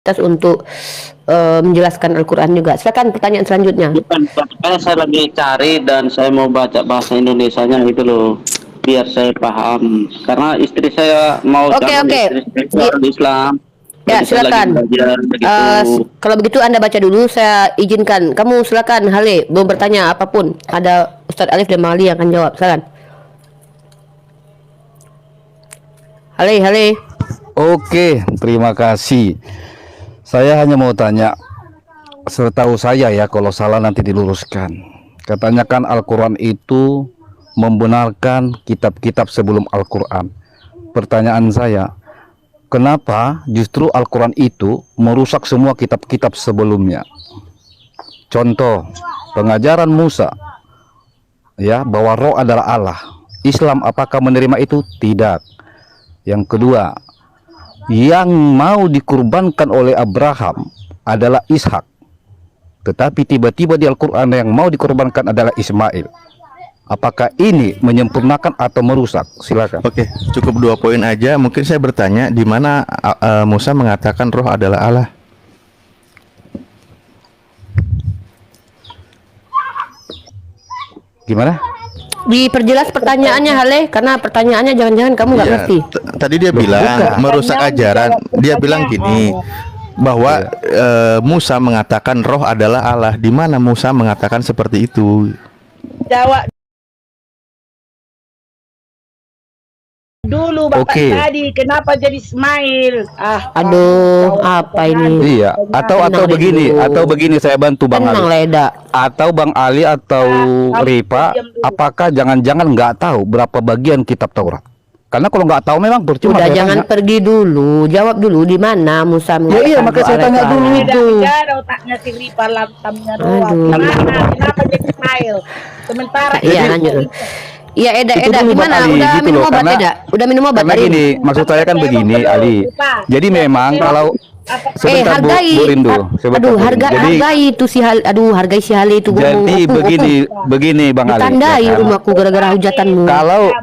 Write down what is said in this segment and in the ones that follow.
untuk menjelaskan Al-Quran juga. Silakan pertanyaan selanjutnya. Bukan, karena saya lagi cari dan saya mau baca bahasa Indonesianya gitu loh, biar saya paham. Karena istri saya mau Oke, calon oke. istri saya orang Islam. Ya, Jadi saya lagi silakan. belajar begitu. Kalau begitu Anda baca dulu, saya izinkan. Kamu silakan, Hale, mau bertanya apapun. Ada Ustadz Alif dan Mali yang akan jawab. Silakan. Hale, Hale. Oke, terima kasih. Saya hanya mau tanya, setahu saya ya, kalau salah nanti diluruskan. Katanya kan Al-Quran itu membenarkan kitab-kitab sebelum Al-Quran. Pertanyaan saya, kenapa justru Al-Quran itu merusak semua kitab-kitab sebelumnya? Contoh, pengajaran Musa, ya, bahwa roh adalah Allah. Islam apakah menerima itu? Tidak. Yang kedua, yang mau dikurbankan oleh Abraham adalah Ishak, tetapi tiba-tiba di Al-Quran yang mau dikorbankan adalah Ismail. Apakah ini menyempurnakan atau merusak? Silakan. Oke, cukup 2 poin aja. Mungkin saya bertanya, di mana Musa mengatakan roh adalah Allah? Gimana? Diperjelas pertanyaannya, Hale, karena pertanyaannya jangan-jangan kamu nggak Iya, ngerti. tadi dia bilang merusak ajaran. Dia bilang gini, bahwa Musa mengatakan roh adalah Allah. Di mana Musa mengatakan seperti itu? Jawab dulu Bapak Oke. tadi, kenapa jadi Ismail? Aduh, apa ini? Iya, atau Tenang begini, dulu. atau begini saya bantu Bang Tenang, Ali. Leda. Atau Bang Ali atau Ripa, apakah jangan-jangan nggak tahu berapa bagian kitab Taurat? Karena kalau nggak tahu memang percuma. Udah, saya jangan tanya. pergi dulu. Jawab dulu di mana Musa mengatakan iya, makanya saya roh tanya adalah dulu Allah. itu. Beda otaknya si Ripa, lantamnya doang. Aduh. Gimana? Kenapa jadi Ismail? Sementara Iya, lanjut. Iya, Eda, Itu Eda, dulu, Bang gimana? Ali, Udah gitu minum loh, obat, karena- Eda? Udah minum obat Karena hari gini, ini? maksud saya kan begini, Ali. Jadi memang kalau sebentar Bu, hargai. Bu Rindu. Sebentar, Aduh, Bu Rindu. hargai itu si Hal. Aduh, hargai si Hale itu. Jadi begini Bang Ali. Ditandai ya kan? rumahku gara-gara hujatanmu.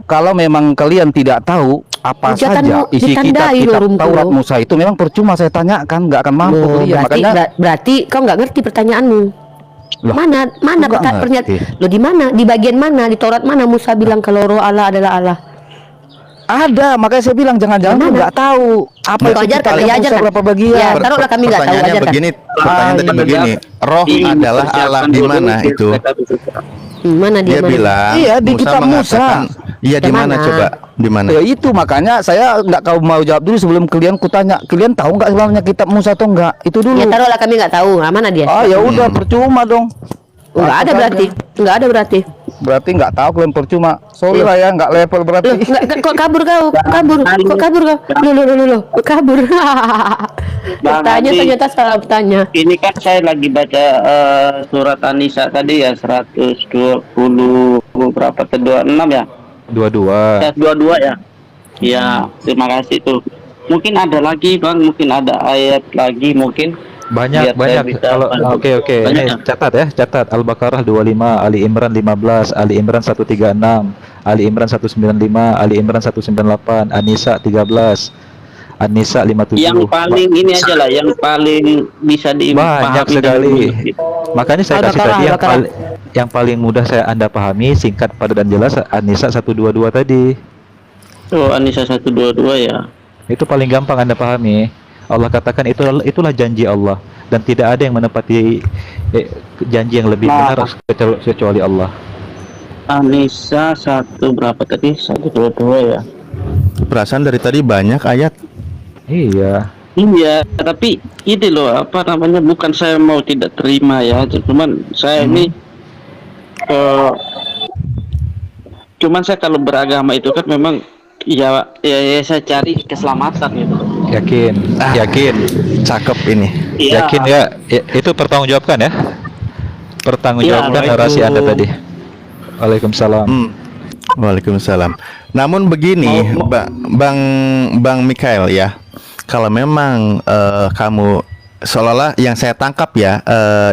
Kalau memang kalian tidak tahu apa Hujatanmu saja isi ditandai kitab loh, Taurat rumahku. Musa itu, memang percuma saya tanyakan, nggak akan mampu Loh, kalian. Makanya berarti kau nggak ngerti pertanyaanmu. Loh, Mana kok nggak pernyataan? ngerti? Lo di mana? Di bagian mana? Di Taurat mana Musa bilang kalau roh Allah adalah Allah? ada, makanya saya bilang jangan-jangan Mana? nggak tahu apa Kau isi ajarkan, kitab ya Musa ajarkan. berapa bagian. Ya, taruhlah kami nggak tahu, Pertanyaannya ajarkan. begini, pertanyaan tadi begini, roh adalah Allah di mana itu? Mana Dia mana? bilang, Iya, di kitab mengatakan, iya di Yang mana mana? coba? Di mana? Ya itu makanya saya nggak kau mau jawab dulu sebelum kalian kutanya. Kalian tahu nggak sebenarnya kitab Musa atau enggak? Itu dulu. Ya taruhlah kami nggak tahu. Nah, mana dia? Ah ya udah percuma dong. Nggak ada berarti. Nggak ada berarti. Berarti nggak tahu kalian percuma. Sorry lah ya, nggak level berarti. Loh, kok kabur kau? Kabur. Kok kabur kau? Loh. Kabur. Bertanya Ali. ternyata salah bertanya. Ini kan saya lagi baca surat An-Nisa tadi ya, 120 berapa ke 26 ya? 22. 22 ya. Ya, terima kasih tuh. Mungkin ada lagi Bang, mungkin ada ayat lagi mungkin. Banyak Biar saya bisa kalau bantu. oke Banyak ini ya? catat ya, catat Al-Baqarah 25, Ali Imran 15, Ali Imran 136, Ali Imran 195, Ali Imran 198, An-Nisa 13, An-Nisa 57. Yang paling ini aja lah, yang paling bisa dipahami banyak sekali. Makanya saya kasih Al-Baqarah, tadi Al-Baqarah. yang paling mudah Anda pahami, singkat, padat dan jelas, An-Nisa 122 tadi. Oh, An-Nisa 122 ya. Itu paling gampang Anda pahami. Allah katakan itulah janji Allah, dan tidak ada yang menepati janji yang lebih Nah. benar kecuali Allah. An-Nisa berapa tadi? 122 ya. Perasaan dari tadi banyak ayat. Iya. Iya, tapi ini loh, apa namanya, bukan saya mau tidak terima ya, cuman saya ini cuman saya kalau beragama itu kan memang ya saya cari keselamatan gitu. Yakin, Cakep ini. Iya. yakin ya, itu pertanggungjawabkan ya, pertanggungjawabkan Iya, narasi Anda Waalaikumsalam. tadi. Waalaikumsalam. Waalaikumsalam. Namun begini, Bang Mikael ya, kalau memang kamu seolah-olah yang saya tangkap ya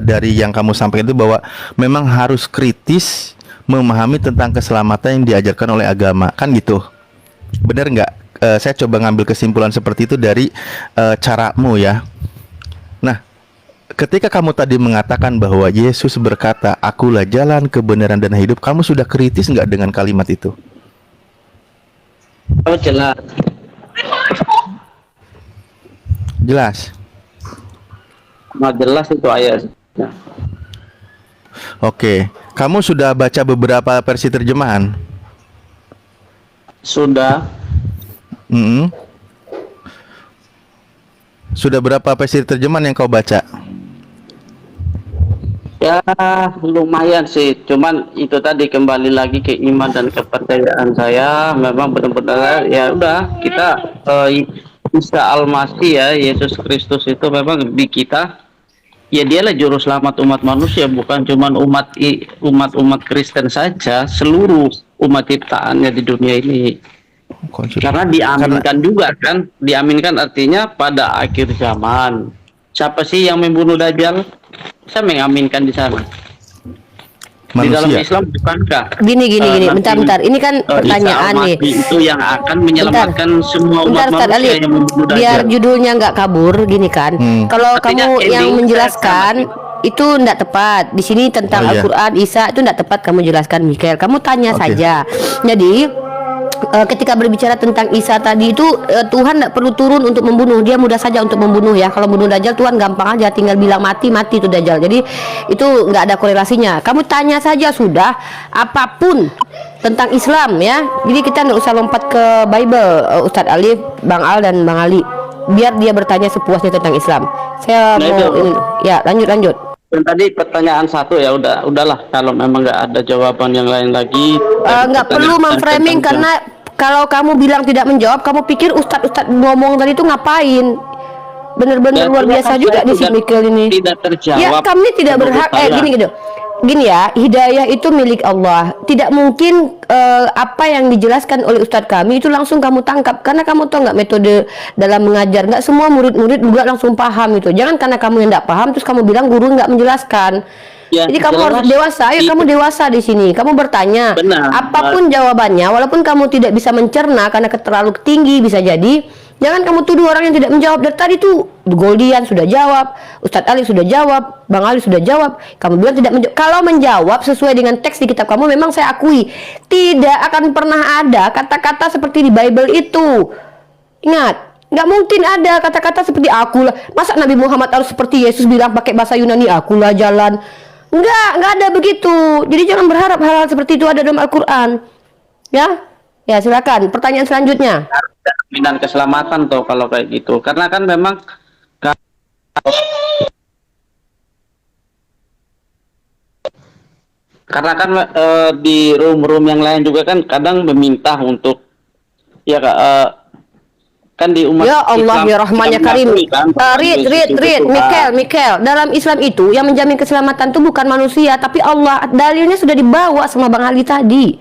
dari yang kamu sampaikan itu bahwa memang harus kritis memahami tentang keselamatan yang diajarkan oleh agama, kan gitu? Benar nggak? Saya coba ngambil kesimpulan seperti itu dari caramu ya. ketika kamu tadi mengatakan bahwa Yesus berkata, "Akulah jalan, kebenaran dan hidup," kamu sudah kritis nggak dengan kalimat itu? Oh, jelas. Jelas. Nah, jelas itu ayat. Oke, kamu sudah baca beberapa versi terjemahan? Sudah. Mm-mm. Sudah berapa versi terjemahan yang kau baca? Ya, lumayan sih. Cuman itu tadi kembali lagi ke iman dan kepercayaan saya. Memang benar-benar ya udah kita Isa Al-Masih ya, Yesus Kristus itu memang di kita. Ya dialah juru selamat umat manusia, bukan cuman umat Kristen saja, seluruh umat ciptaannya di dunia ini. Karena diaminkan juga kan, diaminkan artinya pada akhir zaman. Siapa sih yang membunuh Dajjal? Saya mengaminkan di sana. Di dalam Manusia. Islam bukankah? Gini, nanti, bentar. Ini kan pertanyaan Isa nih. Al-Masih itu yang akan menyelamatkan semua umat Bentar, Ustaz manusia Ali, yang membunuh biar Dajjal. judulnya nggak kabur, gini kan. Kalau Artinya kamu yang ending menjelaskan itu nggak tepat. Di sini tentang Oh, iya. Al-Quran, Isa itu nggak tepat kamu jelaskan, Mikael. Kamu tanya Oke. saja. Jadi ketika berbicara tentang Isa tadi itu Tuhan tidak perlu turun untuk membunuh, dia mudah saja untuk membunuh ya. Kalau bunuh Dajjal Tuhan gampang aja, tinggal bilang mati itu Dajjal. Jadi itu nggak ada korelasinya. Kamu tanya saja sudah apapun tentang Islam ya. Jadi kita nggak usah lompat ke Bible, Ustadz Alif, Bang Al dan Bang Ali. Biar dia bertanya sepuasnya tentang Islam. Saya Nah, mau itu. ini. Ya lanjut. Dan tadi pertanyaan satu ya udahlah kalau memang nggak ada jawaban yang lain lagi. Nggak perlu Pertanyaan memframing tentang- karena kalau kamu bilang tidak menjawab, kamu pikir ustadz ngomong tadi itu ngapain? Bener-bener Ya, luar tidak, biasa kan juga saya di si tidak- Mikel ini. tidak terjawab Ya kami tidak menurut berhak. saya. Gini ya, hidayah itu milik Allah. Tidak mungkin apa yang dijelaskan oleh ustadz kami itu langsung kamu tangkap, karena kamu tahu nggak metode dalam mengajar. Nggak semua murid-murid juga langsung paham itu. Jangan karena kamu yang nggak paham terus kamu bilang guru nggak menjelaskan. Ya, Jadi kamu jelas. harus dewasa. Ayo Itu- kamu dewasa di sini. Kamu bertanya. Benar. Apapun jawabannya, walaupun kamu tidak bisa mencerna karena terlalu tinggi bisa jadi. Jangan kamu tuduh orang yang tidak menjawab. Dari tadi tuh Goldian sudah jawab, Ustadz Ali sudah jawab, Bang Ali sudah jawab. Kamu bilang tidak menjawab. Kalau menjawab sesuai dengan teks di kitab kamu, memang saya akui tidak akan pernah ada kata-kata seperti di Bible itu. Ingat, nggak mungkin ada kata-kata seperti akulah. Masa Nabi Muhammad harus seperti Yesus bilang pakai bahasa Yunani, akulah jalan. Nggak ada begitu. Jadi jangan berharap hal-hal seperti itu ada dalam Al-Quran. Ya, silakan. Pertanyaan selanjutnya. Jaminan keselamatan tuh kalau kayak gitu. Karena kan memang di room-room yang lain juga kan kadang meminta untuk ya Kak, kan di umat Ya Allah, Islam ya Rahman, ya kita Karim. mengakui kan bahwa Read, Yesus itu Tuhan. Mikel. Dalam Islam itu yang menjamin keselamatan itu bukan manusia, tapi Allah. Dalilnya sudah dibawa sama Bang Ali tadi.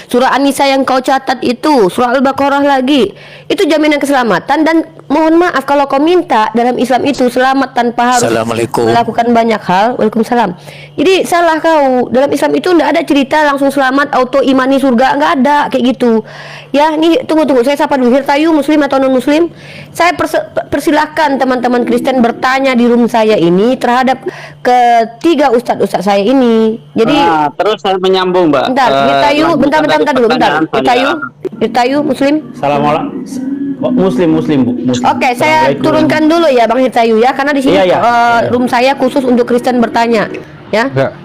Surah An-Nisa yang kau catat itu, surah Al-Baqarah lagi. Itu jaminan keselamatan dan mohon maaf kalau kau minta dalam Islam itu selamat tanpa harus melakukan banyak hal. Waalaikumsalam. Jadi salah kau. Dalam Islam itu enggak ada cerita langsung selamat auto imani surga, enggak ada kayak gitu. Ya, ini tunggu saya sapa dulu. Hirtayu muslim atau non muslim? Saya persilahkan teman-teman Kristen bertanya di room saya ini terhadap ketiga ustadz saya ini. Jadi Terus saya menyambung Mbak. bentar, Hirtayu, bentar dulu, bentar. Pertanyaan Hirtayu muslim. Assalamualaikum. Muslim Bu. Muslim. Oke, saya Assalamualaikum. turunkan dulu ya Bang Hirtayu ya, karena di sini Iya. room saya khusus untuk Kristen bertanya, ya. Enggak.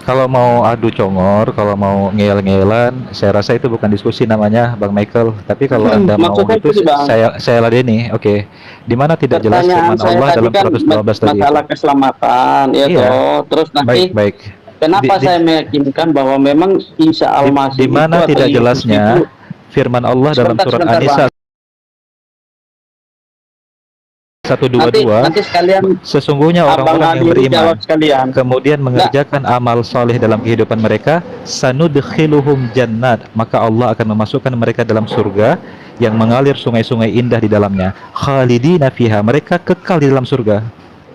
Kalau mau adu congor, kalau mau ngeyel-ngeyelan, saya rasa itu bukan diskusi namanya, Bang Michael. Tapi kalau Anda mau maksudnya itu, itu, Bang. saya ladeni. Oke. Di mana tidak jelas Pertanyaan firman saya Allah tadi dalam kan 112 tadi. masalah keselamatan ya Iya. toh. Terus nanti Baik. kenapa saya meyakinkan bahwa memang Isa Al-Masih Di mana itu atau tidak Yesus jelasnya itu- firman Allah dalam surat Sebentar, An-Nisa Bang. 122, nanti sekalian sesungguhnya Abang orang-orang yang Ali beriman jawab sekalian. kemudian mengerjakan amal soleh dalam kehidupan mereka, sanudkhiluhum jannat, maka Allah akan memasukkan mereka dalam surga yang mengalir sungai-sungai indah di dalamnya, khalidina fiha, mereka kekal di dalam surga.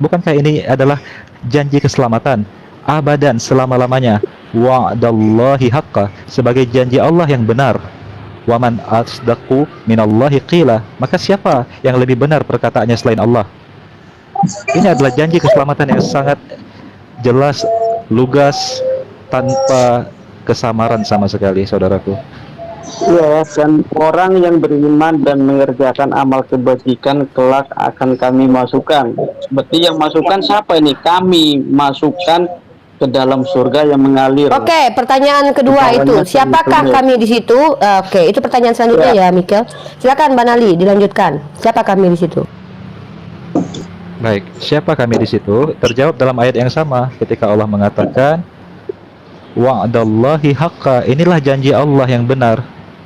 Bukankah ini adalah janji keselamatan abadan, selama-lamanya, wa'dallahi haqqa, sebagai janji Allah yang benar. Waman asdaqu minallahi qila, maka siapa yang lebih benar perkataannya selain Allah? Ini adalah janji keselamatan yang sangat jelas, lugas, tanpa kesamaran sama sekali, saudaraku. Ya, dan orang yang beriman dan mengerjakan amal kebajikan kelak akan kami masukkan. Berarti yang masukkan siapa ini? Kami masukkan ke dalam surga yang mengalir. Oke, pertanyaan kedua itu, Bawahnya siapakah surga. kami di situ? Oke, itu pertanyaan selanjutnya ya, Mikel. Silakan Mbak Nali, dilanjutkan. Siapa kami di situ? Baik, siapa kami di situ? Terjawab dalam ayat yang sama ketika Allah mengatakan wa'dallahi haqqa, inilah janji Allah yang benar.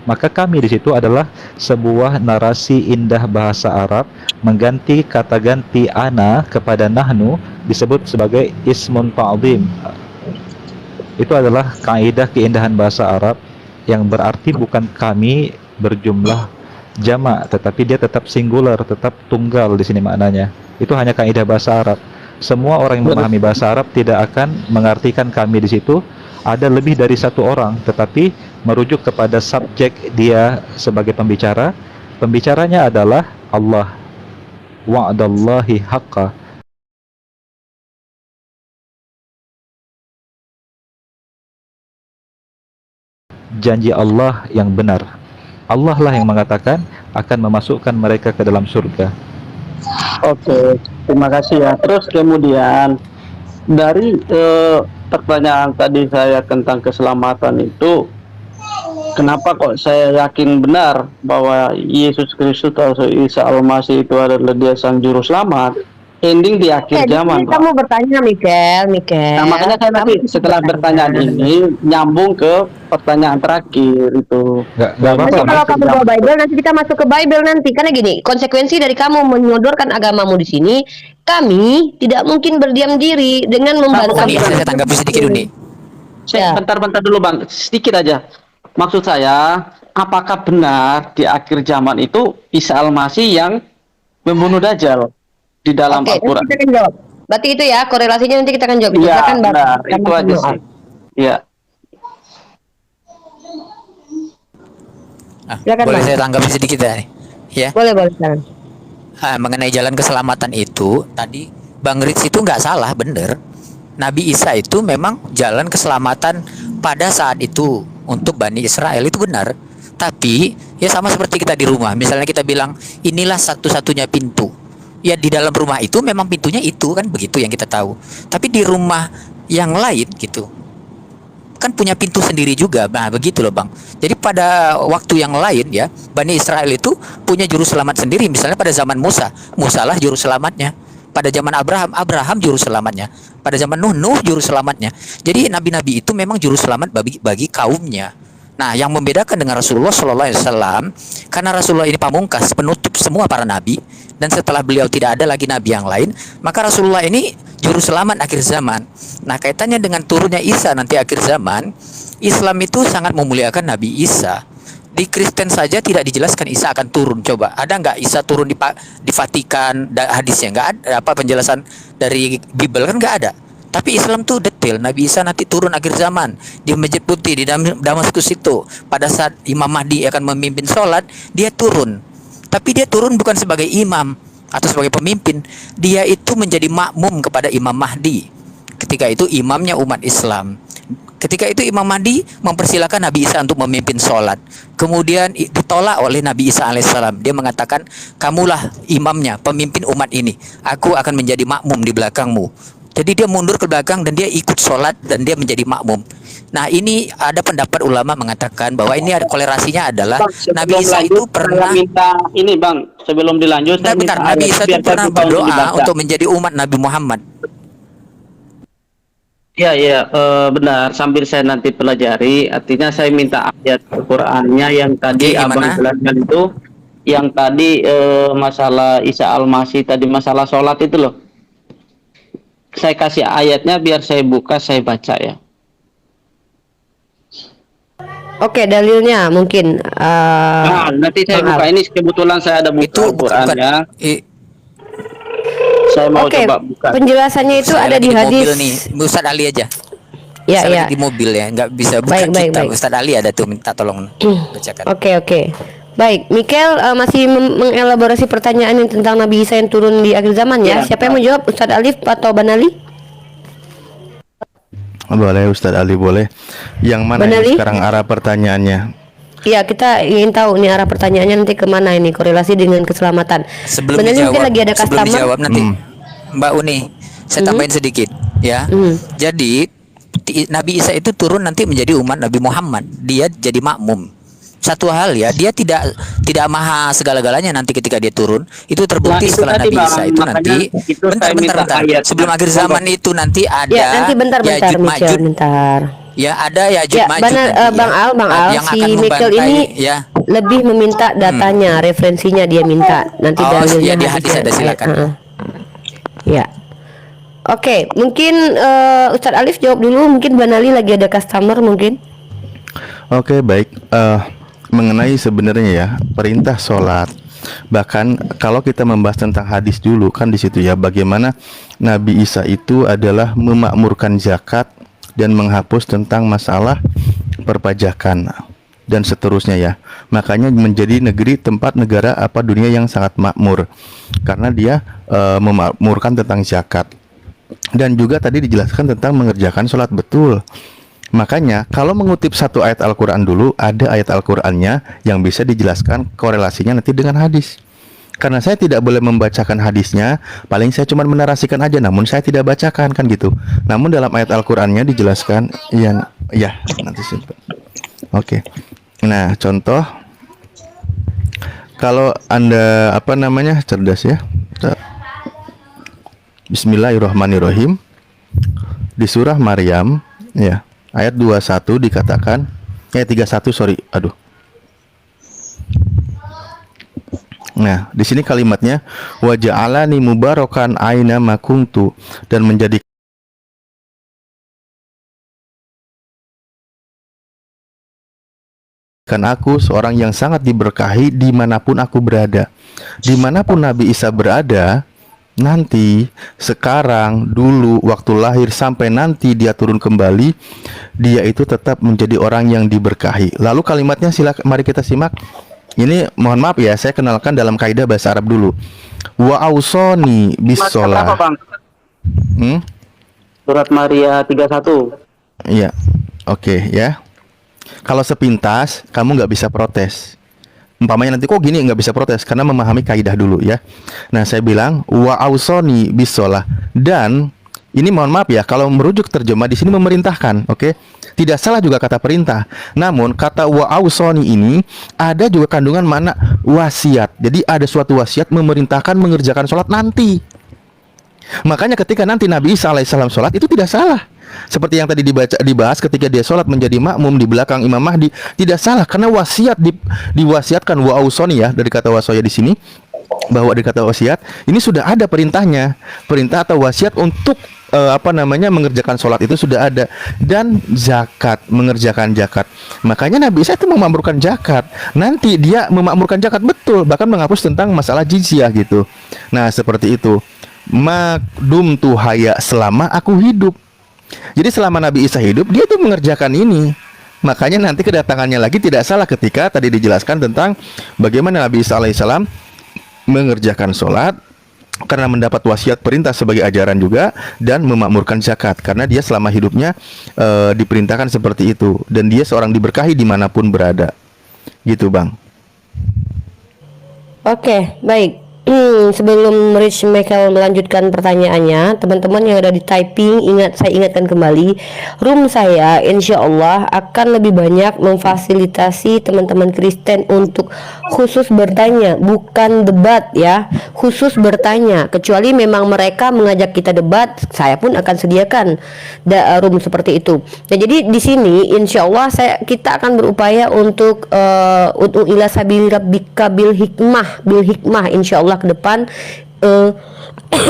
Maka kami di situ adalah sebuah narasi indah bahasa Arab mengganti kata ganti ana kepada nahnu disebut sebagai ismun ta'zim. Itu adalah kaidah keindahan bahasa Arab yang berarti bukan kami berjumlah jamak, tetapi dia tetap singular, tetap tunggal di sini maknanya. Itu hanya kaidah bahasa Arab. Semua orang yang memahami bahasa Arab tidak akan mengartikan kami di situ ada lebih dari satu orang, tetapi merujuk kepada subjek dia sebagai pembicara. Pembicaranya adalah Allah. Wa'dallahi haqqa. Janji Allah yang benar. Allah lah yang mengatakan akan memasukkan mereka ke dalam surga. Oke, terima kasih ya. Terus kemudian dari pertanyaan tadi saya tentang keselamatan itu, kenapa kok saya yakin benar bahwa Yesus Kristus atau Isa Al-Masih itu adalah dia sang juru selamat? Ending di akhir zaman, Pak. Kamu bertanya, Mikel. Nah, makanya saya nanti setelah pertanyaan ini nyambung ke pertanyaan terakhir itu. Nggak apa-apa. Nanti kalau kamu bawa Bible, nanti kita masuk ke Bible nanti. Karena gini, konsekuensi dari kamu menyodorkan agamamu di sini, kami tidak mungkin berdiam diri dengan membantah. Nih, saya tanggapi sedikit dulu nih. Ya. Bentar dulu Bang, sedikit aja. Maksud saya, apakah benar di akhir zaman itu Isa Al-Masih yang membunuh Dajjal di dalam Oke, Al-Quran? nanti kita akan jawab. Berarti itu ya, korelasinya nanti kita akan jawab. Iya, Silakan, Mbak. benar. Itu aja sih. Iya. Silakan, Boleh Bang. saya tanggapi sedikit ya nih? Ya. Boleh, silakan. Mengenai jalan keselamatan itu, tadi Bang Rits itu nggak salah, bener. Nabi Isa itu memang jalan keselamatan pada saat itu untuk Bani Israel, itu benar. Tapi ya sama seperti kita di rumah, misalnya kita bilang inilah satu-satunya pintu. Ya di dalam rumah itu memang pintunya itu kan begitu yang kita tahu. Tapi di rumah yang lain gitu kan punya pintu sendiri juga. Nah begitu loh Bang. Jadi pada waktu yang lain ya Bani Israel itu punya juru selamat sendiri. Misalnya pada zaman Musa, Musa lah juru selamatnya. Pada zaman Abraham, Abraham juru selamatnya. Pada zaman Nuh, Nuh juru selamatnya. Jadi nabi-nabi itu memang juru selamat bagi kaumnya. Nah, yang membedakan dengan Rasulullah SAW, karena Rasulullah ini pamungkas, penutup semua para nabi, dan setelah beliau tidak ada lagi nabi yang lain, maka Rasulullah ini juru selamat akhir zaman. Nah, kaitannya dengan turunnya Isa nanti akhir zaman, Islam itu sangat memuliakan Nabi Isa. Di Kristen saja tidak dijelaskan Isa akan turun. Coba, ada nggak Isa turun di Vatikan? Hadisnya nggak ada. Apa penjelasan dari Bible kan nggak ada. Tapi Islam tuh detail. Nabi Isa nanti turun akhir zaman di Masjid Putih di Damaskus itu. Pada saat Imam Mahdi akan memimpin sholat, dia turun. Tapi dia turun bukan sebagai imam atau sebagai pemimpin. Dia itu menjadi makmum kepada Imam Mahdi. Ketika itu imamnya umat Islam. Ketika itu Imam Mahdi mempersilahkan Nabi Isa untuk memimpin sholat. Kemudian ditolak oleh Nabi Isa alaihissalam. Dia mengatakan, kamulah imamnya, pemimpin umat ini. Aku akan menjadi makmum di belakangmu. Jadi dia mundur ke belakang dan dia ikut sholat dan dia menjadi makmum. Nah ini ada pendapat ulama mengatakan bahwa ini ada kolerasinya adalah Bang, Nabi Isa itu pernah minta ini Bang, sebelum dilanjut saya bentar, minta Nabi ayat Isa biar itu pernah saya buka berdoa dibaca. untuk menjadi umat Nabi Muhammad. Iya, benar. Sambil saya nanti pelajari, artinya saya minta ayat Al-Qur'annya yang tadi Oke, Abang gimana? jelaskan itu, yang tadi masalah Isa Al-Masih tadi masalah sholat itu loh. Saya kasih ayatnya biar saya buka, saya baca ya. Oke, dalilnya mungkin. Nah, nanti saya Bang buka. Ini kebetulan saya ada buka Itu Al-Qur'an bukan. ya. Saya mau Oke, coba buka. penjelasannya itu Saya ada lagi di hadis. mobil nih, Ustadz Ali aja. Ya, Saya ya. lagi di mobil ya, nggak bisa buka Baik, baik, kitab. baik. Ustadz Ali ada tuh minta tolong bacakan. Oke. Baik, Mikel masih mengelaborasi pertanyaan yang tentang Nabi Isa yang turun di akhir zaman ya. Ya. Siapa yang menjawab, Ustadz Alif atau Banali? Boleh Ustadz Ali, boleh. Yang mana Benar, ini Li? sekarang arah pertanyaannya? Iya, kita ingin tahu nih arah pertanyaannya nanti kemana ini korelasi dengan keselamatan. Sebelum Banali dijawab, mungkin lagi ada sebelum customer. dijawab nanti Mbak Uni, saya tambahin sedikit ya. Jadi Nabi Isa itu turun nanti menjadi umat Nabi Muhammad. Dia jadi makmum. Satu hal ya, dia tidak maha segala-galanya nanti ketika dia turun. Itu terbukti Nah, itu setelah tadi, Nabi Bang, Isa itu makanya nanti itu saya minta ayatnya. Sebelum akhir zaman itu nanti ada Ya, nanti bentar Ya'juj Mikel, Ma'juj. bentar. Ya, ada Ya'juj Ya, Ma'juj benar, nanti Bang ya, Bang Al, yang si akan Mikel membantai, ini ya. lebih meminta datanya, referensinya dia minta. Nanti Oh, dalilnya ya, di hadis ada, silakan. Ya. Oke, mungkin Ustadz Alif jawab dulu. Mungkin Banali lagi ada customer mungkin. Oke, baik. Mengenai sebenarnya ya perintah sholat, bahkan kalau kita membahas tentang hadis dulu kan di situ ya, bagaimana Nabi Isa itu adalah memakmurkan zakat dan menghapus tentang masalah perpajakan dan seterusnya ya. Makanya menjadi negara apa dunia yang sangat makmur karena dia memakmurkan tentang zakat. Dan juga tadi dijelaskan tentang mengerjakan sholat, betul. Makanya kalau mengutip satu ayat Al-Quran dulu, ada ayat Al-Qurannya yang bisa dijelaskan korelasinya nanti dengan hadis. Karena saya tidak boleh membacakan hadisnya, paling saya cuma menarasikan aja, namun saya tidak bacakan kan gitu. Namun dalam ayat Al-Qurannya dijelaskan, ya nanti simpan. Oke. Nah, contoh kalau Anda cerdas ya. Bismillahirrahmanirrahim. Di surah Maryam ya, ayat 21 dikatakan, 31 sorry, aduh. Nah, di sini kalimatnya wa ja'alani mubarakan aina ma kuntu, dan menjadikan aku seorang yang sangat diberkahi dimanapun aku berada. Dimanapun Nabi Isa berada, nanti, sekarang, dulu, waktu lahir sampai nanti dia turun kembali, dia itu tetap menjadi orang yang diberkahi. Lalu kalimatnya silakan, mari kita simak. Ini mohon maaf ya, saya kenalkan dalam kaidah bahasa Arab dulu. Wa ausoni bis Apa, sholah. Bang? Surat Maria 31. Iya, oke ya. Kalau sepintas, kamu nggak bisa protes. Umpamanya nanti kok gini nggak bisa protes karena memahami kaidah dulu ya. Nah, saya bilang wa ausoni bis sholah, dan ini mohon maaf ya, kalau merujuk terjemah di sini memerintahkan, oke? Tidak salah juga kata perintah. Namun kata wa ausoni ini ada juga kandungan makna wasiat. Jadi ada suatu wasiat memerintahkan mengerjakan sholat nanti. Makanya ketika nanti Nabi Isa alaihissalam sholat itu tidak salah. Seperti yang tadi dibahas ketika dia sholat menjadi makmum di belakang Imam Mahdi, tidak salah karena wasiat diwasiatkan wa ausoni ya, dari kata wasoya di sini, bahwa dari kata wasiat ini sudah ada perintahnya, perintah atau wasiat untuk mengerjakan sholat itu sudah ada. Dan zakat, mengerjakan zakat, makanya Nabi Isa itu memakmurkan zakat. Nanti dia memakmurkan zakat, betul, bahkan menghapus tentang masalah jizyah gitu. Nah seperti itu, makdum tu haya, selama aku hidup. Jadi selama Nabi Isa hidup, dia tuh mengerjakan ini. Makanya nanti kedatangannya lagi tidak salah ketika tadi dijelaskan tentang bagaimana Nabi Isa alaihissalam mengerjakan sholat karena mendapat wasiat perintah sebagai ajaran juga, dan memakmurkan zakat karena dia selama hidupnya diperintahkan seperti itu, dan dia seorang diberkahi dimanapun berada. Gitu Bang. Oke, baik. Sebelum Rich Michael melanjutkan pertanyaannya, teman-teman yang ada di typing, saya ingatkan kembali, room saya insya Allah akan lebih banyak memfasilitasi teman-teman Kristen untuk khusus bertanya, bukan debat ya, khusus bertanya. Kecuali memang mereka mengajak kita debat, saya pun akan sediakan room seperti itu. Nah, jadi di sini insya Allah kita akan berupaya untuk ila sabili rabbika bil hikmah insya Allah ke depan.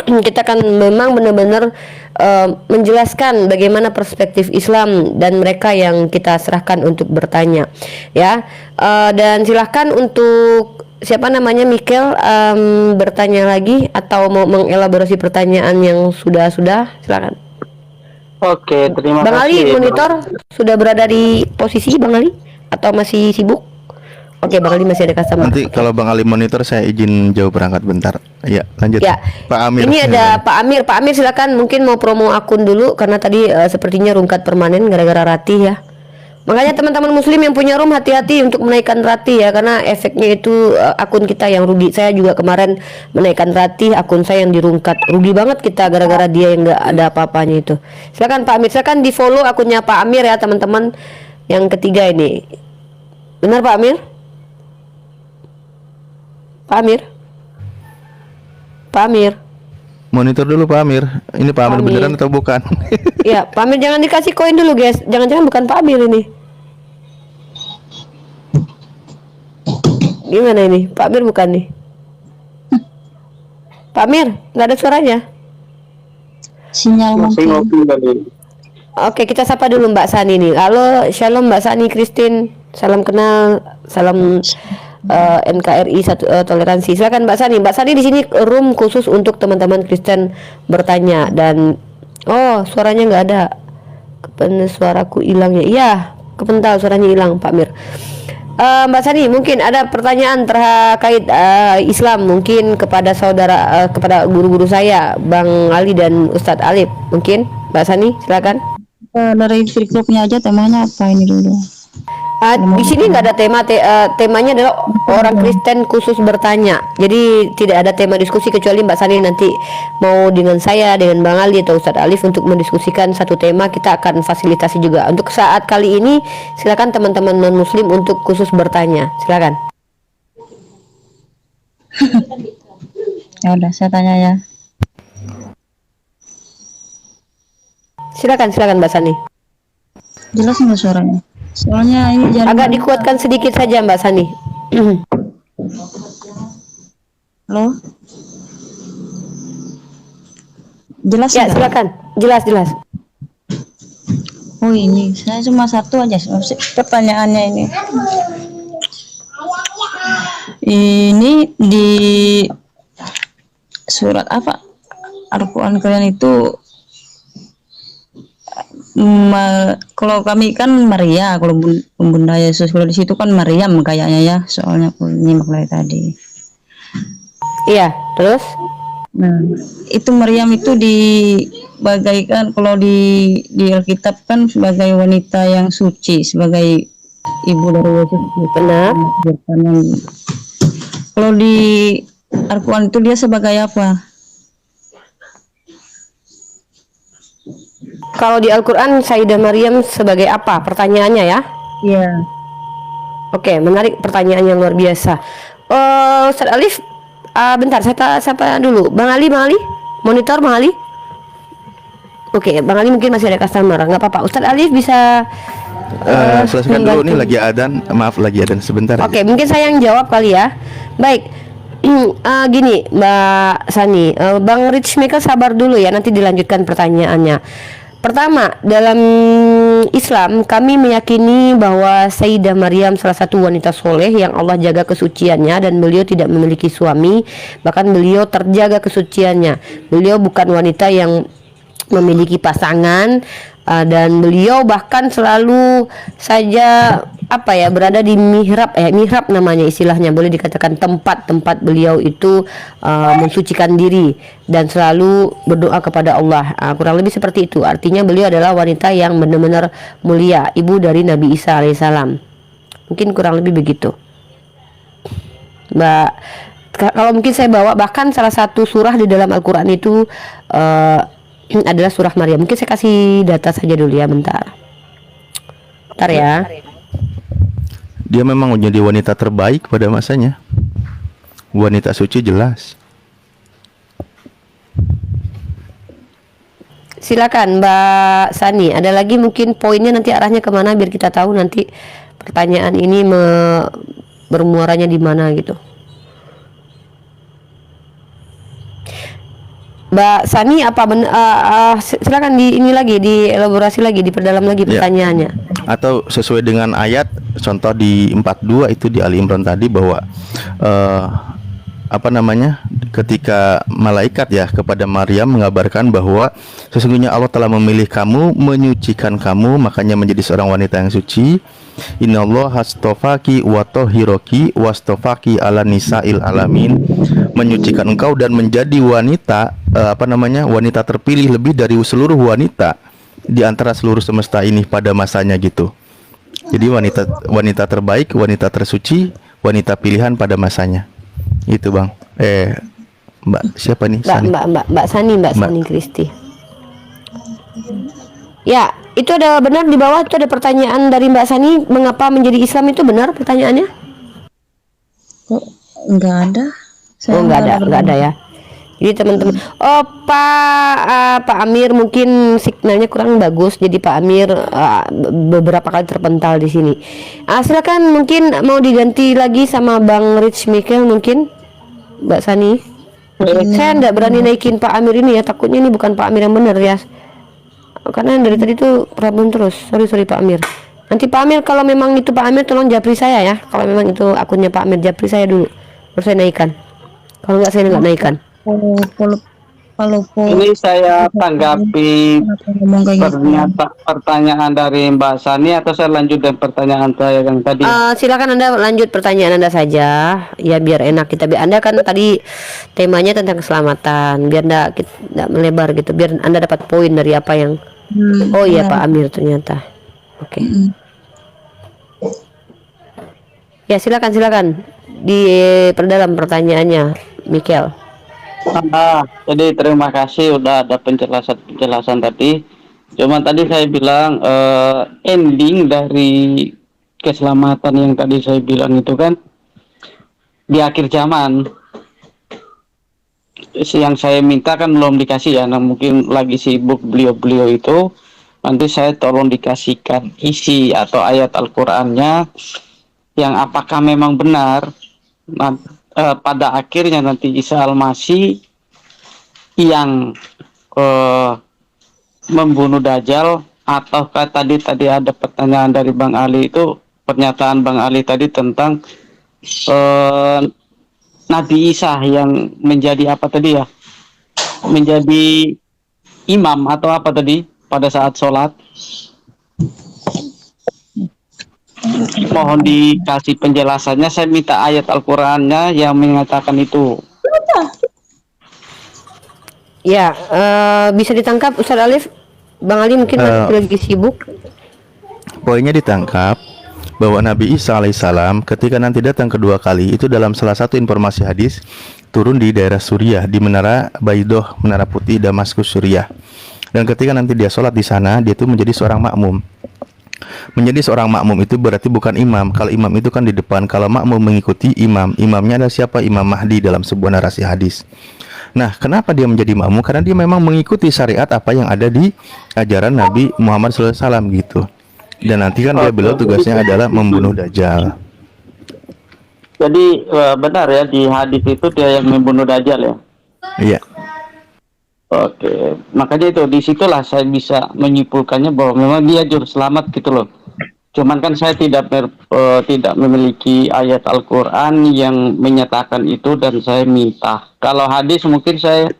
Kita akan memang benar-benar menjelaskan bagaimana perspektif Islam dan mereka yang kita serahkan untuk bertanya ya. Dan silahkan untuk siapa namanya Mikel bertanya lagi atau mau mengelaborasi pertanyaan yang sudah silakan. Oke, terima Bang kasih. Ali, monitor sudah berada di posisi Bang Ali atau masih sibuk? Oke, Bang Ali masih ada customer. Nanti kalau Bang Ali monitor saya izin jauh berangkat bentar. Ya, lanjut. Ya, Pak Amir. ini ada Pak Amir. Pak Amir silakan, mungkin mau promo akun dulu karena tadi sepertinya rungkat permanen gara-gara Ratih ya. Makanya teman-teman muslim yang punya room hati-hati untuk menaikkan Ratih ya, karena efeknya itu akun kita yang rugi. Saya juga kemarin menaikkan Ratih, akun saya yang dirungkat. Rugi banget kita gara-gara dia yang nggak ada apa-apanya itu. Silakan Pak Amir, silakan di follow akunnya Pak Amir ya teman-teman. Yang ketiga ini. Benar Pak Amir? Pak Amir? Pak Amir? Monitor dulu Pak Amir. Ini Pak Amir Amir. beneran atau bukan? Ya, Pak Amir jangan dikasih koin dulu guys. Jangan-jangan bukan Pak Amir ini. Gimana ini? Pak Amir bukan nih? Pak Amir, nggak ada suaranya. Sinyal Masih mungkin. ngopi tadi. Oke, kita sapa dulu Mbak Sani nih. Halo, shalom Mbak Sani Christine. Salam kenal, salam NKRI toleransi. Silakan Mbak Sani. Mbak Sani di sini room khusus untuk teman-teman Kristen bertanya dan suaranya nggak ada. Suaraku hilang ya. Iya, kepental suaranya hilang Pak Mir. Mbak Sani mungkin ada pertanyaan terkait Islam mungkin kepada saudara kepada guru-guru saya Bang Ali dan Ustadz Alif mungkin Mbak Sani silakan. Dari Firqlubnya aja temanya apa ini dulu? Di sini nggak ada tema, temanya adalah orang Kristen khusus bertanya. Jadi tidak ada tema diskusi kecuali Mbak Sani nanti mau dengan saya, dengan Bang Ali atau Ustadz Alif untuk mendiskusikan satu tema, kita akan fasilitasi juga. Untuk saat kali ini silakan teman-teman non Muslim untuk khusus bertanya. Silakan. Ya udah, saya tanya ya. Silakan Mbak Sani. Jelas nggak suaranya? Soalnya ini jaringan. Agak dikuatkan sedikit saja Mbak Sani. Halo? Jelas Ya nggak? silakan. Jelas. Oh ini, saya cuma satu aja pertanyaannya ini. Ini di surat apa? Al-Quran kalian itu kalau kami kan Maria, kalau Bunda Yesus, kalau di situ kan Maryam kayaknya ya, soalnya aku nyimak dari tadi. Iya, terus? Nah, itu Maryam itu dibagaikan kalau di Alkitab kan sebagai wanita yang suci, sebagai ibu dari Yesus. Benar. Kalau di Al-Quran itu dia sebagai apa? Kalau di Al-Quran Sayyidah Maryam sebagai apa? Pertanyaannya ya? Iya. Oke, menarik pertanyaan yang luar biasa. Ustaz Alif, bentar saya sapa dulu. Bang Ali, monitor Bang Ali. Oke, Bang Ali mungkin masih ada customer, nggak apa-apa. Ustaz Alif bisa Selesaikan dulu nih, lagi adzan. Maaf, lagi adzan sebentar. Oke, mungkin saya yang jawab kali ya. Baik. Gini Mbak Sani, Bang Rich Michael sabar dulu ya, nanti dilanjutkan pertanyaannya. Pertama, dalam Islam kami meyakini bahwa Sayyidah Maryam salah satu wanita soleh yang Allah jaga kesuciannya dan beliau tidak memiliki suami, bahkan beliau terjaga kesuciannya. Beliau bukan wanita yang memiliki pasangan, dan beliau bahkan selalu saja berada di mihrab, mihrab namanya istilahnya, boleh dikatakan tempat beliau itu mensucikan diri dan selalu berdoa kepada Allah. Kurang lebih seperti itu. Artinya beliau adalah wanita yang benar-benar mulia, ibu dari Nabi Isa alaihissalam. Mungkin kurang lebih begitu, Mbak. Kalau mungkin saya bawa bahkan salah satu surah di dalam Al-Quran itu adalah surah Maryam. Mungkin saya kasih data saja dulu ya, bentar ya. Dia memang menjadi wanita terbaik pada masanya. Wanita suci jelas. Silakan Mbak Sani. Ada lagi mungkin poinnya, nanti arahnya kemana biar kita tahu nanti pertanyaan ini bermuaranya di mana gitu. Mbak Sani, silakan dielaborasi lagi, diperdalam lagi pertanyaannya. Atau sesuai dengan ayat, contoh di 42 itu di Ali Imran tadi bahwa ketika malaikat ya kepada Maryam mengabarkan bahwa sesungguhnya Allah telah memilih kamu, menyucikan kamu, makanya menjadi seorang wanita yang suci. Innallaha astafaki wa tahhiraki wastafaki ala nisa'il alamin, menyucikan engkau dan menjadi wanita wanita terpilih lebih dari seluruh wanita di antara seluruh semesta ini pada masanya gitu. Jadi wanita terbaik, wanita tersuci, wanita pilihan pada masanya. Itu Bang. Mbak siapa nih? Mbak Sani Kristi. Ya, itu ada benar di bawah itu ada pertanyaan dari Mbak Sani, mengapa menjadi Islam itu benar pertanyaannya? Kok nggak ada? Saya Nggak ada ya. Jadi teman-teman, Pak Amir mungkin signalnya kurang bagus, jadi Pak Amir beberapa kali terpental di sini. Silakan mungkin mau diganti lagi sama Bang Rich Michael mungkin, Mbak Sani. Saya nggak berani naikin Pak Amir ini ya, takutnya ini bukan Pak Amir yang benar ya. Karena dari tadi tuh problem terus. Sorry Pak Amir. Nanti Pak Amir kalau memang itu Pak Amir tolong japri saya ya. Kalau memang itu akunnya Pak Amir, japri saya dulu, baru saya naikkan. Kalau nggak saya nggak naikkan. Ini saya tanggapi pertanyaan dari Mbak Sani atau saya lanjut dengan pertanyaan saya yang tadi? Silakan Anda lanjut pertanyaan Anda saja. Ya biar enak kita. Anda kan tadi temanya tentang keselamatan. Biar tidak melebar gitu. Biar Anda dapat poin dari apa yang. Oh iya Pak Amir ternyata. Oke. Ya silakan diperdalam pertanyaannya, Michael. Jadi terima kasih udah ada penjelasan tadi. Cuman tadi saya bilang ending dari keselamatan yang tadi saya bilang itu kan di akhir zaman. Yang saya minta kan belum dikasih ya, nah mungkin lagi sibuk beliau itu. Nanti saya tolong dikasihkan isi atau ayat Al-Qur'annya yang apakah memang benar pada akhirnya nanti Isa Al-Masih yang membunuh Dajjal, ataukah tadi ada pertanyaan dari Bang Ali itu, pernyataan Bang Ali tadi tentang Nabi Isa yang menjadi apa tadi ya, menjadi imam atau apa tadi pada saat sholat. Mohon dikasih penjelasannya. Saya minta ayat Al-Qur'annya yang mengatakan itu. Ya, bisa ditangkap Ustaz Alif. Bang Ali mungkin lagi sibuk. Poinnya ditangkap bahwa Nabi Isa alaihissalam ketika nanti datang kedua kali itu dalam salah satu informasi hadis turun di daerah Suriah, di Menara Baidoh, Menara Putih Damaskus Suriah. Dan ketika nanti dia sholat di sana, dia itu menjadi seorang makmum. Menjadi seorang makmum itu berarti bukan imam. Kalau imam itu kan di depan, kalau makmum mengikuti imam. Imamnya adalah siapa? Imam Mahdi dalam sebuah narasi hadis. Nah, kenapa dia menjadi makmum? Karena dia memang mengikuti syariat apa yang ada di ajaran Nabi Muhammad SAW gitu. Dan nanti kan beliau tugasnya adalah membunuh Dajjal. Jadi benar ya, di hadis itu dia yang membunuh Dajjal ya. Iya. Oke, makanya itu disitulah saya bisa menyimpulkannya bahwa memang dia juru selamat gitu loh. Cuman kan saya tidak memiliki ayat Al-Qur'an yang menyatakan itu, dan saya minta. Kalau hadis mungkin saya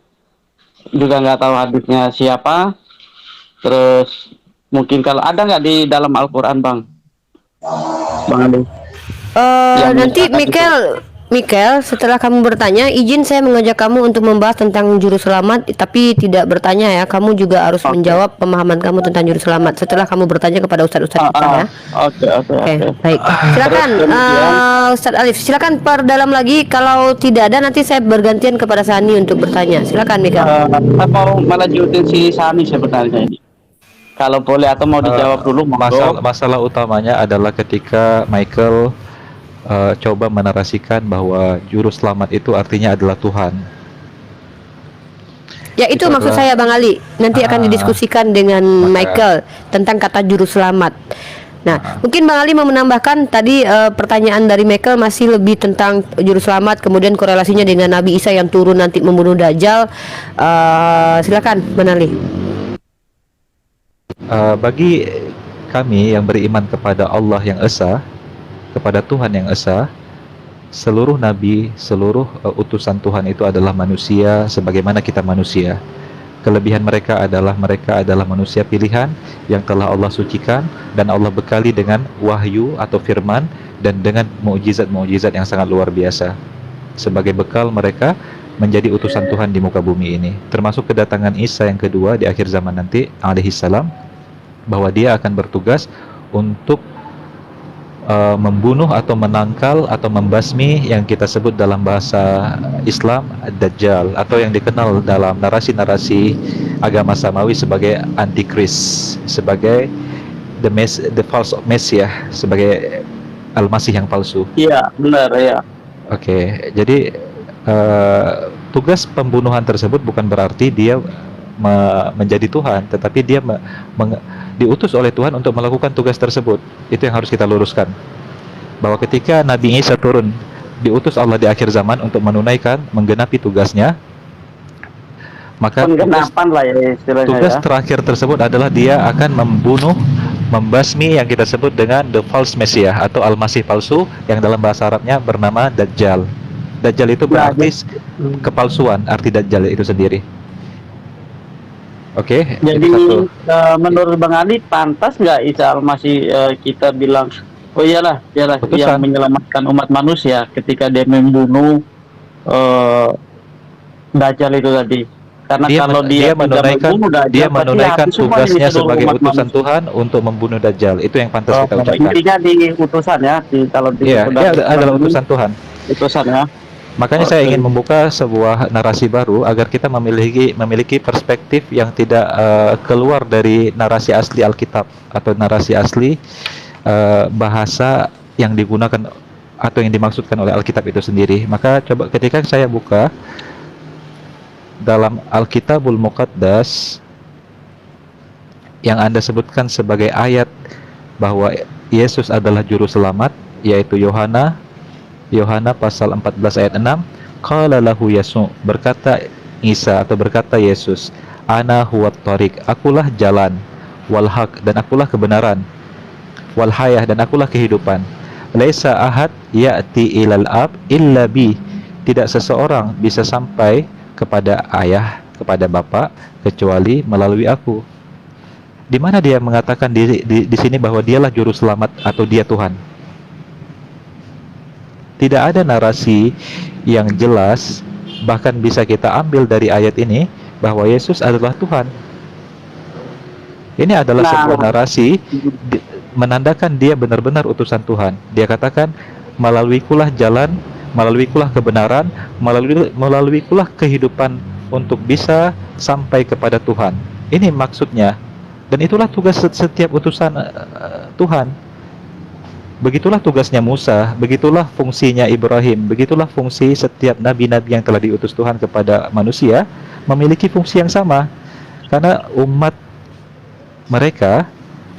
juga nggak tahu hadisnya siapa. Terus mungkin kalau ada nggak di dalam Al-Qur'an, Bang Ali? Nanti Michael, setelah kamu bertanya, izin saya mengajak kamu untuk membahas tentang juru selamat, tapi tidak bertanya ya. Kamu juga harus menjawab pemahaman kamu tentang juru selamat setelah kamu bertanya kepada Ustadz-Ustadz kita ya. Oke. Baik. Silakan Ustadz Alif, silakan perdalam lagi. Kalau tidak ada nanti saya bergantian kepada Sani untuk bertanya. Silakan Michael. Saya mau melanjutin si Sani sebenarnya ini. Kalau boleh atau mau dijawab dulu? Masalah utamanya adalah ketika Michael coba menarasikan bahwa juru selamat itu artinya adalah Tuhan. Ya itu maksud saya Bang Ali. Nanti akan didiskusikan dengan Michael tentang kata juru selamat. Nah, mungkin Bang Ali mau menambahkan tadi pertanyaan dari Michael masih lebih tentang juru selamat, kemudian korelasinya dengan Nabi Isa yang turun nanti membunuh Dajjal. Silakan Bang Ali. Bagi kami yang beriman kepada Allah yang Esa, kepada Tuhan yang Esa, seluruh nabi, seluruh utusan Tuhan itu adalah manusia sebagaimana kita manusia. Kelebihan mereka adalah manusia pilihan yang telah Allah sucikan dan Allah bekali dengan wahyu atau firman dan dengan mukjizat-mukjizat yang sangat luar biasa sebagai bekal mereka menjadi utusan Tuhan di muka bumi ini. Termasuk kedatangan Isa yang kedua di akhir zaman nanti alaihi salam, bahwa dia akan bertugas untuk membunuh atau menangkal atau membasmi yang kita sebut dalam bahasa Islam Dajjal, atau yang dikenal dalam narasi-narasi agama samawi sebagai antikris, sebagai the false messiah, sebagai al-masih yang palsu. Iya, benar ya. Oke, jadi tugas pembunuhan tersebut bukan berarti dia menjadi Tuhan, tetapi dia diutus oleh Tuhan untuk melakukan tugas tersebut. Itu yang harus kita luruskan, bahwa ketika Nabi Isa turun, diutus Allah di akhir zaman untuk menggenapi tugasnya, maka Penggenapan lah ya istilahnya tugas ya. terakhir tersebut adalah dia akan membasmi yang kita sebut dengan the false messiah atau al-masih palsu, yang dalam bahasa Arabnya bernama Dajjal. Dajjal itu berarti kepalsuan, arti Dajjal itu sendiri. Oke, Jadi itu satu. menurut Bang Ali pantas nggak Isa Al-Masih kita bilang, oh iyalah Utusan. yang menyelamatkan umat manusia ketika dia membunuh Dajjal itu tadi. Karena kalau dia tidak menunaikan habis semuanya tugasnya di seluruh sebagai umat utusan manusia. Tuhan untuk membunuh Dajjal. Itu yang pantas kita ucapkan. Intinya di utusan ya, kalau di Iya, dia adalah utusan Tuhan. utusan ya. Makanya saya ingin membuka sebuah narasi baru agar kita memiliki perspektif yang tidak keluar dari narasi asli Alkitab atau narasi asli bahasa yang digunakan atau yang dimaksudkan oleh Alkitab itu sendiri. Maka coba ketika saya buka dalam Alkitabul Muqaddas yang Anda sebutkan sebagai ayat bahwa Yesus adalah juru selamat, yaitu Yohana pasal 14 ayat 6, qala lahu Yesu, berkata Isa atau berkata Yesus, ana huwat thariq, akulah jalan, wal haq, dan akulah kebenaran, wal hayah, dan akulah kehidupan. Laisa ahad ya'ti ilal ab illa bi, tidak seseorang bisa sampai kepada ayah, kepada Bapa, kecuali melalui aku. Di mana dia mengatakan di sini bahwa dialah juru selamat atau dia Tuhan? Tidak ada narasi yang jelas, bahkan bisa kita ambil dari ayat ini bahwa Yesus adalah Tuhan. Ini adalah sebuah narasi menandakan dia benar-benar utusan Tuhan. Dia katakan, melaluikulah jalan, melaluikulah kebenaran, melaluikulah kehidupan untuk bisa sampai kepada Tuhan. Ini maksudnya. Dan itulah tugas setiap utusan Tuhan. Begitulah tugasnya Musa, begitulah fungsinya Ibrahim, begitulah fungsi setiap nabi-nabi yang telah diutus Tuhan kepada manusia, memiliki fungsi yang sama. Karena umat mereka,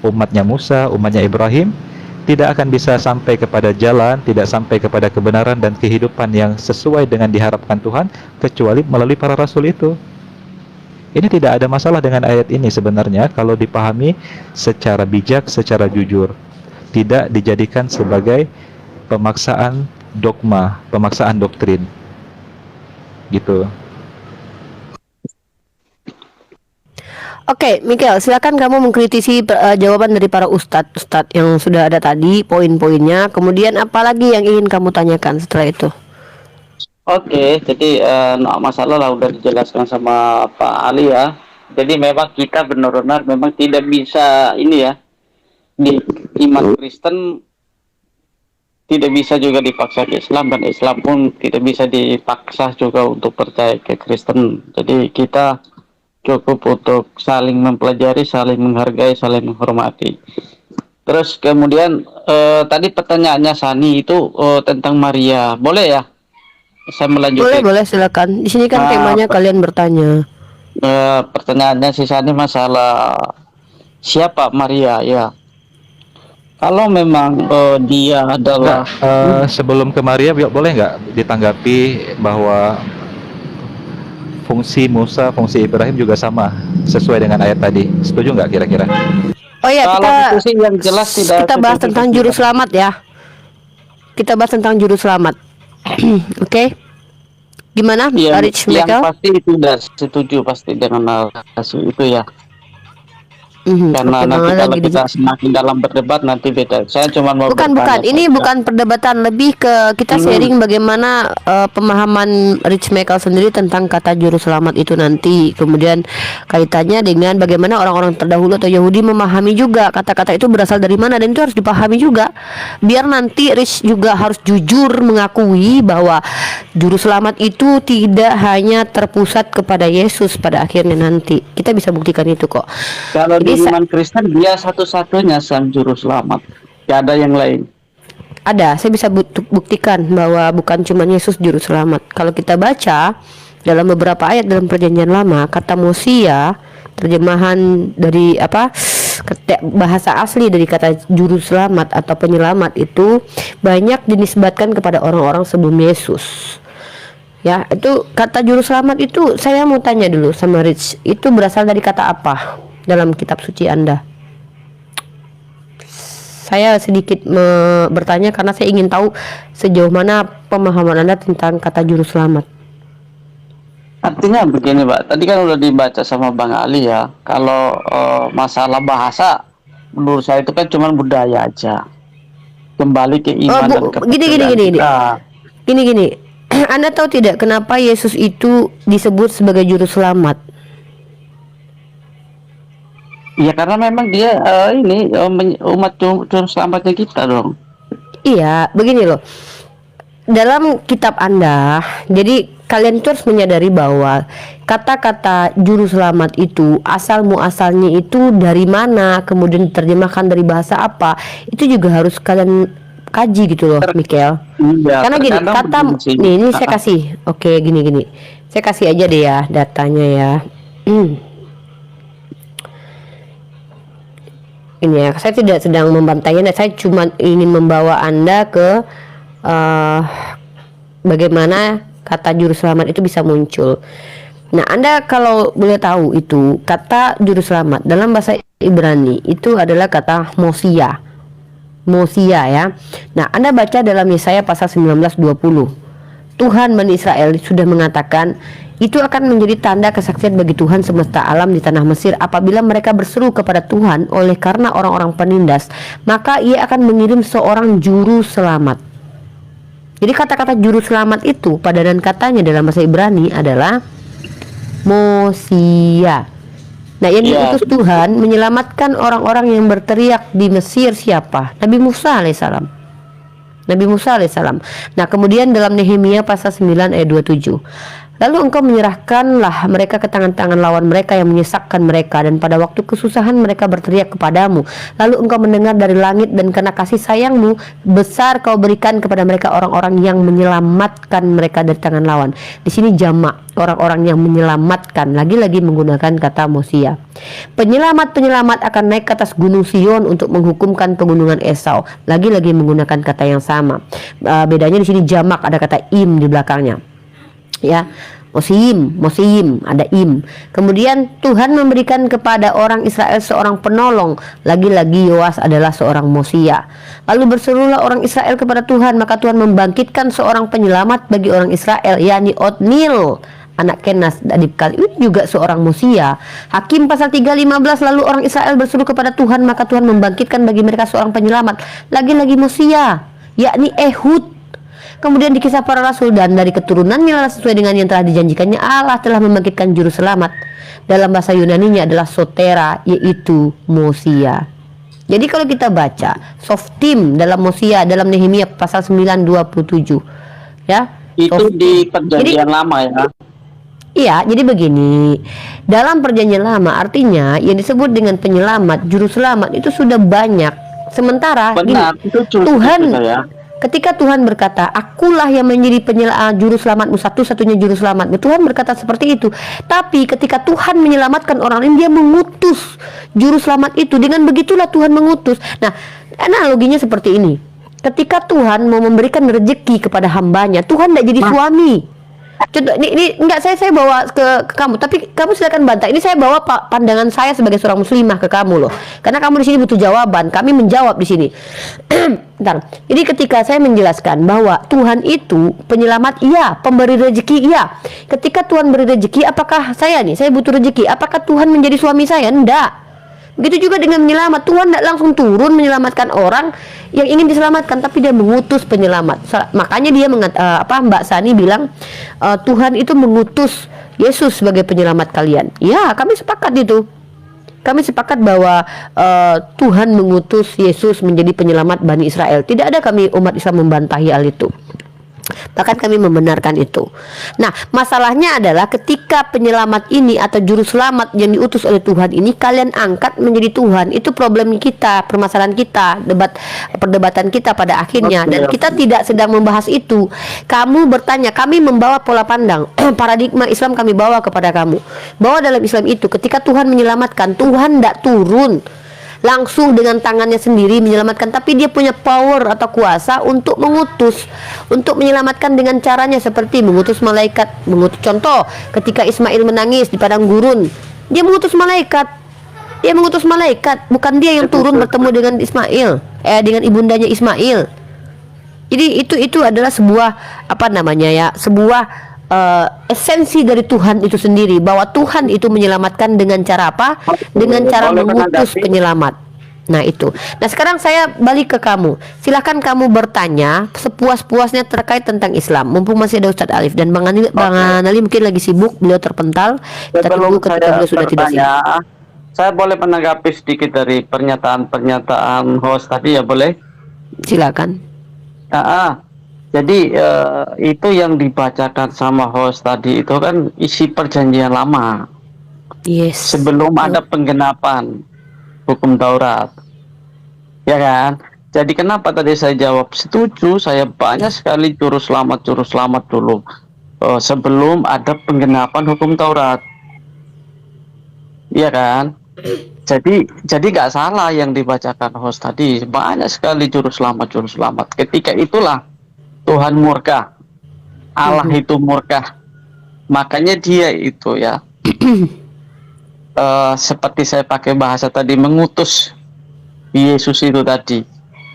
umatnya Musa, umatnya Ibrahim, tidak akan bisa sampai kepada jalan, tidak sampai kepada kebenaran dan kehidupan yang sesuai dengan diharapkan Tuhan, kecuali melalui para rasul itu. Ini tidak ada masalah dengan ayat ini sebenarnya kalau dipahami secara bijak, secara jujur. Tidak dijadikan sebagai pemaksaan dogma, pemaksaan doktrin. Gitu. Oke, Mikael, silakan kamu mengkritisi jawaban dari para ustadz yang sudah ada tadi, poin-poinnya. Kemudian apa lagi yang ingin kamu tanyakan setelah itu? Oke, jadi no masalah lah udah dijelaskan sama Pak Ali ya. Jadi memang kita benar-benar memang tidak bisa ini ya, di iman Kristen tidak bisa juga dipaksa ke Islam, dan Islam pun tidak bisa dipaksa juga untuk percaya ke Kristen. Jadi kita cukup untuk saling mempelajari, saling menghargai, saling menghormati. Terus kemudian tadi pertanyaannya Sani itu tentang Maria, boleh ya? Saya melanjutkan. Boleh, silakan. Di sini kan temanya kalian bertanya. Pertanyaannya si Sani masalah siapa Maria ya. Kalau memang dia adalah sebelum ke Maria, boleh nggak ditanggapi bahwa fungsi Musa, fungsi Ibrahim juga sama sesuai dengan ayat tadi? Setuju nggak kira-kira? Oh ya, kalau itu sih yang jelas kita bahas tentang juru selamat ya. Kita bahas tentang juru selamat. Oke. Gimana, Rich yang Michael? pasti itu udah setuju pasti dengan narasi itu ya. Oke, Karena nanti Bang kalau lagi kita semakin dalam berdebat nanti beda. Saya cuma mau bukan, bertanya ini saja. bukan perdebatan, lebih ke kita sharing bagaimana pemahaman Rich Michael sendiri tentang kata juru selamat itu nanti, kemudian kaitannya dengan bagaimana orang-orang terdahulu atau Yahudi memahami juga kata-kata itu berasal dari mana, dan itu harus dipahami juga, biar nanti Rich juga harus jujur mengakui bahwa juru selamat itu tidak hanya terpusat kepada Yesus pada akhirnya nanti. Kita bisa buktikan itu kok. Kalau di Jadi iman Kristen dia satu-satunya sang juru selamat, gak ada yang lain. ada, saya bisa buktikan bahwa bukan cuma Yesus juru selamat. Kalau kita baca dalam beberapa ayat dalam Perjanjian Lama, kata Mosia, terjemahan dari bahasa asli dari kata juru selamat atau penyelamat itu banyak dinisbatkan kepada orang-orang sebelum Yesus. Ya, itu kata juru selamat itu saya mau tanya dulu sama Rich, itu berasal dari kata apa dalam kitab suci Anda? Saya sedikit bertanya karena saya ingin tahu sejauh mana pemahaman Anda tentang kata juru selamat. Artinya begini, Pak. Tadi kan udah dibaca sama Bang Ali ya. Kalau masalah bahasa, menurut saya itu kan cuma budaya aja. Kembali ke iman dan kepercayaan kita. Gini. Anda tahu tidak kenapa Yesus itu disebut sebagai juru selamat? Ya karena memang dia umat juru selamatnya kita dong. Iya, begini loh. Dalam kitab Anda, jadi kalian itu harus menyadari bahwa kata-kata juru selamat itu asal muasalnya itu dari mana, kemudian diterjemahkan dari bahasa apa, itu juga harus kalian kaji gitu loh, Michael. Iya, Karena gini, kata ini saya kasih, oke, gini, saya kasih aja deh ya datanya ya. Ini ya, saya tidak sedang membantainya, saya cuma ingin membawa Anda ke bagaimana kata juru selamat itu bisa muncul. Nah, Anda kalau boleh tahu itu kata juru selamat dalam bahasa Ibrani itu adalah kata Mosia ya. Nah, Anda baca dalam Yesaya pasal 19:20. Tuhan Bani Israel sudah mengatakan itu akan menjadi tanda kesaksian bagi Tuhan semesta alam di tanah Mesir apabila mereka berseru kepada Tuhan oleh karena orang-orang penindas, maka ia akan mengirim seorang juru selamat. Jadi kata-kata juru selamat itu padanan katanya dalam bahasa Ibrani adalah Mosia. Nah, yang diutus Tuhan menyelamatkan orang-orang yang berteriak di Mesir siapa? Nabi Musa alaihissalam. Nah, kemudian dalam Nehemia pasal 9 ayat 27. Lalu engkau menyerahkanlah mereka ke tangan-tangan lawan mereka yang menyesakkan mereka, dan pada waktu kesusahan mereka berteriak kepadamu. Lalu engkau mendengar dari langit, dan karena kasih sayangmu besar kau berikan kepada mereka orang-orang yang menyelamatkan mereka dari tangan lawan. Di sini jamak orang-orang yang menyelamatkan, lagi-lagi menggunakan kata Mosia. Penyelamat akan naik ke atas gunung Sion untuk menghukumkan pegunungan Esau, lagi-lagi menggunakan kata yang sama. Bedanya di sini jamak, ada kata im di belakangnya. Ya, Mosim, ada im. Kemudian Tuhan memberikan kepada orang Israel seorang penolong, lagi-lagi Yoas adalah seorang Mosia. Lalu berserulah orang Israel kepada Tuhan, maka Tuhan membangkitkan seorang penyelamat bagi orang Israel, yakni Otniel anak Kenas Adibkal, itu juga seorang Mosia. Hakim pasal 3:15, lalu orang Israel berseru kepada Tuhan, maka Tuhan membangkitkan bagi mereka seorang penyelamat, lagi-lagi Mosia, yakni Ehud. Kemudian di Kisah Para Rasul, dan dari keturunannya sesuai dengan yang telah dijanjikannya Allah telah membangkitkan juru selamat. Dalam bahasa Yunaninya adalah Sotera, yaitu Mosia. Jadi kalau kita baca Softim dalam Mosia dalam Nehemia pasal 9:27 ya, itu di Perjanjian Lama ya. Iya, jadi begini, dalam Perjanjian Lama artinya yang disebut dengan penyelamat, juru selamat itu sudah banyak. Sementara benar, gini, itu Tuhan ya. ketika Tuhan berkata, akulah yang menjadi juru selamatmu, satu-satunya juru selamatmu, Tuhan berkata seperti itu. Tapi ketika Tuhan menyelamatkan orang lain, dia mengutus juru selamat itu. Dengan begitulah Tuhan mengutus. Nah, analoginya seperti ini. Ketika Tuhan mau memberikan rezeki kepada hambanya, Tuhan tidak jadi suami. Contoh, ini enggak saya bawa ke kamu, tapi kamu silakan bantah. Ini saya bawa pandangan saya sebagai seorang muslimah ke kamu loh. Karena kamu di sini butuh jawaban, kami menjawab di sini. Bentar. Jadi ketika saya menjelaskan bahwa Tuhan itu penyelamat, iya, pemberi rezeki, iya. Ketika Tuhan beri rezeki, apakah saya butuh rezeki? Apakah Tuhan menjadi suami saya? Enggak. Begitu juga dengan menyelamat, Tuhan tidak langsung turun menyelamatkan orang yang ingin diselamatkan, tapi dia mengutus penyelamat. Makanya dia Mbak Sani bilang Tuhan itu mengutus Yesus sebagai penyelamat kalian. Ya, kami sepakat itu. Kami sepakat bahwa Tuhan mengutus Yesus menjadi penyelamat Bani Israel. Tidak ada kami umat Islam membantahi hal itu. Bahkan kami membenarkan itu. Nah, masalahnya adalah ketika penyelamat ini atau juru selamat yang diutus oleh Tuhan ini kalian angkat menjadi Tuhan. Itu problem kita, permasalahan kita, perdebatan kita pada akhirnya. Dan kita tidak sedang membahas itu. Kamu bertanya, kami membawa pola pandang paradigma Islam kami bawa kepada kamu. Bahwa dalam Islam itu ketika Tuhan menyelamatkan, Tuhan tidak turun langsung dengan tangannya sendiri menyelamatkan, tapi dia punya power atau kuasa untuk mengutus, untuk menyelamatkan dengan caranya seperti mengutus malaikat. Contoh, ketika Ismail menangis di padang gurun, dia mengutus malaikat. Bukan dia yang turun bertemu dengan Ismail, dengan ibundanya Ismail. Jadi itu adalah sebuah sebuah esensi dari Tuhan itu sendiri, bahwa Tuhan itu menyelamatkan dengan cara apa? Dengan cara mengutus penyelamat. Nah itu. Nah sekarang saya balik ke kamu. Silahkan kamu bertanya sepuas-puasnya terkait tentang Islam. Mumpung masih ada Ustadz Alif dan Bang Anali mungkin lagi sibuk, beliau terpental. Kita tunggu ketika beliau sudah tidak sibuk. Saya boleh menanggapi sedikit dari pernyataan host tadi ya, boleh? Silakan. Jadi itu yang dibacakan sama host tadi itu kan isi perjanjian lama. Yes. Sebelum ada penggenapan hukum Taurat, ya kan? Jadi kenapa tadi saya jawab setuju? Saya banyak sekali juru selamat dulu sebelum ada penggenapan hukum Taurat, ya kan? Jadi nggak salah yang dibacakan host tadi, banyak sekali juru selamat. Ketika itulah Tuhan murka, Allah itu murka, makanya dia itu ya. Seperti saya pakai bahasa tadi, mengutus Yesus itu tadi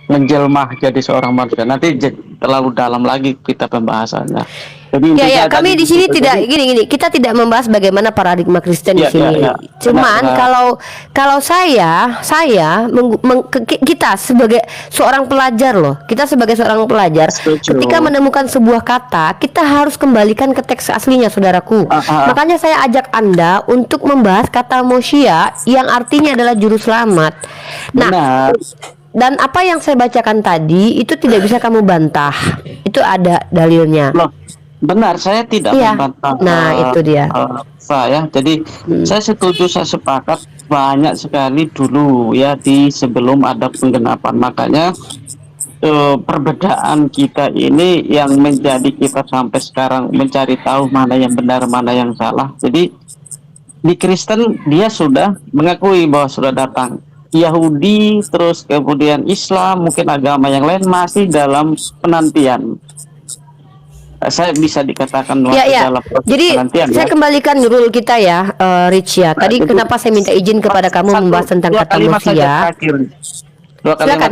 menjelma jadi seorang manusia. Nanti terlalu dalam lagi kita pembahasannya. Jadi kami di sini tidak gini. Kita tidak membahas bagaimana paradigma Kristen di sini. Cuman kalau kita sebagai seorang pelajar loh, ketika menemukan sebuah kata, kita harus kembalikan ke teks aslinya, saudaraku. Makanya saya ajak Anda untuk membahas kata Mosia yang artinya adalah juru selamat. Nah, dan apa yang saya bacakan tadi itu tidak bisa kamu bantah. Itu ada dalilnya. Benar, saya tidak membantah. Nah, itu dia. Jadi saya setuju, saya sepakat banyak sekali dulu ya sebelum ada penggenapan. Makanya perbedaan kita ini yang menjadi kita sampai sekarang mencari tahu mana yang benar, mana yang salah. Jadi di Kristen dia sudah mengakui bahwa sudah datang. Yahudi, terus kemudian Islam, mungkin agama yang lain masih dalam penantian. Saya bisa dikatakan dalam proses penantian. Jadi saya kembalikan rule kita ya, Rich ya. Tadi kenapa saya minta izin kepada kamu membahas tentang kata Mosia? Silakan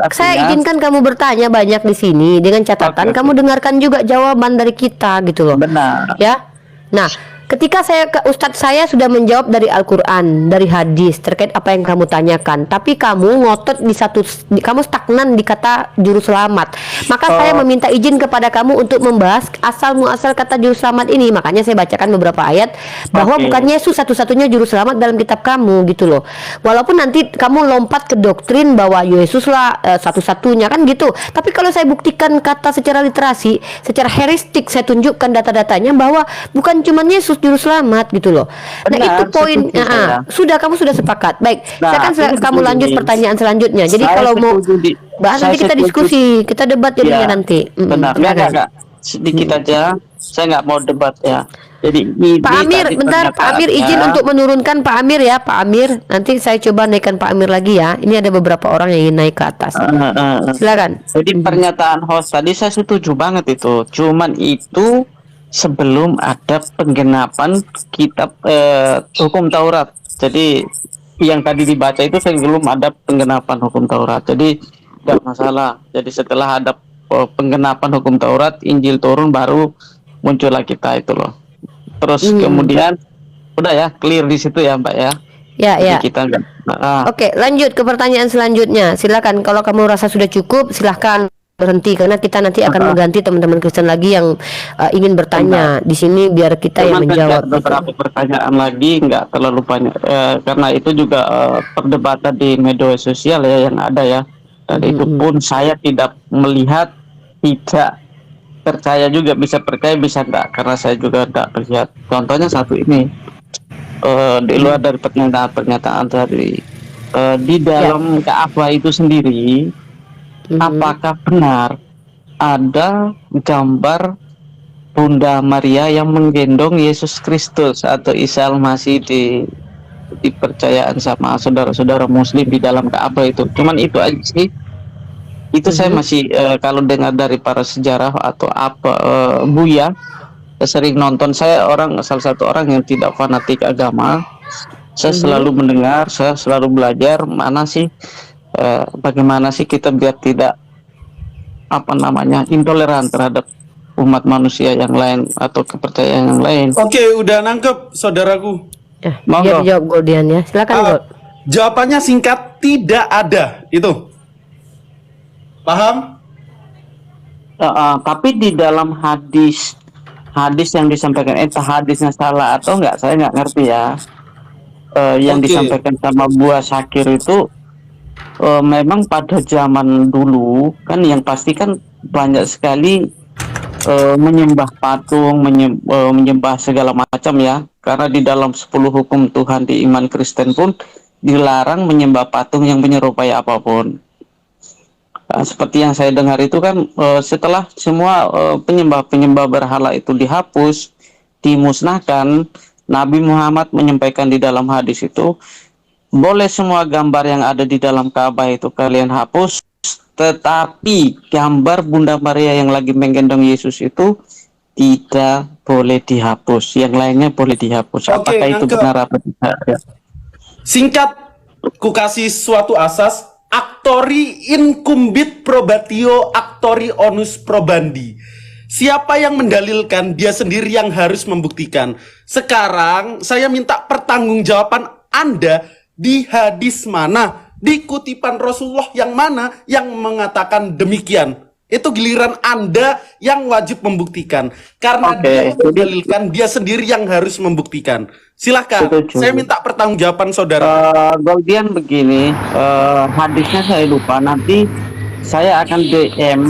saya izinkan kamu bertanya banyak di sini dengan catatan kamu dengarkan juga jawaban dari kita gitu loh. Benar. Ya. Nah, ketika Ustadz saya sudah menjawab dari Al-Quran, dari hadis terkait apa yang kamu tanyakan, tapi kamu ngotot kamu stagnan di kata juru selamat. Maka saya meminta izin kepada kamu untuk membahas asal muasal kata juru selamat ini. Makanya saya bacakan beberapa ayat bahwa bukan Yesus satu-satunya juru selamat dalam kitab kamu gitu loh. Walaupun nanti kamu lompat ke doktrin bahwa Yesus lah satu-satunya kan gitu. Tapi kalau saya buktikan kata secara literasi, secara heuristik saya tunjukkan data-datanya bahwa bukan cuma Yesus juru selamat gitu loh. Nah itu poin. Kamu sudah sepakat. Baik. Kamu lanjut pertanyaan selanjutnya. Jadi kalau mau bahas nanti kita diskusi, kita debat jadinya nanti. Benar. Enggak. Sedikit aja. Saya nggak mau debat ya. Jadi Pak Amir, bentar. Pak Amir izin untuk menurunkan Pak Amir ya, Pak Amir. Nanti saya coba naikkan Pak Amir lagi ya. Ini ada beberapa orang yang ingin naik ke atas. Silakan. Jadi pernyataan host tadi saya setuju banget itu. Cuman itu sebelum ada penggenapan kitab hukum Taurat. Jadi yang tadi dibaca itu sebelum ada penggenapan hukum Taurat. Jadi tidak masalah. Jadi setelah ada penggenapan hukum Taurat, Injil turun, baru muncullah kita itu loh. Terus kemudian udah ya, clear di situ ya Mbak ya. Ya, Jadi ya. kita enggak. Oke, lanjut ke pertanyaan selanjutnya. Silakan, kalau kamu rasa sudah cukup, silahkan berhenti, karena kita nanti akan mengganti teman-teman Kristen lagi yang ingin bertanya di sini, biar kita yang Cuman menjawab. ada beberapa pertanyaan lagi, nggak terlalu banyak, karena itu juga perdebatan di media sosial ya yang ada ya. Dan itu pun saya tidak melihat, tidak percaya juga, bisa percaya bisa enggak, karena saya juga tidak melihat. Contohnya satu ini, di luar dari pernyataan tadi, di dalam Ka'bah itu sendiri, apakah benar ada gambar Bunda Maria yang menggendong Yesus Kristus atau Isa Al-Masih di dipercayaan sama saudara-saudara Muslim di dalam Ka'bah itu? Cuman itu aja sih. Itu saya masih kalau dengar dari para sejarah atau apa, Buya, saya sering nonton. Saya salah satu orang yang tidak fanatik agama. Saya selalu mendengar, saya selalu belajar mana sih, bagaimana sih kita biar tidak intoleran terhadap umat manusia yang lain atau kepercayaan yang lain. Oke, udah nangkep saudaraku. Ya, Monggo. biar dijawab Goldian ya. Silakan Gold. Jawabannya singkat, tidak ada. Itu. Paham? Tapi di dalam hadis yang disampaikan, hadisnya salah atau enggak, saya nggak ngerti ya. Yang disampaikan sama Buya Syakir itu memang pada zaman dulu kan yang pasti kan banyak sekali menyembah patung, menyembah segala macam ya. Karena di dalam 10 hukum Tuhan di iman Kristen pun dilarang menyembah patung yang menyerupai apapun. Seperti yang saya dengar itu kan, setelah semua penyembah berhala itu dihapus, dimusnahkan, Nabi Muhammad menyampaikan di dalam hadis itu, boleh semua gambar yang ada di dalam Ka'bah itu kalian hapus, tetapi gambar Bunda Maria yang lagi menggendong Yesus itu tidak boleh dihapus. Yang lainnya boleh dihapus. Apakah itu benar apa tidak? Singkat, ku kasih suatu asas. Actori incumbit probatio actori onus probandi. Siapa yang mendalilkan, dia sendiri yang harus membuktikan. Sekarang saya minta pertanggungjawaban Anda, di hadis mana, di kutipan Rasulullah yang mana yang mengatakan demikian. Itu giliran Anda yang wajib membuktikan. Karena dia yang mendalilkan, dia sendiri yang harus membuktikan. Silahkan, saya minta pertanggungjawaban saudara. Goldian begini, hadisnya saya lupa, nanti saya akan DM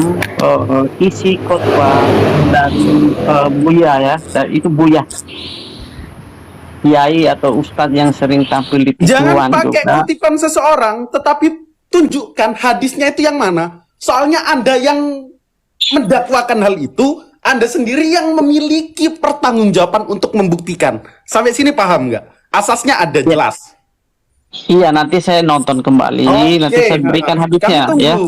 isi khotbah dari Buya ya, dan itu Buya, kiai atau ustadz yang sering tampil di Jangan pakai juga. kutipan seseorang, tetapi tunjukkan hadisnya itu yang mana. Soalnya Anda yang mendakwakan hal itu, Anda sendiri yang memiliki pertanggungjawaban untuk membuktikan. Sampai sini paham nggak? Asasnya ada jelas. Iya, nanti saya nonton kembali, nanti saya berikan hadisnya ya.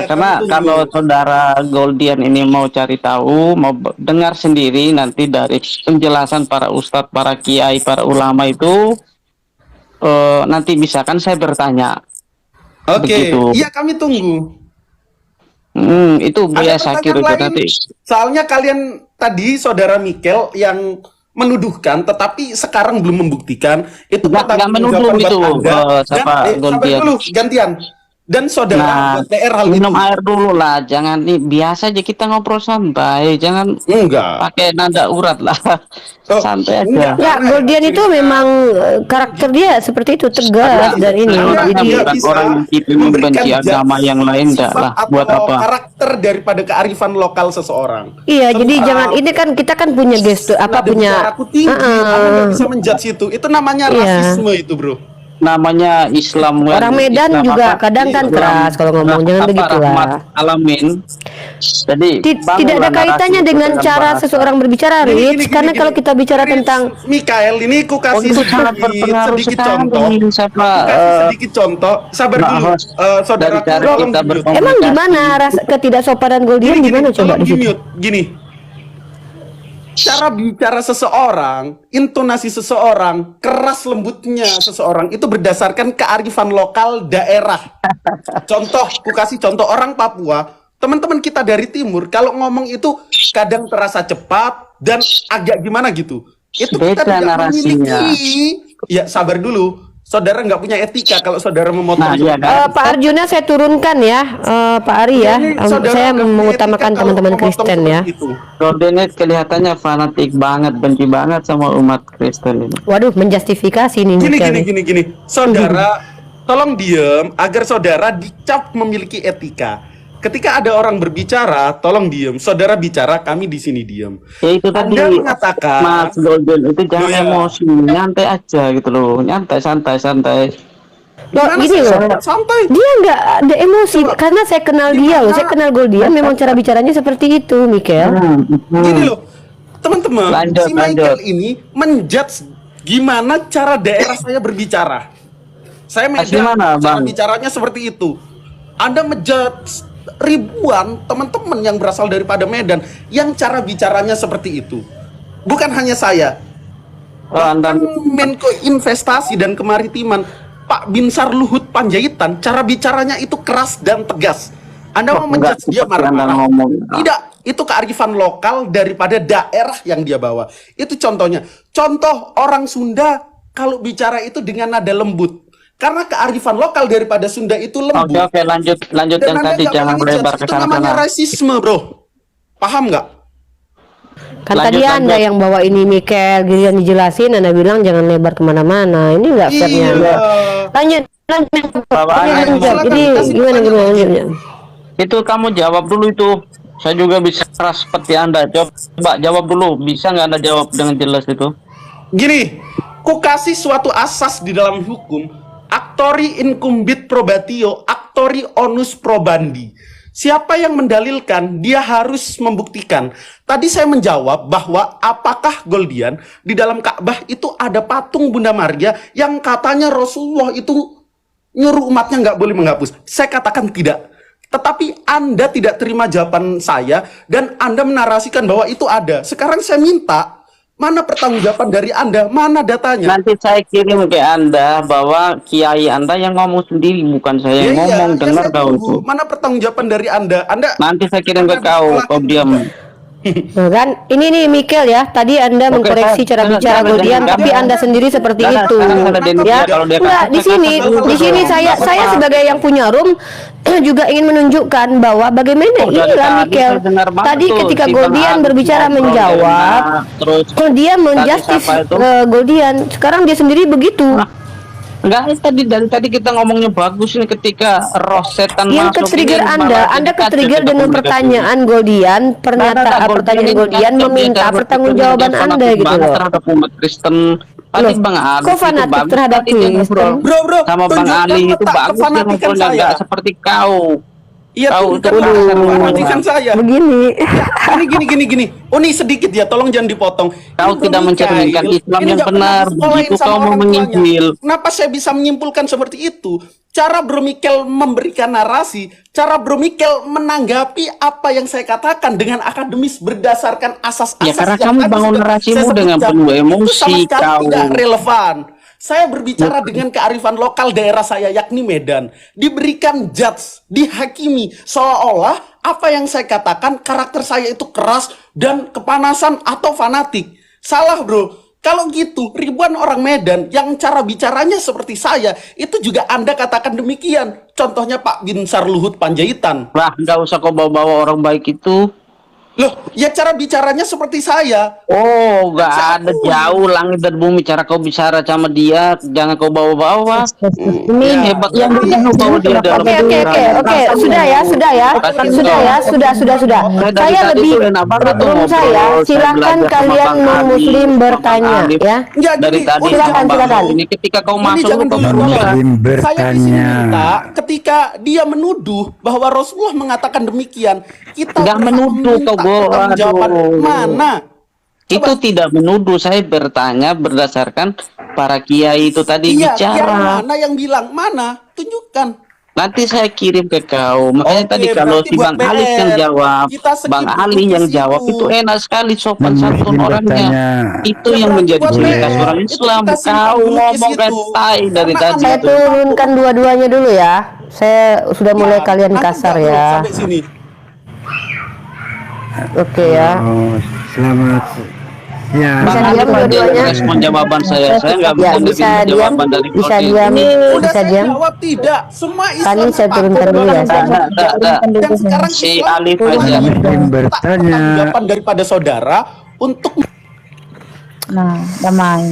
Karena kalau saudara Goldian ini mau cari tahu, mau dengar sendiri nanti dari penjelasan para ustadz, para kiai, para ulama itu, nanti bisa kan saya bertanya. Iya kami tunggu. Itu Buya Syakir itu nanti. Soalnya kalian tadi saudara Mikel yang menuduhkan, tetapi sekarang belum membuktikan. Itu nggak menuduh itu, sabar dulu, gantian. Dan saudara PR hal minum air dulu lah, jangan nih, biasa aja kita ngobrol santai, jangan pakai nada urat lah. Santai aja. Ya, Goldian itu memang karakter dia seperti itu, tegas dan ini. Jadi orang yang membenci agama yang lain dah lah, buat apa? Karakter daripada kearifan lokal seseorang. Iya, jadi jangan, ini kan kita kan punya gestur punya tinggi, Anda bisa menjudge itu. Itu namanya rasisme itu, Bro. Namanya Islam. Orang Medan Islam juga kadang kan keras kalau ngomong, jangan begitulah. Alamin. Jadi tidak ada kaitannya dengan cara seseorang berbicara, Rich. Karena kalau kita bicara tentang Mikael, ini ku kasih sedikit contoh. Sedikit contoh. Sabar dulu, saudara. Emang gimana rasa ketidaksopanan Goldian, gimana coba di situ? Gini. cara bicara seseorang, intonasi seseorang, keras lembutnya seseorang itu berdasarkan kearifan lokal daerah. Contoh, aku kasih contoh orang Papua, teman-teman kita dari timur kalau ngomong itu kadang terasa cepat dan agak gimana gitu. Itu kita Beda tidak narasinya. memiliki. Ya sabar dulu, saudara nggak punya etika kalau saudara memotong. Nah, iya kan? Pak Arjuna saya turunkan ya, Pak Ari ya. Ini saudara Saya nggak punya mengutamakan etika kalau teman-teman memotong Kristen ya. seperti itu. Goldenet kelihatannya fanatik banget, benci banget sama umat Kristen ini. Waduh, menjustifikasi nih Mikel nih. Gini. Saudara, tolong diem agar saudara dicap memiliki etika. Ketika ada orang berbicara, tolong diem. Saudara bicara, kami di sini diem. Ya itu tadi, Anda mengatakan, Mas Golden itu jangan Loh, ya. emosi, nyantai aja gitu loh, nyantai, santai. Loh, gimana gini sih, loh. santai. Dia nggak ada emosi karena saya kenal dia loh. Saya kenal Goldian, memang cara bicaranya seperti itu, Mikel. Gini loh, teman-teman, Lanjut, si Michael lanjut. ini menjudge gimana cara daerah saya berbicara. Saya Medan, Gimana, cara Bang? bicaranya seperti itu. Anda menjudge ribuan teman-teman yang berasal daripada Medan yang cara bicaranya seperti itu. Bukan hanya saya. Oh, Anda Bahkan Menko Investasi dan Kemaritiman Pak Binsar Luhut Panjaitan, cara bicaranya itu keras dan tegas. Anda mau enggak menjudge dia seperti Anda marah-marah? ngomong. Tidak, itu kearifan lokal daripada daerah yang dia bawa. Itu contohnya. Contoh orang Sunda kalau bicara itu dengan nada lembut. Karena kearifan lokal daripada Sunda itu lembut. Oke, lanjut Dan yang Anda tadi, nggak jangan boleh melebar ngejudge. ke Itu namanya sana-sana. rasisme, bro. Paham nggak? Kan Lanjut, tadi Anda lanjut. yang bawa ini Mikel, Gilian dijelasin, Anda bilang jangan lebar kemana-mana. Ini nggak fairnya Iya. Anda. Lanjut. Bawaannya Lanjut. silakan Jadi kasih gimana pertanyaan. Itu kamu jawab dulu itu. Saya juga bisa keras seperti Anda. Coba jawab dulu. Bisa nggak Anda jawab dengan jelas itu? Gini, ku kasih suatu asas di dalam hukum, actori incumbit probatio, actori onus probandi. Siapa yang mendalilkan, dia harus membuktikan. Tadi saya menjawab bahwa apakah Goldian di dalam Ka'bah itu ada patung Bunda Maria yang katanya Rasulullah itu nyuruh umatnya nggak boleh menghapus. Saya katakan tidak. Tetapi Anda tidak terima jawaban saya dan Anda menarasikan bahwa itu ada. Sekarang saya minta, mana pertanggungjawaban dari Anda? Mana datanya? Nanti saya kirim ke Anda bahwa kiai Anda yang ngomong sendiri, bukan saya yang ngomong. Dengar saya kau tunggu. itu. Mana pertanggungjawaban dari Anda? Nanti saya kirim ke kau diam. Nah, kan ini nih Mikel ya. Tadi Anda Oke, mengkoreksi cara jangan- bicara jangan- Goldian, jangan- tapi jangan. Anda sendiri seperti Jangan- itu. jangan ada Denny, Ya, kalau dia enggak di sini, di sini saya sebagai yang punya room juga ingin menunjukkan bahwa bagaimana Oh, dari inilah tadi Mikel. saya dengar banget Tadi tuh, ketika si Bang Goldian Agus berbicara ngobrol menjawab, enak, terus dia menjustif siapa itu? Goldian. Sekarang dia sendiri begitu. enggak, dari tadi kita ngomongnya bagus nih ketika roh setan Yang masuk ke-trigger ini, Anda malah jadi ke-trigger kacau dengan kita pertanyaan Goldian, pertanyaan Goldian meminta pertanggungjawaban Anda gitu loh. terhadap umat Kristen. Tadi Loh, Bang Ali kok itu fanatik bagus terhadap tadi dia Kristen? ngobrol. Bro, Sama Bang tunjukkan Ali itu letak bagus dia kefanatikan ngobrolnya, saya. enggak seperti kau. Iya, Tahu, tunjukkan itu letak dulu. kefanatikan saya. Begini. Gini. Oh, nih sedikit ya, tolong jangan dipotong. Kau Ini tidak Bro mencerminkan Mikail, Islam ini yang nggak pernah benar, disekolahin begitu sama kau mau orang tuanya. menginjil. Kenapa saya bisa menyimpulkan seperti itu? Cara Bro Mikel memberikan narasi, cara Bro Mikel menanggapi apa yang saya katakan dengan akademis berdasarkan asas-asas Ya, karena yang kamu tadi bangun sudah narasimu saya dengan sebutkan. penuh Itu emosi, sama sekali kau. tidak relevan. Saya berbicara dengan kearifan lokal daerah saya, yakni Medan. Diberikan judge, dihakimi, seolah-olah apa yang saya katakan, karakter saya itu keras dan kepanasan atau fanatik. Salah, bro. Kalau gitu, ribuan orang Medan yang cara bicaranya seperti saya, itu juga Anda katakan demikian. Contohnya Pak Binsar Luhut Panjaitan. Lah, nggak usah kau bawa-bawa orang baik itu. Loh, ya cara bicaranya seperti saya. Oh, nggak Saya ada akui. jauh langit dan bumi cara kau bicara sama dia, jangan kau bawa-bawa. Ini Hebat yang kamu bawa dia dalam Oke, sudah ya. Saya lebih room saya. Silakan kalian non-muslim bertanya ya. Enggak, Dari gini, tadi silakan, sama Bang silakan. Ali ini ketika kau Ini masuk jangan kau dulu. bawa. Saya di sini minta ketika dia menuduh bahwa Rasulullah mengatakan demikian, kita Nggak berhak menuduh meminta kau, Go. pertanggungjawaban. Aduh. Mana? Itu tidak menuduh, saya bertanya berdasarkan para kiai itu tadi Iya, yang bicara. mana yang bilang? Mana? Tunjukkan. Nanti saya kirim ke kau. Makanya Oke, tadi kalau berarti si buat Bang Ali yang PR, jawab, kita skip Bang dulu Ali ke yang situ. jawab itu enak sekali, sopan Bang santun izin orangnya. bertanya. Itu Ya yang berarti menjadi buat ciri Boleh. khas PR orang itu Islam. kita simpan Kau dulu ke ngomong kayak situ. tai dari Karena tadi Saya itu. turunkan dua-duanya dulu ya. Saya sudah mulai kalian nanti kasar nggak, bro, ya. sampai sini. Oke ya. Oh, selamat. Ya. Bisa Bang Ali diam aja yang dua-duanya? respon jawaban saya. Saya nggak Ya, bisa bisa nerima diam, jawaban dari bisa Brody. diam, Udah bisa saya diam. jawab tidak. Semua Islam Tani saya sepakat turunkan dulu ya. bahwa Enggak. dan sekarang Si Islam Alif wajib aja. Izin minta bertanya. pertanggungjawaban daripada saudara untuk Nah, damai.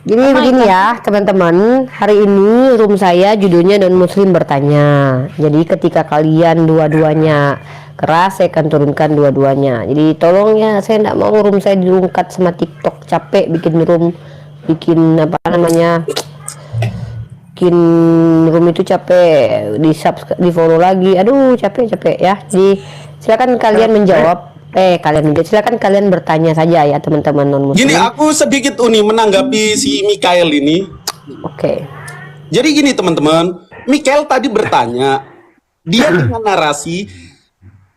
Jadi begini ya teman-teman, hari ini room saya judulnya non muslim bertanya. Jadi ketika kalian dua-duanya keras, saya akan turunkan dua-duanya. Jadi tolong ya, saya tidak mau room saya diungkat sama TikTok. Capek bikin room, bikin apa namanya, bikin room itu capek, di subscribe, di follow lagi. Aduh capek ya. Jadi silakan kalian menjawab. Silakan kalian bertanya saja ya teman-teman non muslim. gini, aku sedikit menanggapi si Mikael ini. Oke. Jadi gini teman-teman, Mikael tadi bertanya, dia dengan narasi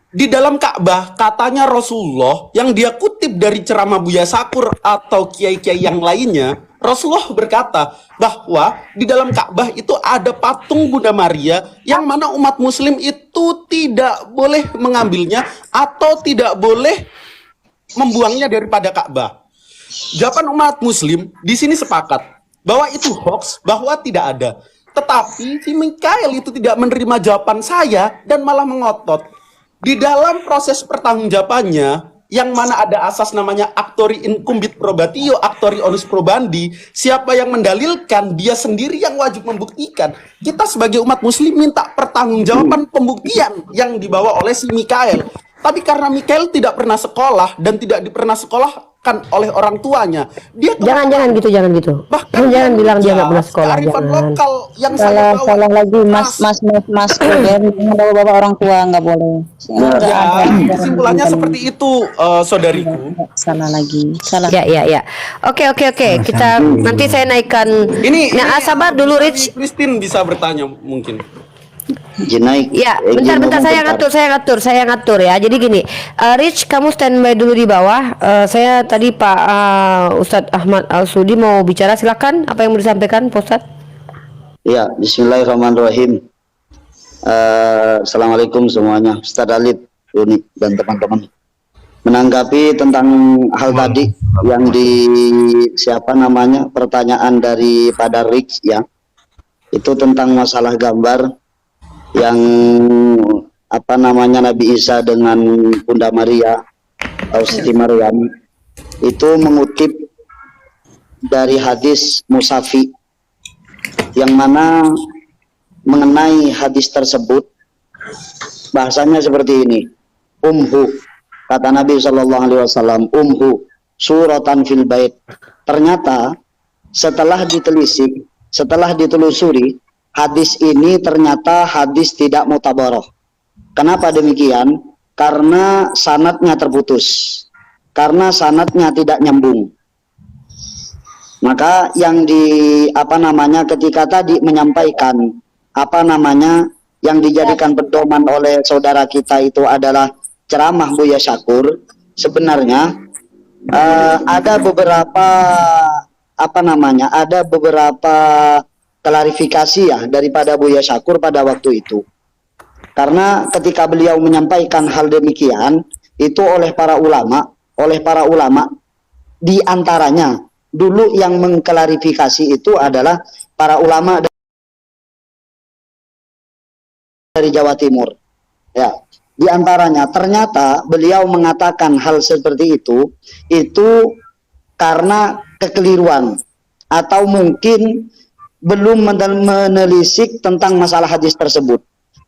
di dalam Ka'bah katanya Rasulullah yang dia kutip dari ceramah Buya Sakur atau kiai-kiai yang lainnya, Rasulullah berkata bahwa di dalam Ka'bah itu ada patung Bunda Maria yang mana umat muslim itu tidak boleh mengambilnya atau tidak boleh membuangnya daripada Ka'bah. Jawaban umat muslim di sini sepakat bahwa itu hoax, bahwa tidak ada. Tetapi si Mikael itu tidak menerima jawaban saya dan malah mengotot. Di dalam proses pertanggungjawabannya, yang mana ada asas namanya actori incumbit probatio, actori onus probandi, siapa yang mendalilkan, dia sendiri yang wajib membuktikan. Kita sebagai umat muslim minta pertanggungjawaban pembuktian yang dibawa oleh si Mikael. Tapi karena Mikael tidak pernah sekolah dan tidak pernah sekolahkan oleh orang tuanya, dia Jangan gitu. bahkan Jangan bilang dia nggak pernah menjudge sekolah, kearifan jangan. lokal yang Salah saya bawa. salah lagi mas jangan bawa bawa orang tua, nggak boleh. Nggak Ya, ada. kesimpulannya seperti itu, saudariku. Salah lagi, salah. Ya. Oke. Kita nanti saya naikkan. Nah, sabar dulu Rich. Christine bisa bertanya mungkin. Jenaik. Ya, bentar saya ngatur ya. Jadi gini, Rich kamu standby dulu di bawah. Saya tadi Pak Ustadz Ahmad Al-Sudi mau bicara, silakan. Apa yang mau disampaikan, Pak Ustadz? Ya, bismillahirrahmanirrahim. Assalamualaikum semuanya, Ustadz Alif, Uni, dan teman-teman. Menanggapi tentang hal tadi yang pertanyaan daripada Rich ya, itu tentang masalah gambar yang Nabi Isa dengan Bunda Maria atau Siti Maryam, itu mengutip dari hadis Musafi, yang mana mengenai hadis tersebut bahasanya seperti ini: umhu, kata Nabi SAW, umhu suratan fil bait. Ternyata setelah ditelisik, setelah ditelusuri, hadis ini ternyata hadis tidak mutabaroh. Kenapa demikian? Karena sanadnya terputus, karena sanadnya tidak nyambung. Maka yang ketika tadi menyampaikan yang dijadikan pedoman oleh saudara kita itu adalah ceramah Buya Sakur, sebenarnya ada beberapa klarifikasi ya daripada Buya Sakur pada waktu itu. Karena ketika beliau menyampaikan hal demikian itu oleh para ulama di antaranya dulu yang mengklarifikasi itu adalah para ulama dari Jawa Timur. Ya, di antaranya ternyata beliau mengatakan hal seperti itu karena kekeliruan atau mungkin belum menelisik tentang masalah hadis tersebut.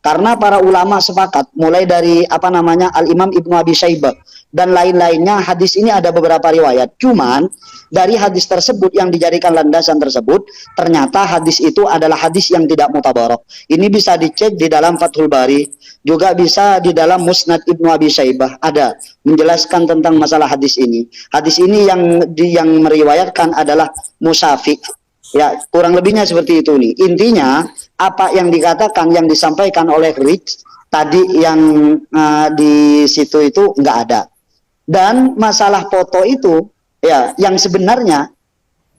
Karena para ulama sepakat, mulai dari Al-Imam Ibnu Abi Syaibah dan lain-lainnya, hadis ini ada beberapa riwayat. Cuman dari hadis tersebut yang dijadikan landasan tersebut, ternyata hadis itu adalah hadis yang tidak mutabarok. Ini bisa dicek di dalam Fathul Bari, juga bisa di dalam Musnad Ibnu Abi Syaibah, ada menjelaskan tentang masalah hadis ini. Hadis ini yang meriwayatkan adalah Musafi. Ya, kurang lebihnya seperti itu nih. Intinya apa yang dikatakan, yang disampaikan oleh Rich tadi yang di situ itu nggak ada. Dan masalah foto itu, ya, yang sebenarnya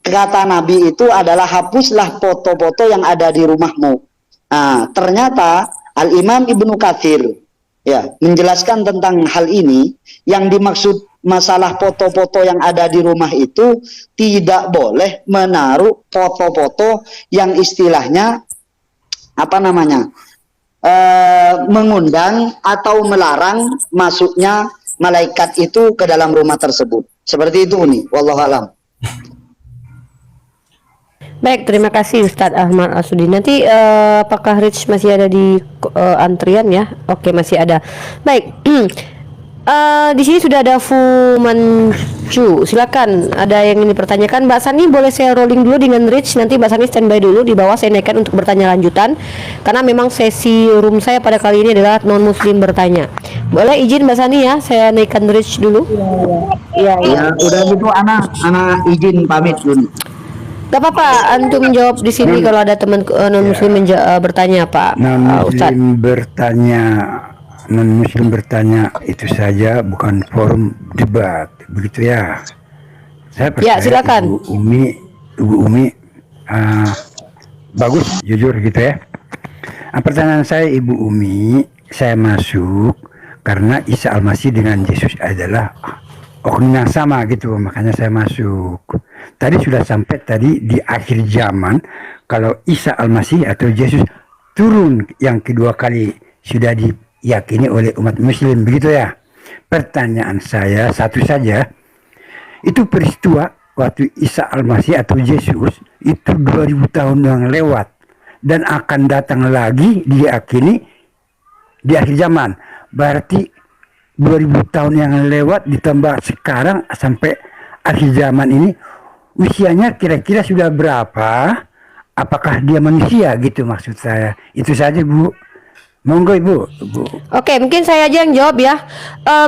kata Nabi itu adalah hapuslah foto-foto yang ada di rumahmu. Nah, ternyata Al-Imam Ibnu Katsir ya menjelaskan tentang hal ini. Yang dimaksud masalah foto-foto yang ada di rumah itu tidak boleh menaruh foto-foto yang istilahnya apa namanya mengundang atau melarang masuknya malaikat itu ke dalam rumah tersebut. Seperti itu nih, wallahu alam. Baik, terima kasih Ustadz Ahmad Al-Sudi. Nanti apakah Rich masih ada di antrian ya? Oke, masih ada. Baik. Di sini sudah ada Fu Manchu. Silakan, ada yang ingin dipertanyakan. Mbak Sani, boleh saya rolling dulu dengan Rich. Nanti Mbak Sani standby dulu di bawah, saya naikkan untuk bertanya lanjutan. Karena memang sesi room saya pada kali ini adalah non muslim bertanya. Boleh izin Mbak Sani ya, saya naikkan Rich dulu. Ya, udah gitu anak izin pamit dulu. Gak apa-apa, antum jawab di sini kalau ada teman non muslim bertanya Pak Ustadz. Non muslim bertanya itu saja, bukan forum debat, begitu ya. Saya percaya Ya, silakan. Ibu Umi bagus, jujur gitu ya. Pertanyaan saya, Ibu Umi, saya masuk karena Isa Al-Masih dengan Yesus adalah oknum yang sama gitu, makanya saya masuk. Tadi sudah sampai tadi di akhir zaman kalau Isa Al-Masih atau Yesus turun yang kedua kali sudah diyakini oleh umat muslim, begitu ya. Pertanyaan saya satu saja, itu peristiwa waktu Isa Al-Masih atau Yesus itu 2000 tahun yang lewat dan akan datang lagi diyakini di akhir zaman. Berarti 2000 tahun yang lewat ditambah sekarang sampai akhir zaman ini, usianya kira-kira sudah berapa? Apakah dia manusia gitu maksud saya. Itu saja Bu. Monggo Ibu. Oke, mungkin saya aja yang jawab ya.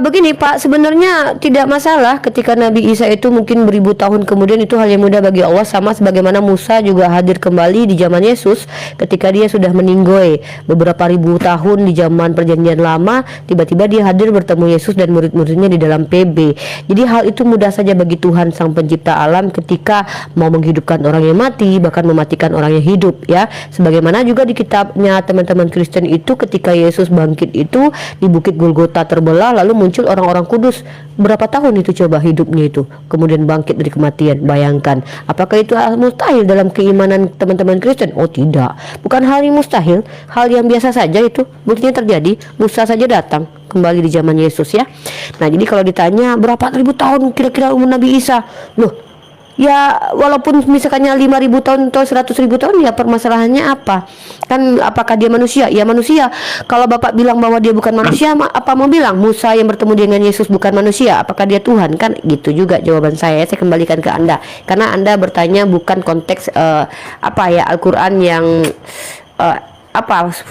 Begini Pak, sebenarnya tidak masalah ketika Nabi Isa itu mungkin beribu tahun kemudian, itu hal yang mudah bagi Allah. Sama sebagaimana Musa juga hadir kembali di zaman Yesus ketika dia sudah meninggoy beberapa ribu tahun di zaman perjanjian lama. Tiba-tiba dia hadir bertemu Yesus dan murid-muridnya di dalam PB. Jadi hal itu mudah saja bagi Tuhan sang pencipta alam ketika mau menghidupkan orang yang mati, bahkan mematikan orang yang hidup ya. Sebagaimana juga di kitabnya teman-teman Kristen itu, ketika Yesus bangkit itu di Bukit Golgota terbelah, lalu muncul orang-orang kudus. Berapa tahun itu coba hidupnya itu, kemudian bangkit dari kematian. Bayangkan, apakah itu hal mustahil dalam keimanan teman-teman Kristen? Oh tidak, bukan hal yang mustahil, hal yang biasa saja itu. Buktinya terjadi, Musa saja datang kembali di zaman Yesus ya. Nah jadi kalau ditanya berapa ribu tahun kira-kira umur Nabi Isa, loh ya walaupun misalkannya 5.000 tahun atau 100.000 tahun, ya permasalahannya apa? Kan apakah dia manusia? Ya manusia. Kalau Bapak bilang bahwa dia bukan manusia, apa mau bilang Musa yang bertemu dengan Yesus bukan manusia? Apakah dia Tuhan? Kan gitu juga jawaban saya. Saya kembalikan ke Anda, karena Anda bertanya bukan konteks Al-Quran yang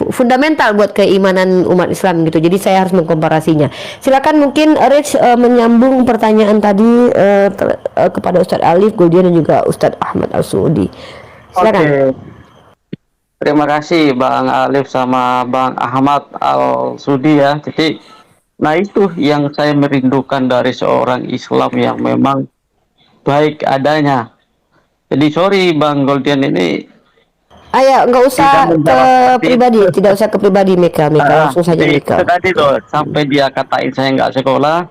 fundamental buat keimanan umat Islam gitu. Jadi saya harus mengkomparasinya. Silakan mungkin Rich menyambung pertanyaan tadi kepada Ustadz Alif Goldian dan juga Ustadz Ahmad Al-Sudi. Silakan. Oke. Terima kasih Bang Alif sama Bang Ahmad Al-Sudi ya. Jadi nah itu yang saya merindukan dari seorang Islam yang memang baik adanya. Jadi sorry Bang Goldian ini Ayo, nggak usah ke pribadi, tidak usah ke pribadi Mika, langsung saja Mika. Tadi tuh sampai dia katain saya nggak sekolah,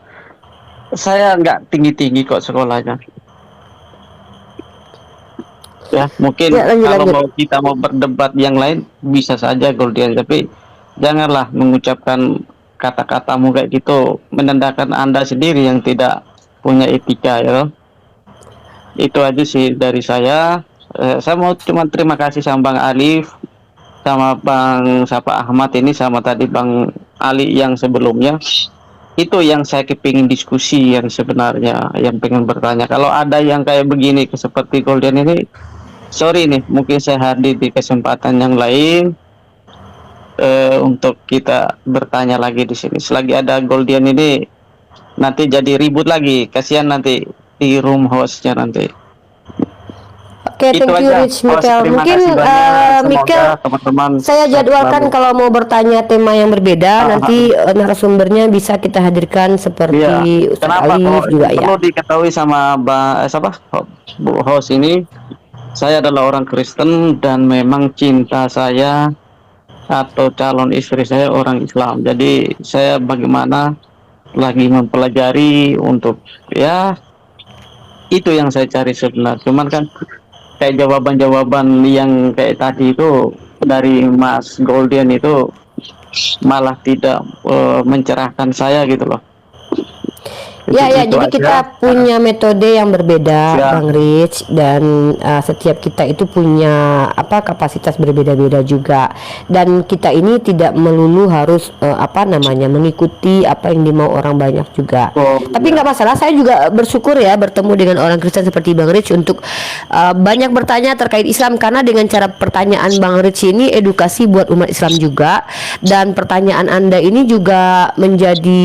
saya nggak tinggi-tinggi kok sekolahnya. Ya mungkin Ya, kalau kita mau berdebat yang lain bisa saja Goldian, tapi janganlah mengucapkan kata-katamu kayak gitu, menandakan Anda sendiri yang tidak punya etika ya. Itu aja sih dari saya. Saya mau cuma terima kasih sama Bang Alif, sama Bang Ahmad ini, sama tadi Bang Ali yang sebelumnya. Itu yang saya kepingin diskusi, yang sebenarnya yang pengen bertanya. Kalau ada yang kayak begini seperti Goldian ini, sorry nih, mungkin saya hadir di kesempatan yang lain untuk kita bertanya lagi di sini. Selagi ada Goldian ini, nanti jadi ribut lagi, kasihan nanti di room hostnya nanti. Oke, Itu thank you aja. Rich Michael. Terima Mungkin kasih banyak. Semoga Michael, teman-teman saya jadwalkan selalu- kalau mau bertanya tema yang berbeda, nanti narasumbernya bisa kita hadirkan seperti Iya. Ustaz Kenapa Alif kalau juga ya. perlu diketahui sama Bu host ini, saya adalah orang Kristen dan memang cinta saya atau calon istri saya orang Islam. Jadi saya bagaimana lagi mempelajari untuk ya itu yang saya cari sebenarnya. Cuman kan kayak jawaban-jawaban yang kayak tadi itu dari Mas Goldian itu malah tidak mencerahkan saya gitu loh. Ya, ya, Itu jadi aja. kita punya metode yang berbeda, Siap. Bang Rich, dan setiap kita itu punya kapasitas berbeda-beda juga. Dan kita ini tidak melulu harus mengikuti apa yang dimau orang banyak juga. Tapi nggak masalah, saya juga bersyukur ya bertemu dengan orang Kristen seperti Bang Rich untuk banyak bertanya terkait Islam, karena dengan cara pertanyaan Bang Rich ini edukasi buat umat Islam juga, dan pertanyaan Anda ini juga menjadi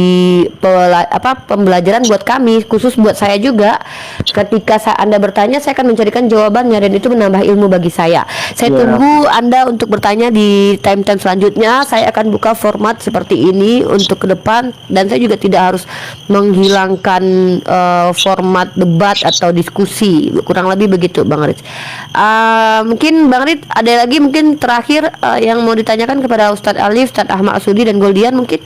pembelajaran buat kami, khusus buat saya juga. Ketika Anda bertanya, saya akan mencarikan jawabannya, dan itu menambah ilmu bagi saya. Saya tunggu Anda untuk bertanya di time-time selanjutnya. Saya akan buka format seperti ini untuk ke depan, dan saya juga tidak harus menghilangkan format debat atau diskusi. Kurang lebih begitu, Bang Rich. Mungkin Bang Rich ada lagi mungkin terakhir yang mau ditanyakan kepada Ustadz Alif, Ustadz Ahmad Al-Sudi dan Goldian mungkin?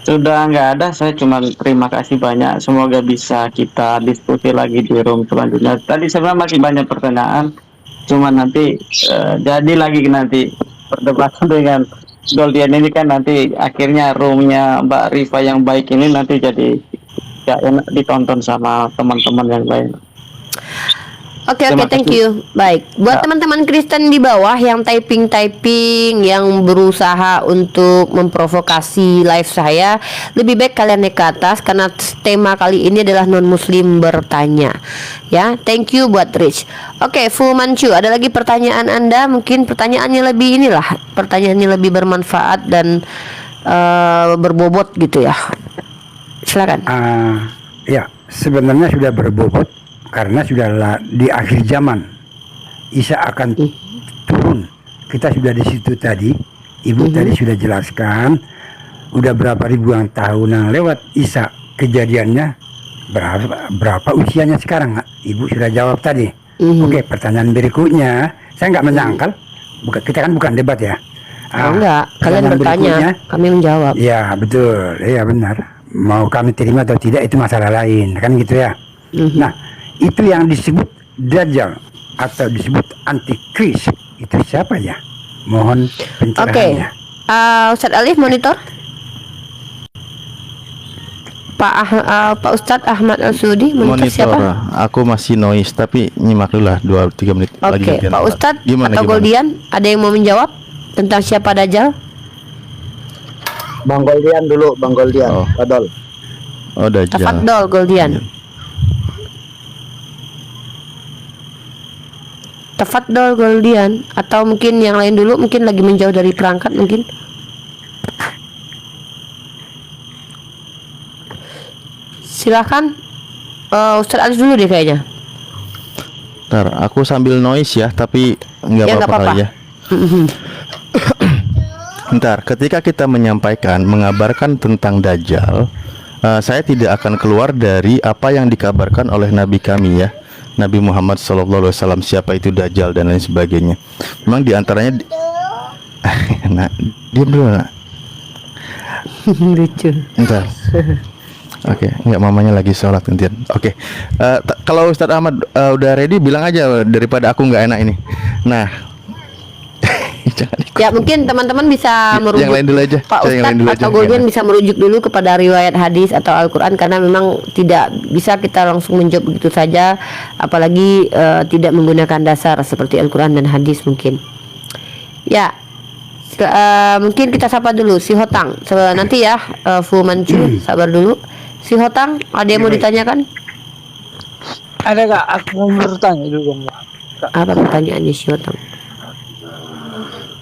Sudah nggak ada, saya cuma terima kasih banyak. Semoga bisa kita diskusi lagi di room selanjutnya. Tadi sebenarnya masih banyak pertanyaan, cuma nanti jadi lagi nanti perdebatan dengan Goldian ini kan nanti akhirnya roomnya Mbak Rifa yang baik ini nanti jadi ya enak ditonton sama teman-teman yang lain. Oke, Terima thank kasih. you. Baik, buat teman-teman Kristen di bawah yang typing, yang berusaha untuk memprovokasi live saya, lebih baik kalian naik ke atas karena tema kali ini adalah non-muslim bertanya. Ya, thank you buat Rich. Oke, Fu Manchu, ada lagi pertanyaan Anda? Mungkin pertanyaannya lebih bermanfaat dan berbobot gitu ya. Silakan. Ya, sebenarnya sudah berbobot karena sudah di akhir zaman. Isa akan turun. Kita sudah di situ tadi. Ibu tadi sudah jelaskan. Udah berapa ribuan tahun yang lewat Isa, kejadiannya berapa usianya sekarang? Ibu sudah jawab tadi. Oke, pertanyaan berikutnya, saya nggak menyangkal. Kita kan bukan debat ya. Enggak, kalian pertanyaan bertanya, berikutnya, kami menjawab. ya betul, ya benar. Mau kami terima atau tidak itu masalah lain, kan gitu ya. Nah, itu yang disebut Dajjal atau disebut Antikris, itu siapa ya? Mohon pencerahannya. Ustadz Alif monitor. Pak Ustadz Ahmad Al-Sudi monitor siapa? Aku masih noise tapi nyimak dulu lah 2-3 menit lagi. Oke, Pak Ustadz Gimana? Goldian, ada yang mau menjawab tentang siapa Dajjal? Bang Goldian dulu, Bang Goldian. Oh. Padol. Oh, Dajjal. Tafadol Goldian. Tafadol Goldian, atau mungkin yang lain dulu, mungkin lagi menjauh dari perangkat mungkin. Silakan. Ustadz Alif dulu deh kayaknya. Ntar, aku sambil noise ya, tapi nggak Ya, nggak apa-apa apa-apa. kali ya. Ntar, ketika kita menyampaikan, mengabarkan tentang Dajjal, saya tidak akan keluar dari apa yang dikabarkan oleh Nabi kami ya, Nabi Muhammad SAW, siapa itu Dajjal dan lain sebagainya. Memang diantaranya, nah, diam dulu nak. Lucu. Ntar. Oke, nggak, mamanya lagi sholat gantian. Oke, kalau Ustadz Ahmad udah ready, bilang aja daripada aku nggak enak ini. Nah, jangan ikut. Ya mungkin teman-teman bisa merujuk. Yang lain dulu aja. Pak Yang lain Ustadz dulu atau aja. Goldian Enak. bisa merujuk dulu kepada riwayat hadis atau Al-Quran, karena memang tidak bisa kita langsung menjawab begitu saja, apalagi tidak menggunakan dasar seperti Al-Quran dan hadis mungkin. Ya, mungkin kita sapa dulu si Hotang. Nanti ya, Fu Manchu, sabar dulu. Si Hotang, ada yang mau ditanyakan? Ada kak, aku mau bertanya dulu bang. Apa pertanyaannya si Hotang?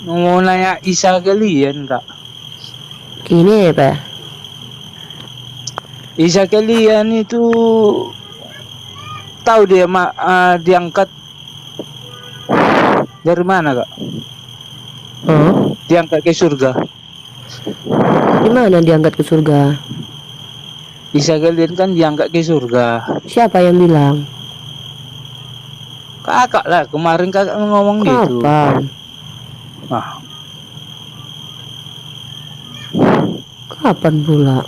Mau nanya Isa kalian kak. Gini ya Pak. Isa kalian itu tahu dia diangkat Dari mana kak? Oh, Diangkat ke surga. di mana diangkat ke surga? Isa kalian kan diangkat ke surga. Siapa yang bilang? Kakak lah, kemarin kakak ngomong gitu. Kapan? Ah, Kapan pula?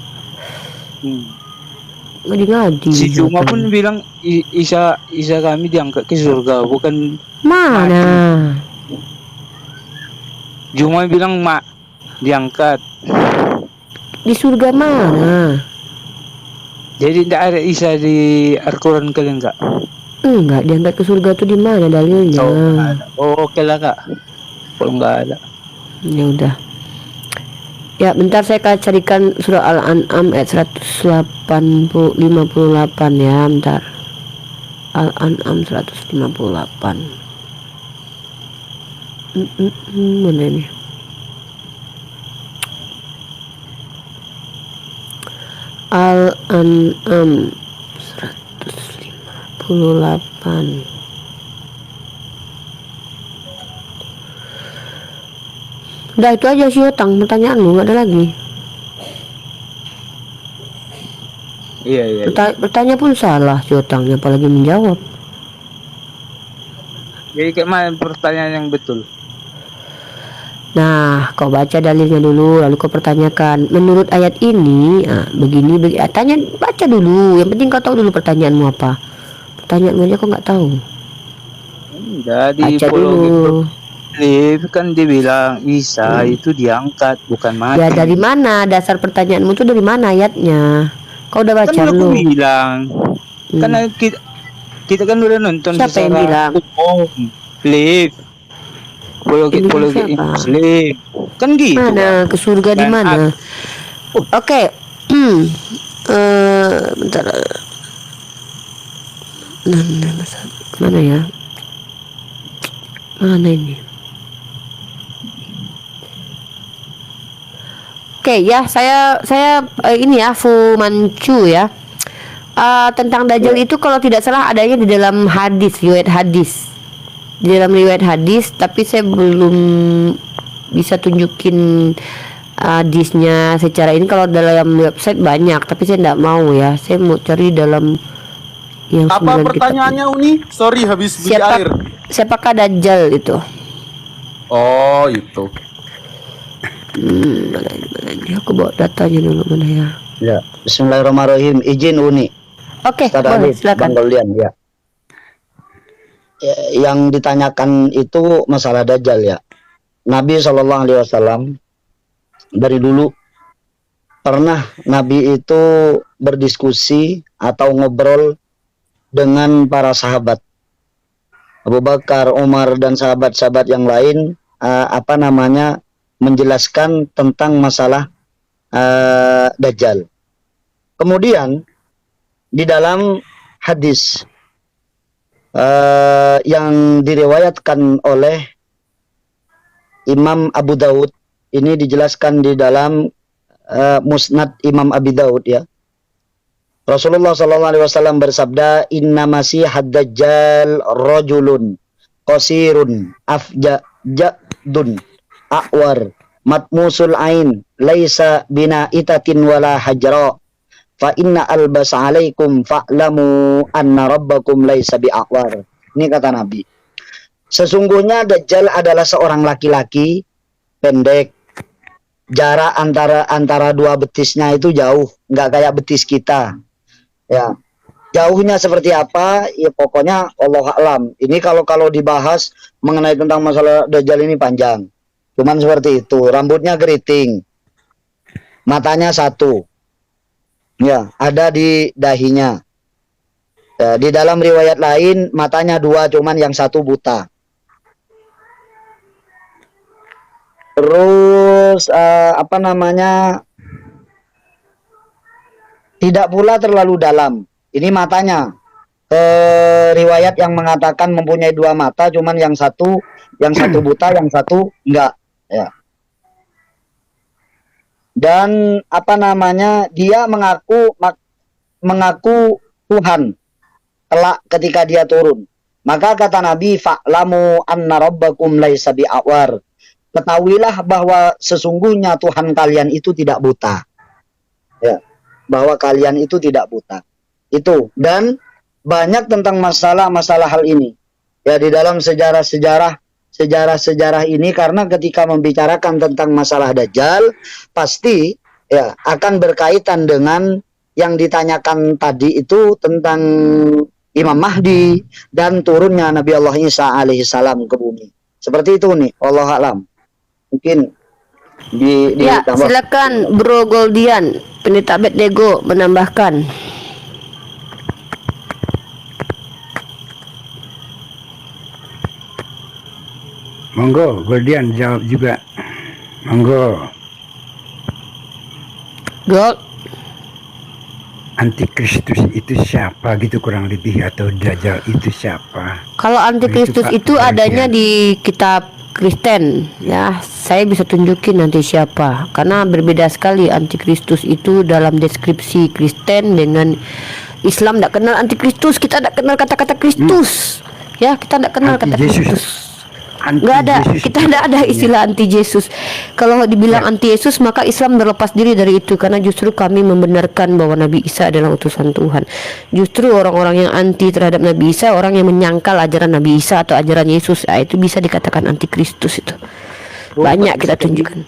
Ngadi-ngadi. si Cuma katanya. pun bilang Isa kami diangkat ke surga, bukan Mana? Cuma bilang mak diangkat. Di surga mana? Jadi tidak ada Isa di Al-Quran kalian kak? Enggak, diangkat ke surga tuh di mana dalilnya? Oh, nggak ada. Oh, oke lah kak. Kalau nggak ada. Ya udah. Ya, bentar saya akan carikan surah Al-An'am ayat 158 ya, bentar. Al-An'am 158. Mana ini? Al-An'am 158. Udah itu aja sih Otang, pertanyaanmu nggak ada lagi. Iya. Bertanya pun salah si Otangnya, apalagi menjawab. Jadi kayak mana pertanyaan yang betul? Nah, kau baca dalilnya dulu, lalu kau pertanyakan. Menurut ayat ini, begini. Tanya, baca dulu. Yang penting kau tahu dulu pertanyaanmu apa. Pertanyaanmu aja kau nggak tahu. Jadi Baca dulu. kan dibilang Isa itu diangkat, bukan mati. Ya dari mana dasar pertanyaanmu tuh, dari mana ayatnya? Kau udah baca Kan aku belum? bilang, karena kita kan udah nonton Siapa yang secara bilang? umum, live, psikologi siapa? Muslim, kan gitu. Mana ke surga di Dan mana? Oke. Bentar. Mana ya? Mana ini? Oke ya, saya ini ya, Fu Manchu ya. Tentang Dajjal itu kalau tidak salah adanya di dalam hadis, riwayat hadis. Di dalam riwayat hadis, tapi saya belum bisa tunjukin hadisnya secara ini. Kalau dalam website banyak, tapi saya tidak mau ya. Saya mau cari dalam yang Apa 9 kitab. pertanyaannya Uni? Sorry habis beli air. Siapakah Dajjal itu? Oh itu. Mana ini? Aku bawa datanya dulu, mana ya? Ya, Bismillahirrahmanirrahim. Izin Uni. Oke, Ustaz boleh, Alif, silakan. Bang Dolian, ya. Yang ditanyakan itu masalah Dajjal ya. Nabi SAW dari dulu pernah Nabi itu berdiskusi atau ngobrol dengan para sahabat Abu Bakar, Umar dan sahabat-sahabat yang lain, menjelaskan tentang masalah Dajjal. Kemudian di dalam hadis yang diriwayatkan oleh Imam Abu Daud, ini dijelaskan di dalam Musnad Imam Abi Daud ya. Rasulullah SAW bersabda, Inna masihad dajjal rajulun qasirun afjadun a'war matmusul ain laisa bina itatin wala hajra fa inna albas alaikum fa'lamu anna rabbakum laisa bi'awar. Ini kata Nabi. Sesungguhnya Dajjal adalah seorang laki-laki pendek. Jarak antara dua betisnya itu jauh, nggak kayak betis kita. Ya. Jauhnya seperti apa? Ya pokoknya Allah alam. Ini kalau dibahas mengenai tentang masalah Dajjal ini panjang. Cuman seperti itu. Rambutnya keriting. Matanya satu. Ya, ada di dahinya. Ya, di dalam riwayat lain matanya dua, cuman yang satu buta. Terus tidak pula terlalu dalam. Ini matanya. Riwayat yang mengatakan mempunyai dua mata, cuman yang satu buta, yang satu enggak. Ya. Dan dia mengaku Tuhan kelak ketika dia turun. Maka kata Nabi, fa'lamu anna rabbakum laisa bi'awar. Ketahuilah bahwa sesungguhnya Tuhan kalian itu tidak buta. Ya, bahwa kalian itu tidak buta. Itu, dan banyak tentang masalah hal ini. Ya, di dalam sejarah ini, karena ketika membicarakan tentang masalah Dajjal, pasti ya akan berkaitan dengan yang ditanyakan tadi itu tentang Imam Mahdi dan turunnya Nabi Allah Isa alaihissalam ke bumi. Seperti itu nih, wallahu a'lam. Mungkin Ya, ditambah. silakan Bro Goldian, Pendeta Abednego menambahkan. Monggo, Goldian jawab juga. Monggo. Gold. Antikristus itu siapa gitu kurang lebih, atau Dajjal itu siapa? Kalau antikristus Begitu, Pak, itu adanya di kitab Kristen, ya. Saya bisa tunjukin nanti siapa. Karena berbeda sekali antikristus itu dalam deskripsi Kristen dengan Islam. Tidak kenal antikristus, kita tidak kenal kata-kata Kristus. Ya, kita tidak kenal kata Kristus. Nggak ada, kita tidak ada istilah anti Yesus. Kalau dibilang anti Yesus, maka Islam berlepas diri dari itu, karena justru kami membenarkan bahwa Nabi Isa adalah utusan Tuhan. Justru orang-orang yang anti terhadap Nabi Isa, orang yang menyangkal ajaran Nabi Isa atau ajaran Yesus, itu bisa dikatakan anti Kristus itu. Banyak kita tunjukkan.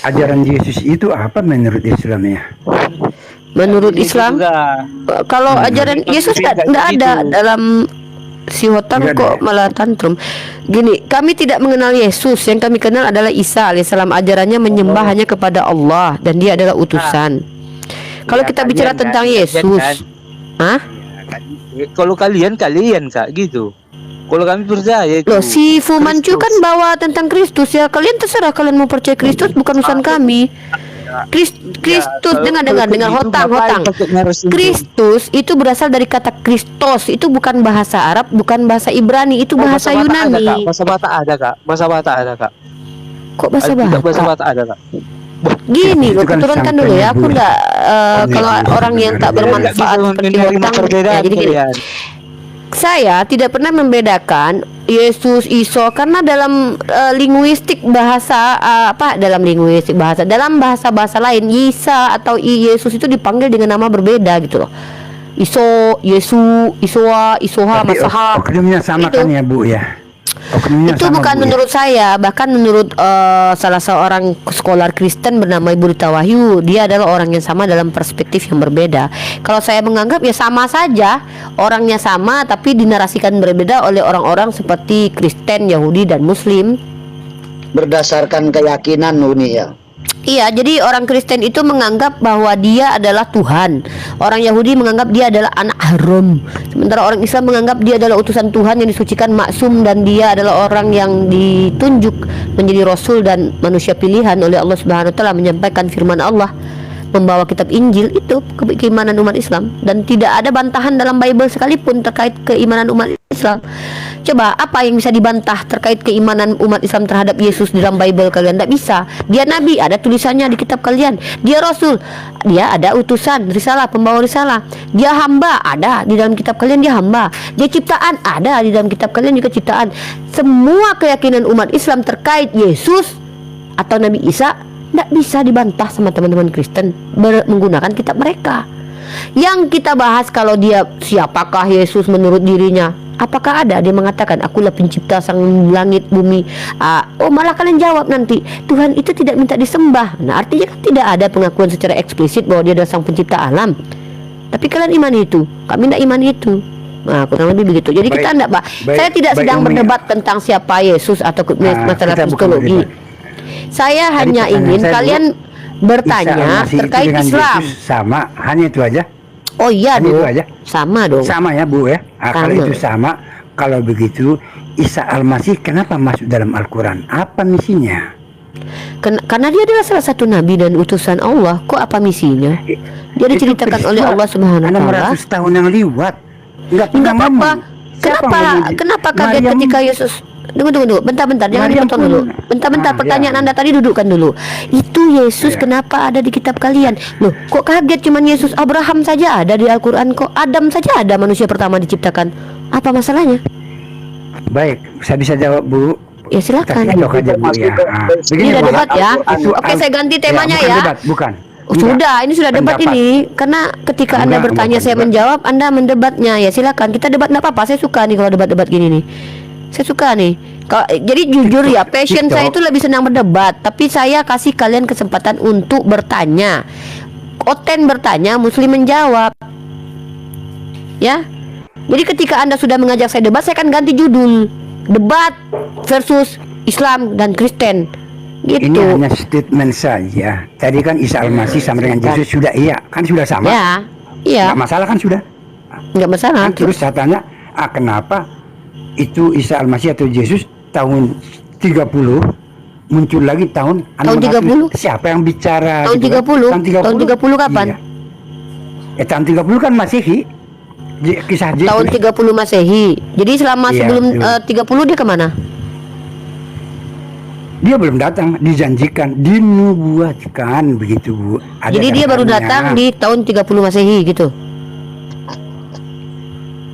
Ajaran Yesus itu apa menurut Islam ya? Menurut Islam, kalau ajaran Yesus nggak ada dalam. Si Hotam kok malah tantrum. Gini, kami tidak mengenal Yesus. Yang kami kenal adalah Isa alaihissalam. Ajarannya menyembah hanya kepada Allah, dan dia adalah utusan. Kalau kita bicara tentang Yesus, kalau kalian Kak gitu. Kalau kami percaya itu. Loh, si Fu Manchu kan bawa tentang Kristus ya. Kalian terserah, kalian mau percaya Kristus, bukan urusan kami. Kristus, dengar Hotang. Kristus itu berasal dari kata Kristos, itu bukan bahasa Arab, bukan bahasa Ibrani, itu bahasa Yunani. Bahasa Batak ada kak. Kok bahasa Batak? Bahasa Batak ada kak. Gini loh, turunkan dulu ya. Aku enggak kalau orang yang tak bermanfaat seperti Hotang ya, jadi gini. Saya tidak pernah membedakan Yesus, Iso, karena dalam linguistik bahasa dalam bahasa lain Isa atau Yesus itu dipanggil dengan nama berbeda gitu loh. Iso, Yesu, Isoa, Isoha, Masaha. Oknumnya sama kan ya Bu ya? Itu bukan menurut saya, bahkan menurut salah seorang skolar Kristen bernama Ibu Rita Wahyu, dia adalah orang yang sama dalam perspektif yang berbeda. Kalau saya menganggap ya sama saja, orangnya sama tapi dinarasikan berbeda oleh orang-orang seperti Kristen, Yahudi dan Muslim berdasarkan keyakinan Uni ya. Iya, jadi orang Kristen itu menganggap bahwa dia adalah Tuhan. Orang Yahudi menganggap dia adalah anak haram. Sementara orang Islam menganggap dia adalah utusan Tuhan yang disucikan, maksum, dan dia adalah orang yang ditunjuk menjadi rasul dan manusia pilihan oleh Allah Subhanahu wa taala menyampaikan firman Allah, membawa kitab Injil. Itu keimanan umat Islam, dan tidak ada bantahan dalam Bible sekalipun terkait keimanan umat Islam. Coba apa yang bisa dibantah terkait keimanan umat Islam terhadap Yesus di dalam Bible kalian? Tidak bisa. Dia nabi, ada tulisannya di kitab kalian. Dia rasul, dia ada utusan, risalah, pembawa risalah. Dia hamba, ada di dalam kitab kalian, dia hamba. Dia ciptaan, ada di dalam kitab kalian juga ciptaan. Semua keyakinan umat Islam terkait Yesus atau Nabi Isa tidak bisa dibantah sama teman-teman Kristen menggunakan kitab mereka. Yang kita bahas kalau dia siapakah Yesus menurut dirinya, apakah ada dia mengatakan akulah pencipta sang langit bumi? Malah kalian jawab nanti Tuhan itu tidak minta disembah. Nah, artinya kan tidak ada pengakuan secara eksplisit bahwa dia adalah sang pencipta alam. Tapi kalian iman itu, kami tidak iman itu. Nah, kurang lebih begitu. Jadi kita tidak, saya tidak sedang berdebat tentang siapa Yesus atau masalah kristologi. Saya hanya ingin kalian bertanya terkait Islam. Sama, hanya itu aja. Oh iya hanya dong. Itu aja. Sama dong. Sama ya Bu ya. Kalau itu sama, kalau begitu Isa Al-Masih kenapa masuk dalam Al-Quran? Apa misinya? Karena dia adalah salah satu nabi dan utusan Allah. Kok apa misinya? Dia diceritakan oleh Allah Subhanahu wa taala. 600 tahun yang lewat. Enggak apa-apa. Kenapa kaget ketika Yesus? Tunggu. Bentar, jangan dipotong dulu. Bentar, pertanyaan Anda tadi dudukkan dulu. Itu Yesus kenapa ada di kitab kalian? Loh, kok kaget cuman Yesus? Abraham saja ada di Al-Quran kok. Adam saja ada manusia pertama diciptakan. Apa masalahnya? Baik, saya bisa jawab Bu. Ya silakan. Cocok aja Bu ya. Ini udah Bu, debat ya. itu Oke, saya ganti temanya bukan ya. Debat, bukan. Oh, sudah, ini sudah debat Pendapat. ini. Karena ketika Anda Enggak, bertanya bukan saya debat. menjawab, Anda mendebatnya. Ya silakan, kita debat nggak apa-apa. Saya suka nih kalau debat-debat gini nih. Saya suka nih. Jadi jujur ya, passion TikTok. saya itu lebih senang berdebat. Tapi saya kasih kalian kesempatan untuk bertanya. Oten bertanya, Muslim menjawab. Ya. Jadi ketika Anda sudah mengajak saya debat, saya akan ganti judul. Debat versus Islam dan Kristen. Gitu. Ini hanya statement saja. Tadi kan Isa Al-Masih sama dengan Yesus sudah kan sudah sama. Ya. Iya. Nggak masalah kan sudah. Nggak masalah. Kan terus saya tanya, kenapa itu Isa Al-Masih atau Yesus tahun 30 muncul lagi tahun 30? Siapa yang bicara? Tahun gitu kan? 30? Tahun 30? Tahun 30 kapan? Iya. Tahun 30 kan Masehi. Kisah Yesus. Tahun 30 Masehi. Jadi selama Iya, sebelum betul. 30 dia kemana? Dia belum datang, dijanjikan, dinubuatkan begitu Bu. Ada Jadi dia baru daftarnya. datang di tahun 30 Masehi gitu.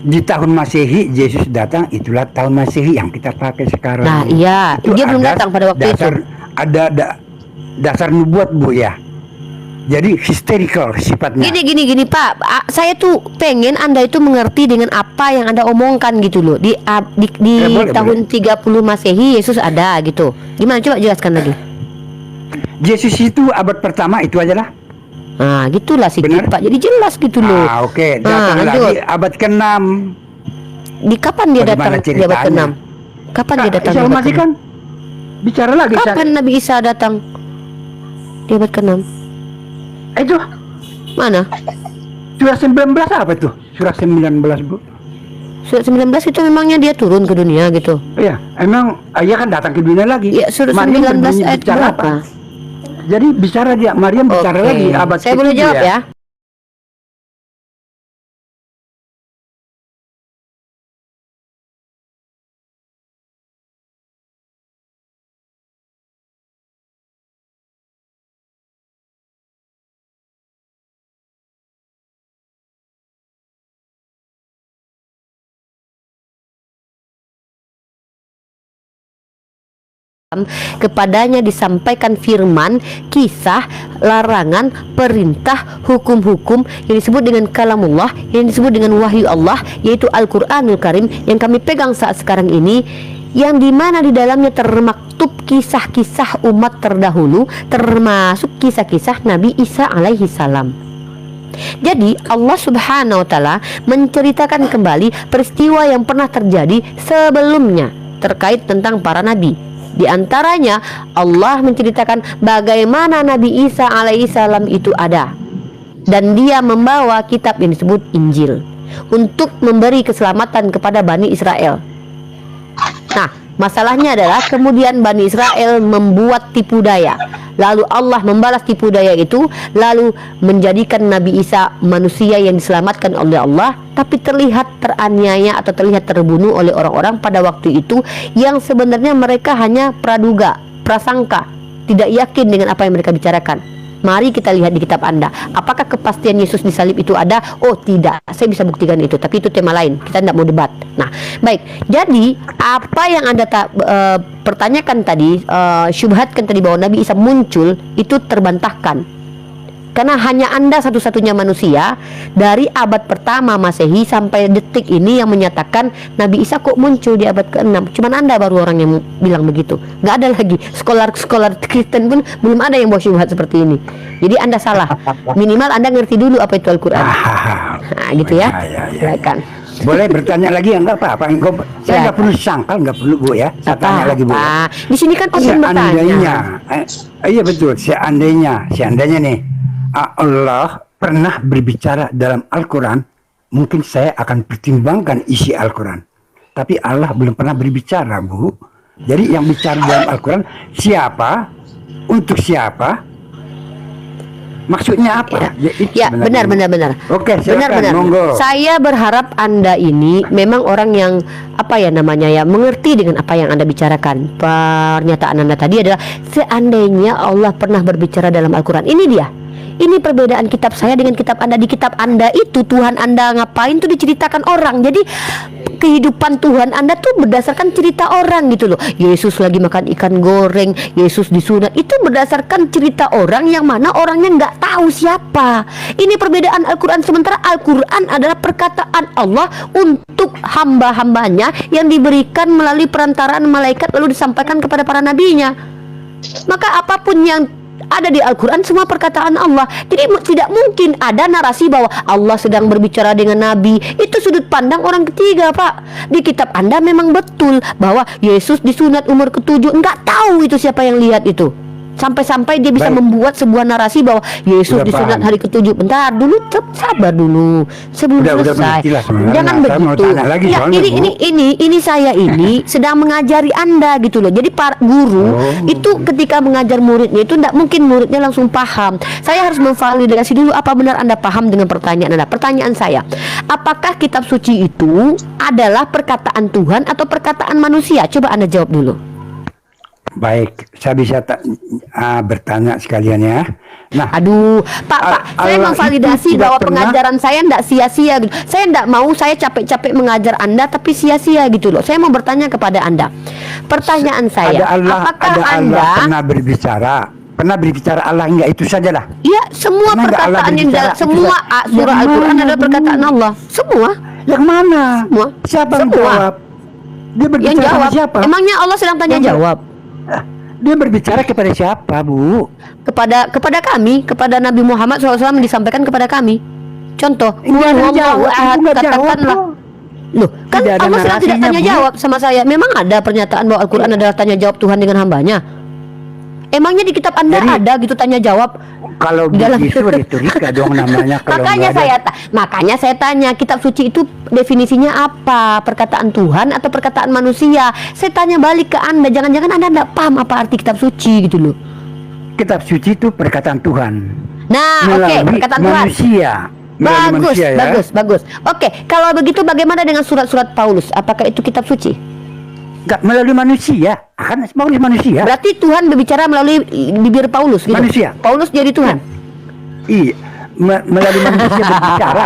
Di tahun Masehi Yesus datang, itulah tahun Masehi yang kita pakai sekarang. Nah, iya, Itu dia belum ada datang pada waktu itu. Ada dasar nubuat Bu ya. Jadi historical sifatnya. Gini Pak, saya tuh pengen Anda itu mengerti dengan apa yang Anda omongkan gitu loh. Di boleh, tahun 30 Masehi Yesus ada gitu. Gimana, coba jelaskan lagi. Yesus itu abad pertama itu aja lah. Nah, gitulah sih Pak. Jadi jelas gitu loh. Oke, Nah, datang lanjut. lagi abad ke-6. Di kapan dia Bagaimana datang di abad ceritanya? ke-6? Kapan dia datang? Isa di abad Al-Masih ke-6? kan bicara lagi. Kapan Nabi Isa datang di abad ke-6? Itu Mana? surah 19 apa tuh? Surah 19 Bu. Surat 19 itu memangnya dia turun ke dunia gitu. Iya, emang ayah kan datang ke dunia lagi. Ya, surat Maryam 19 berbunyi ayat bicara berapa? apa? Jadi bicara dia, Maryam bicara Oke. lagi abad Saya boleh ke-7 jawab ya? Kepadanya disampaikan firman, kisah, larangan, perintah, hukum-hukum yang disebut dengan kalamullah, yang disebut dengan wahyu Allah, yaitu Al-Quranul Karim yang kami pegang saat sekarang ini, yang dimana di dalamnya termaktub kisah-kisah umat terdahulu, termasuk kisah-kisah Nabi Isa alaihi salam. Jadi Allah Subhanahu wa taala menceritakan kembali peristiwa yang pernah terjadi sebelumnya terkait tentang para nabi. Di antaranya Allah menceritakan bagaimana Nabi Isa alaihissalam itu ada, dan dia membawa kitab yang disebut Injil untuk memberi keselamatan kepada Bani Israel. Nah, masalahnya adalah kemudian Bani Israel membuat tipu daya. Lalu Allah membalas tipu daya itu, lalu menjadikan Nabi Isa manusia yang diselamatkan oleh Allah, tapi terlihat teraniaya atau terlihat terbunuh oleh orang-orang pada waktu itu yang sebenarnya mereka hanya praduga, prasangka, tidak yakin dengan apa yang mereka bicarakan. Mari kita lihat di kitab Anda, apakah kepastian Yesus disalib itu ada? Oh tidak, saya bisa buktikan itu, tapi itu tema lain, kita tidak mau debat. Nah, baik, jadi apa yang Anda pertanyakan tadi, syubhatkan tadi bahwa Nabi Isa muncul, itu terbantahkan. Karena hanya Anda satu-satunya manusia dari abad pertama Masehi sampai detik ini yang menyatakan Nabi Isa kok muncul di abad ke-6. Cuman Anda baru orang yang bilang begitu. Nggak ada lagi skolar Kristen pun belum ada yang bawa syubhat seperti ini. Jadi Anda salah. Minimal Anda ngerti dulu apa itu Al-Quran. Nah, gitu ya. Silakan. Boleh bertanya lagi ya, enggak apa-apa. Saya nggak perlu sangkal, nggak perlu Bu ya. Saya tanya lagi Bu. Di sini kan open bertanya. Iya betul. Seandainya nih Allah pernah berbicara dalam Al-Quran, mungkin saya akan pertimbangkan isi Al-Quran. Tapi Allah belum pernah berbicara Bu. Jadi yang bicara dalam Al-Quran siapa, untuk siapa, maksudnya apa? Ya, benar. Oke, benar. monggo. Saya berharap Anda ini memang orang yang mengerti dengan apa yang Anda bicarakan. Pernyataan Anda tadi adalah seandainya Allah pernah berbicara dalam Al-Quran. Ini dia. Ini perbedaan kitab saya dengan kitab Anda. Di kitab Anda itu Tuhan Anda ngapain tuh diceritakan orang. Jadi kehidupan Tuhan Anda tuh berdasarkan cerita orang gitu loh. Yesus lagi makan ikan goreng, Yesus disunat, itu berdasarkan cerita orang yang mana orangnya nggak tahu siapa. Ini perbedaan Al-Quran. Sementara Al-Quran adalah perkataan Allah untuk hamba-hambanya yang diberikan melalui perantaraan malaikat lalu disampaikan kepada para nabinya. Maka apapun yang ada di Al-Quran semua perkataan Allah. Jadi tidak mungkin ada narasi bahwa Allah sedang berbicara dengan Nabi. Itu sudut pandang orang ketiga, Pak. Di kitab Anda memang betul bahwa Yesus disunat umur ke-7. Enggak tahu itu siapa yang lihat itu. Sampai-sampai dia bisa membuat sebuah narasi bahwa Yesus disunat hari ke-7. Bentar dulu, sabar dulu sebelum selesai. Jangan begitu. Ya, ini saya ini sedang mengajari Anda gitu loh. Jadi para guru itu ketika mengajar muridnya itu tidak mungkin muridnya langsung paham. Saya harus memvalidasi dulu apa benar Anda paham dengan pertanyaan Anda. Pertanyaan saya, apakah kitab suci itu adalah perkataan Tuhan atau perkataan manusia? Coba Anda jawab dulu. Baik, saya bisa bertanya sekalian ya. Nah, aduh, Pak, saya memvalidasi bahwa pengajaran saya tidak sia-sia gitu. Saya tidak mau saya capek-capek mengajar Anda tapi sia-sia gitu loh. Saya mau bertanya kepada Anda. Pertanyaan saya, apakah Anda pernah berbicara Allah enggak, itu sajalah. Iya, semua perkataan yang semua surah Al-Quran adalah perkataan Allah. Semua. Yang mana? Semua. Siapa yang jawab? Dia berbicara yang jawab. sama siapa? Emangnya Allah sedang tanya jawab? Dia berbicara kepada siapa, Bu? Kepada kami, kepada Nabi Muhammad SAW disampaikan kepada kami. Contoh, katakanlah. Loh, kan Allah sedang tidak tanya jawab sama saya. Memang ada pernyataan bahwa Al-Quran adalah tanya jawab Tuhan dengan hambanya. Emangnya di kitab Anda ada gitu tanya jawab? Kalau begitu retorika dong namanya. Makanya saya tanya, kitab suci itu definisinya apa? Perkataan Tuhan atau perkataan manusia? Saya tanya balik ke Anda, jangan-jangan Anda tidak paham apa arti kitab suci gitu loh. Kitab suci itu perkataan Tuhan. Nah, oke, perkataan Tuhan. Manusia. Bagus. Oke, kalau begitu bagaimana dengan surat-surat Paulus? Apakah itu kitab suci? Enggak, melalui manusia. Kan Paulus manusia. Berarti Tuhan berbicara melalui bibir Paulus gitu. Manusia. Paulus jadi Tuhan. Iya. Melalui manusia berbicara.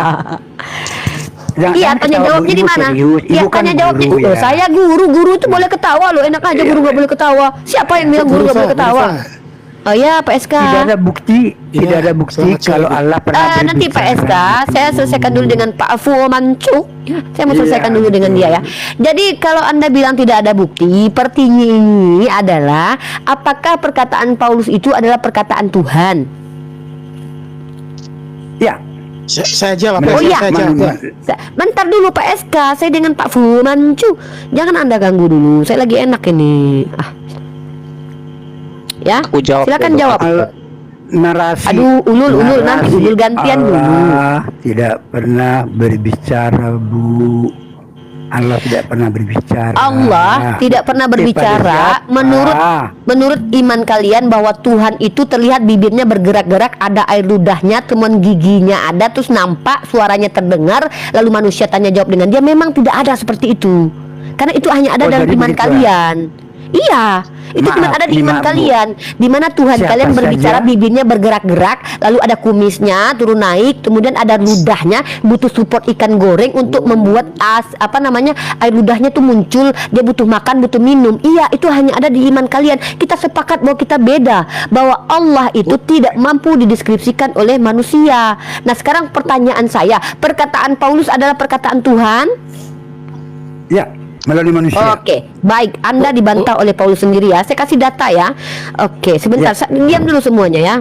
Iya, tanya jawabnya di mana? Iya, tanya jawabnya. Ya. Saya guru itu boleh ketawa loh. Enak aja guru nggak boleh ketawa. Siapa yang bilang guru nggak boleh ketawa? Oh ya, Pak SK. Tidak ada bukti kalau Allah pernah berbicara. Nanti Pak SK, saya selesaikan dulu dengan Pak Fuomancu. Ya, saya mau selesaikan dulu dengan dia ya. Jadi kalau Anda bilang tidak ada bukti, pertanyaan ini adalah apakah perkataan Paulus itu adalah perkataan Tuhan? Ya. Saya jawab. Bentar dulu Pak SK, saya dengan Pak Fuomancu. Jangan Anda ganggu dulu. Saya lagi enak ini. Ya, silakan jawab. Narasi. Aduh, ulul nanti ulul gantian dulu. Tidak pernah berbicara, Bu. Allah tidak pernah berbicara. Allah tidak pernah berbicara. Menurut iman kalian bahwa Tuhan itu terlihat bibirnya bergerak-gerak, ada air ludahnya, teman giginya ada, terus nampak suaranya terdengar, lalu manusia tanya jawab dengan dia. Memang tidak ada seperti itu. Karena itu hanya ada dalam iman kalian. Iya, itu cuma ada di iman kalian, di mana Tuhan kalian berbicara bibirnya bergerak-gerak, lalu ada kumisnya turun naik, kemudian ada ludahnya, butuh support ikan goreng untuk membuat air ludahnya tuh muncul, dia butuh makan, butuh minum. Iya, itu hanya ada di iman kalian. Kita sepakat bahwa kita beda, bahwa Allah itu tidak mampu dideskripsikan oleh manusia. Nah, sekarang pertanyaan saya, perkataan Paulus adalah perkataan Tuhan? Ya. Melalui manusia. Oke, baik. Anda dibantah oleh Paulus sendiri ya. Saya kasih data ya. Oke, sebentar. Diam dulu semuanya ya.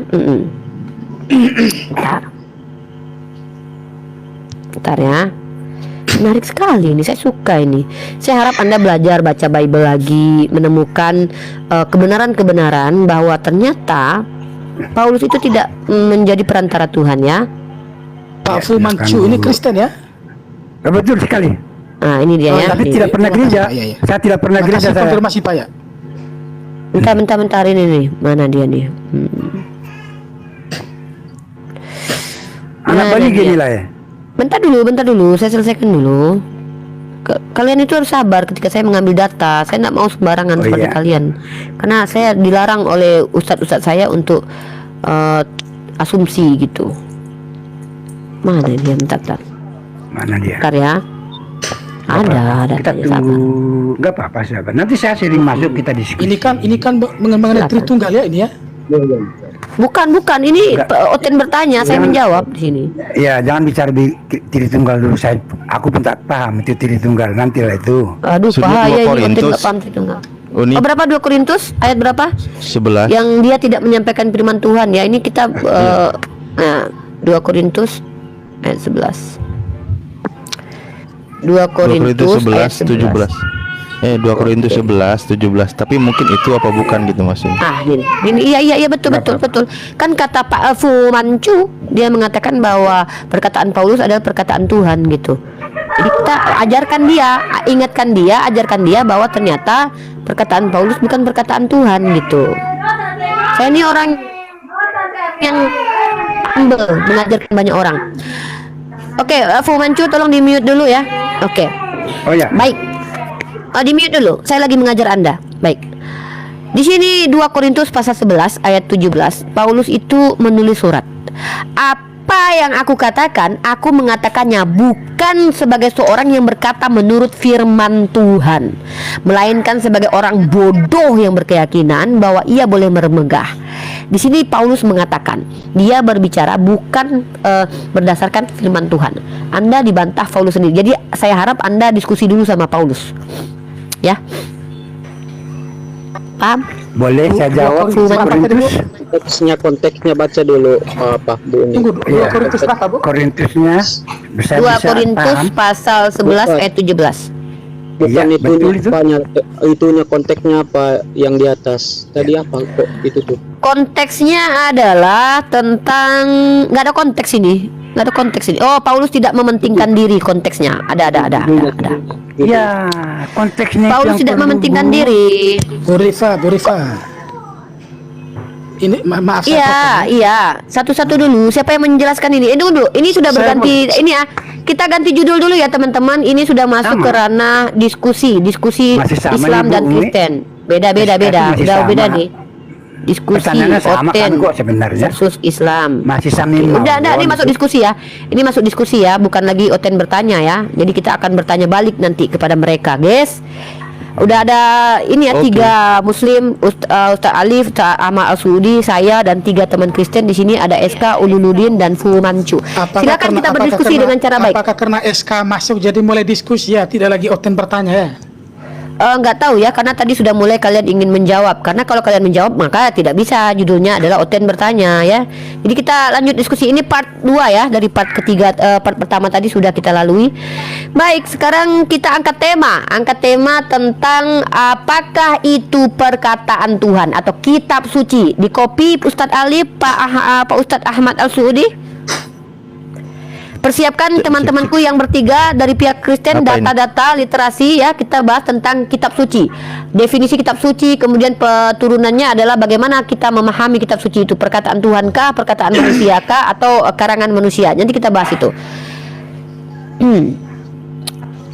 Bentar ya. Menarik sekali ini. Saya suka ini. Saya harap Anda belajar baca Bible lagi, menemukan kebenaran-kebenaran bahwa ternyata Paulus itu tidak menjadi perantara Tuhan ya. Pak Fumancu ini Kristen ya? Betul sekali. Nah, ini dia ya. Tapi tidak pernah gereja. Saya tidak pernah gereja. Konfirmasi Pak ya. Bentar ini nih. Mana dia nih? Anak Bali gini lah ya. Bentar dulu. Saya selesaikan dulu. Kalian itu harus sabar ketika saya mengambil data. Saya tidak mau sembarangan seperti kalian. Karena saya dilarang oleh ustadz-ustadz saya untuk asumsi gitu. Mana dia? Bentar. Mana dia? Bentar ya. Ada Kita tadi, tunggu. Nggak apa-apa sahabat. Nanti saya sering masuk, kita diskusi. Ini kan mengenai Tritunggal ya ini ya. Bukan. Ini Oten bertanya, saya menjawab di sini. Ya, jangan bicara di Tritunggal dulu. Aku pun tak paham itu Tritunggal. Nantilah itu. Aduh, Maksudnya bahaya 2 ini Oten Korintus. nggak paham Tritunggal. Ini Berapa 2 Korintus? Ayat berapa? 11. Yang dia tidak menyampaikan firman Tuhan ya. Ini kita 2 Korintus ayat 11. 2 2 Korintus Korintus ayat 11 17. 2 Korintus 11 17. Tapi mungkin itu apa bukan gitu maksudnya. Ini iya betul. Kan kata Pak Fu Mancu, dia mengatakan bahwa perkataan Paulus adalah perkataan Tuhan gitu. Jadi kita ajarkan dia, ajarkan dia bahwa ternyata perkataan Paulus bukan perkataan Tuhan gitu. Saya ini orang yang humble, mengajarkan banyak orang. Oke, Fu Mancu tolong di mute dulu ya. Oke. Oh ya. Baik. Di mute dulu. Saya lagi mengajar Anda. Baik. Di sini 2 Korintus pasal 11 ayat 17, Paulus itu menulis surat. Apa yang aku katakan, aku mengatakannya bukan sebagai seorang yang berkata menurut firman Tuhan, melainkan sebagai orang bodoh yang berkeyakinan bahwa ia boleh meremegah. Di sini Paulus mengatakan dia berbicara bukan berdasarkan firman Tuhan. Anda dibantah Paulus sendiri. Jadi saya harap Anda diskusi dulu sama Paulus. Ya. Paham? Boleh saya jawab? Konteksnya baca dulu apa Bu ini. Tunggu, 2 Korintus berapa, Bu? Korintusnya 2 Korintus pasal 11 ayat 17. Bukan Iya, betul itu. Itunya konteksnya apa yang di atas. Tadi apa kok itu tuh? Konteksnya adalah tentang, nggak ada konteks ini. Oh, Paulus tidak mementingkan diri, konteksnya. Ada. Ya, konteksnya Paulus yang tidak perlu, mementingkan Bu. diri. Bu Rifa. Ini maaf saya Iya. Satu-satu dulu. Siapa yang menjelaskan ini? Dulu. Ini sudah Saya berganti. Ini ya. Kita ganti judul dulu ya teman-teman. Ini sudah masuk Sama. ke ranah diskusi Masih sama Islam nih, Bu dan Umi. Kristen. Beda. Masih Udah sama. beda nih. Diskusi Pertanyaannya sama kan Oten kok sebenarnya. versus Islam. Masih sami Udah, mawon ini masuk itu. diskusi ya. Ini masuk diskusi ya, bukan lagi Oten bertanya ya. Jadi kita akan bertanya balik nanti kepada mereka, guys. Udah ada ini ya, 3 Muslim, Ustaz Alif, Ustaz Ahmad Al-Sudi, saya dan 3 teman Kristen. Di sini ada SK, Ululuddin dan Fu Mancu. Silakan kita berdiskusi dengan cara baik. Apakah karena SK masuk jadi mulai diskusi ya, tidak lagi Oten bertanya ya? Nggak tahu ya, karena tadi sudah mulai kalian ingin menjawab. Karena kalau kalian menjawab maka tidak bisa, judulnya adalah Oten bertanya ya. Jadi kita lanjut diskusi, ini part 2 ya, dari part ketiga. Part pertama tadi sudah kita lalui. Baik, sekarang kita angkat tema tentang apakah itu perkataan Tuhan atau kitab suci. Di copy Ustadz Ali, Pak Ustadz Ahmad Al-Sudi. Persiapkan teman-temanku yang bertiga dari pihak Kristen, Apa ini? data-data literasi ya. Kita bahas tentang kitab suci, definisi kitab suci, kemudian turunannya adalah bagaimana kita memahami kitab suci itu, perkataan Tuhan kah, perkataan manusia kah, atau karangan manusia. Nanti kita bahas itu.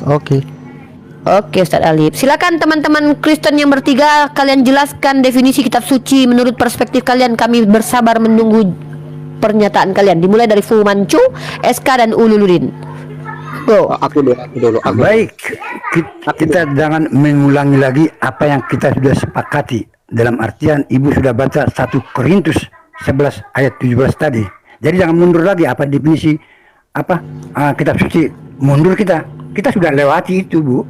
Oke, Ustadz Alif. Silakan teman-teman Kristen yang bertiga, kalian jelaskan definisi kitab suci menurut perspektif kalian. Kami bersabar menunggu pernyataan kalian. Dimulai dari Fu Mancu, SK dan Ululuddin. Go. Aku dulu. Baik, kita jangan mengulangi lagi apa yang kita sudah sepakati. Dalam artian Ibu sudah baca 1 Korintus 11 ayat 17 tadi. Jadi jangan mundur lagi apa definisi kitab suci. Mundur kita sudah lewati itu, Bu.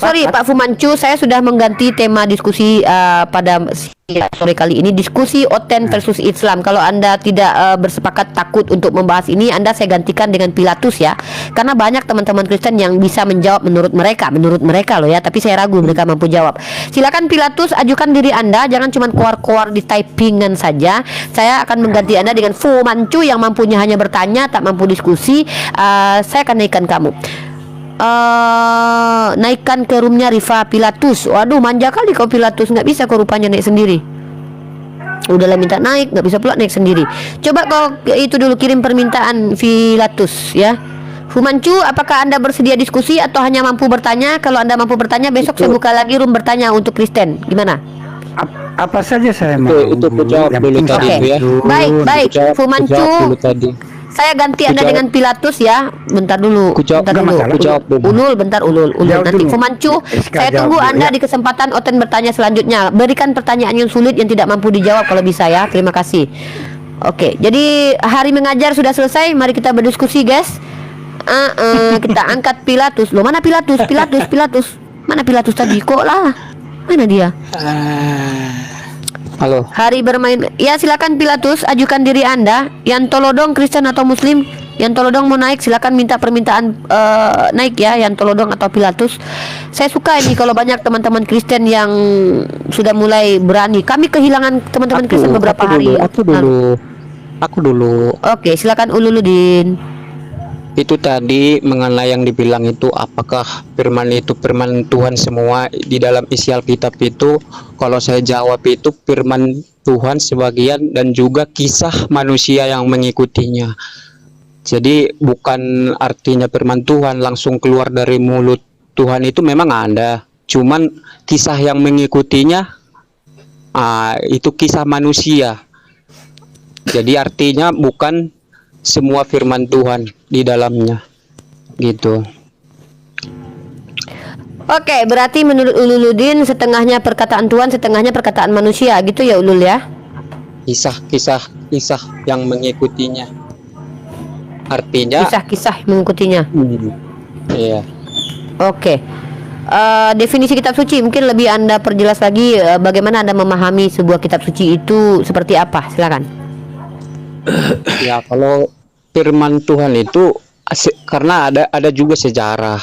Sorry Pak Fu Mancu, saya sudah mengganti tema diskusi pada sore kali ini, diskusi Oten versus Islam. Kalau Anda tidak bersepakat takut untuk membahas ini, Anda saya gantikan dengan Pilatus ya. Karena banyak teman-teman Kristen yang bisa menjawab menurut mereka loh ya, tapi saya ragu mereka mampu jawab. Silakan Pilatus, ajukan diri Anda, jangan cuma keluar-keluar di typingan saja. Saya akan mengganti Anda dengan Fu Mancu yang mampunya hanya bertanya, tak mampu diskusi. Saya akan naikkan kamu. Naikkan ke roomnya Rifa Pilatus. Waduh, manja kali kau Pilatus, nggak bisa kau rupanya naik sendiri. Udahlah minta naik, nggak bisa pula naik sendiri. Coba kau itu dulu kirim permintaan Pilatus ya. Fu Mancu, apakah Anda bersedia diskusi atau hanya mampu bertanya? Kalau Anda mampu bertanya, besok saya buka lagi room bertanya untuk Kristen. Gimana? Apa saja saya mau. Itu ku jawab Yang dulu penting tadi Oke. itu ya. Baik, baik. Ku jawab Fumancu, dulu tadi. saya ganti Anda Ku jawab. dengan Pilatus ya. Bentar dulu. Ku jawab, Bentar nggak dulu. masalah. Ku jawab dulu. Ulul, bentar Ulul. Jawab Nanti dulu. Fumancu, Eska, saya jawab tunggu dulu, Anda ya. di kesempatan Oten bertanya selanjutnya. Berikan pertanyaan yang sulit yang tidak mampu dijawab kalau bisa ya. Terima kasih. Oke, jadi hari mengajar sudah selesai. Mari kita berdiskusi, guys. Kita angkat Pilatus. Loh, mana Pilatus? Pilatus. Mana Pilatus tadi? Kok lah? Mana dia? Halo. Hari bermain. Ya, silakan Pilatus, ajukan diri Anda. Yang tolodong Kristen atau Muslim, yang tolodong mau naik silakan minta permintaan naik ya, yang tolodong atau Pilatus. Saya suka ini kalau banyak teman-teman Kristen yang sudah mulai berani. Kami kehilangan teman-teman Kristen beberapa hari. Aku dulu. Oke, silakan Ululudin. Itu tadi mengenai yang dibilang itu, apakah firman itu firman Tuhan semua di dalam isi Alkitab itu? Kalau saya jawab itu firman Tuhan sebagian dan juga kisah manusia yang mengikutinya. Jadi bukan artinya firman Tuhan langsung keluar dari mulut Tuhan itu memang ada, cuman kisah yang mengikutinya itu kisah manusia. Jadi artinya bukan semua firman Tuhan di dalamnya, gitu. Oke, berarti menurut Ululudin setengahnya perkataan Tuhan, setengahnya perkataan manusia, gitu ya Ulul ya? Kisah yang mengikutinya. Artinya Kisah-kisah mengikutinya. iya. Oke. Definisi kitab suci mungkin lebih Anda perjelas lagi, bagaimana Anda memahami sebuah kitab suci itu seperti apa? Silakan. Ya, kalau firman Tuhan itu karena ada juga sejarah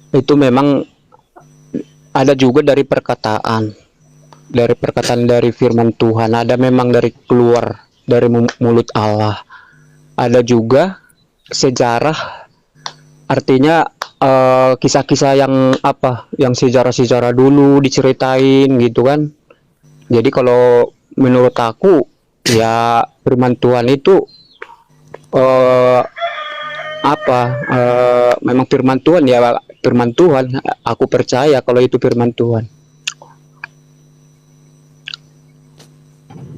itu memang ada juga dari perkataan dari firman Tuhan, ada memang dari keluar dari mulut Allah, ada juga sejarah, artinya kisah-kisah yang sejarah dulu diceritain gitu kan. Jadi kalau menurut aku ya firman Tuhan itu memang firman Tuhan ya, firman Tuhan. Aku percaya kalau itu firman Tuhan.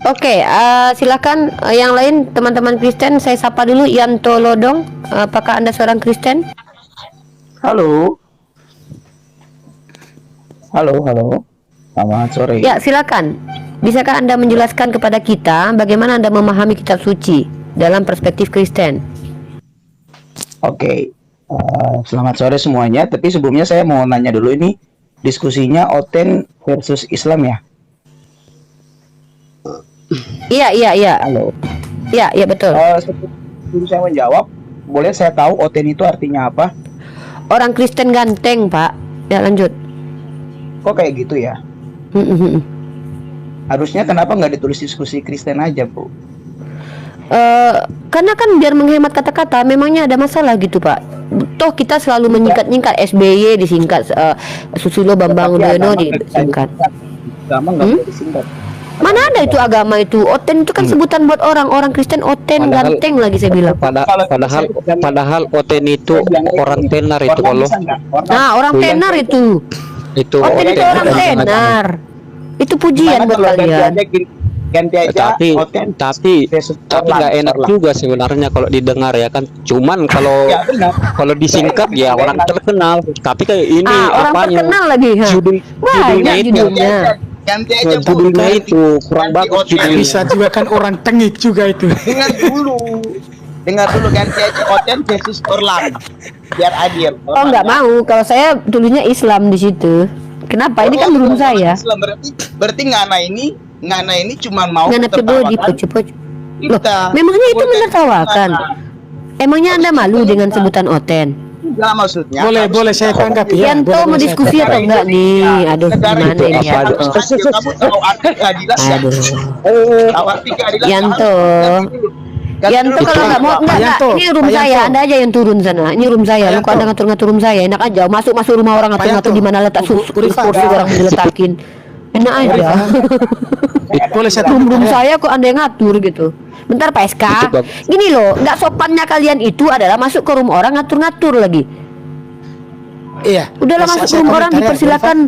Oke, silakan yang lain teman-teman Kristen, saya sapa dulu Yanto Lodong. Apakah Anda seorang Kristen? Halo. Selamat sore. Ya, silakan. Bisakah Anda menjelaskan kepada kita bagaimana Anda memahami kitab suci dalam perspektif Kristen? Oke. Selamat sore semuanya. Tapi sebelumnya saya mau nanya dulu, ini diskusinya Oten versus Islam ya? Iya. Halo. Iya, betul. Sebelum saya menjawab, boleh saya tahu Oten itu artinya apa? Orang Kristen ganteng, Pak. Ya, lanjut. Kok kayak gitu ya? Harusnya kenapa nggak ditulis diskusi Kristen aja, Bu? Karena kan biar menghemat kata-kata, memangnya ada masalah gitu, Pak. Toh kita selalu menyingkat-nyingkat, SBY disingkat, Susilo Bambang Yudhoyono disingkat. Agama nggak boleh disingkat. Mana ada itu agama itu? Oten itu kan sebutan buat orang Kristen, Oten ganteng lagi saya bilang. Padahal Oten itu orang tenar itu kalau. Nah, orang tenar itu. Oten itu orang tenar. Itu pujian buat kalian. Ganti aja tapi Oten nggak enak juga sebenarnya kalau didengar ya kan. Cuman kalau kalau disingkat ya orang terkenal. Tapi kayak ini orang terkenal lagi. Judulnya itu. Ganti aja judulnya itu kurang bagus judulnya. Bisa juga kan orang tengik juga itu. Dengar dulu ganti aja Oten versus Orlan biar adil. Oh, nggak mau. Kalau saya dulunya Islam di situ. Kenapa? Ini kan belum saya. Islam berarti Ngana ini cuma mau tertawakan. Loh, memangnya itu menertawakan? Emangnya Anda malu dengan sebutan Oten? Enggak, maksudnya. Boleh saya tanggapi ya. Yanto mau diskusi atau enggak nih? Aduh, gimana ini ya? Kamu tahu arti keadilan ya? Tahu arti keadilan. Yanto kalau nggak mau enggak. Ini room saya, Anda aja yang turun sana. Ini room saya. Lu kok Anda ngatur-ngatur room saya, enak aja. Masuk rumah orang ngatur-ngatur di mana letak kursi orang diletakin. Enak aja. Boleh saya room saya kok Anda yang ngatur gitu. Bentar Pak SK. Gini loh, nggak sopannya kalian itu adalah masuk ke room orang ngatur-ngatur lagi. Iya. Udahlah masuk ke room orang dipersilakan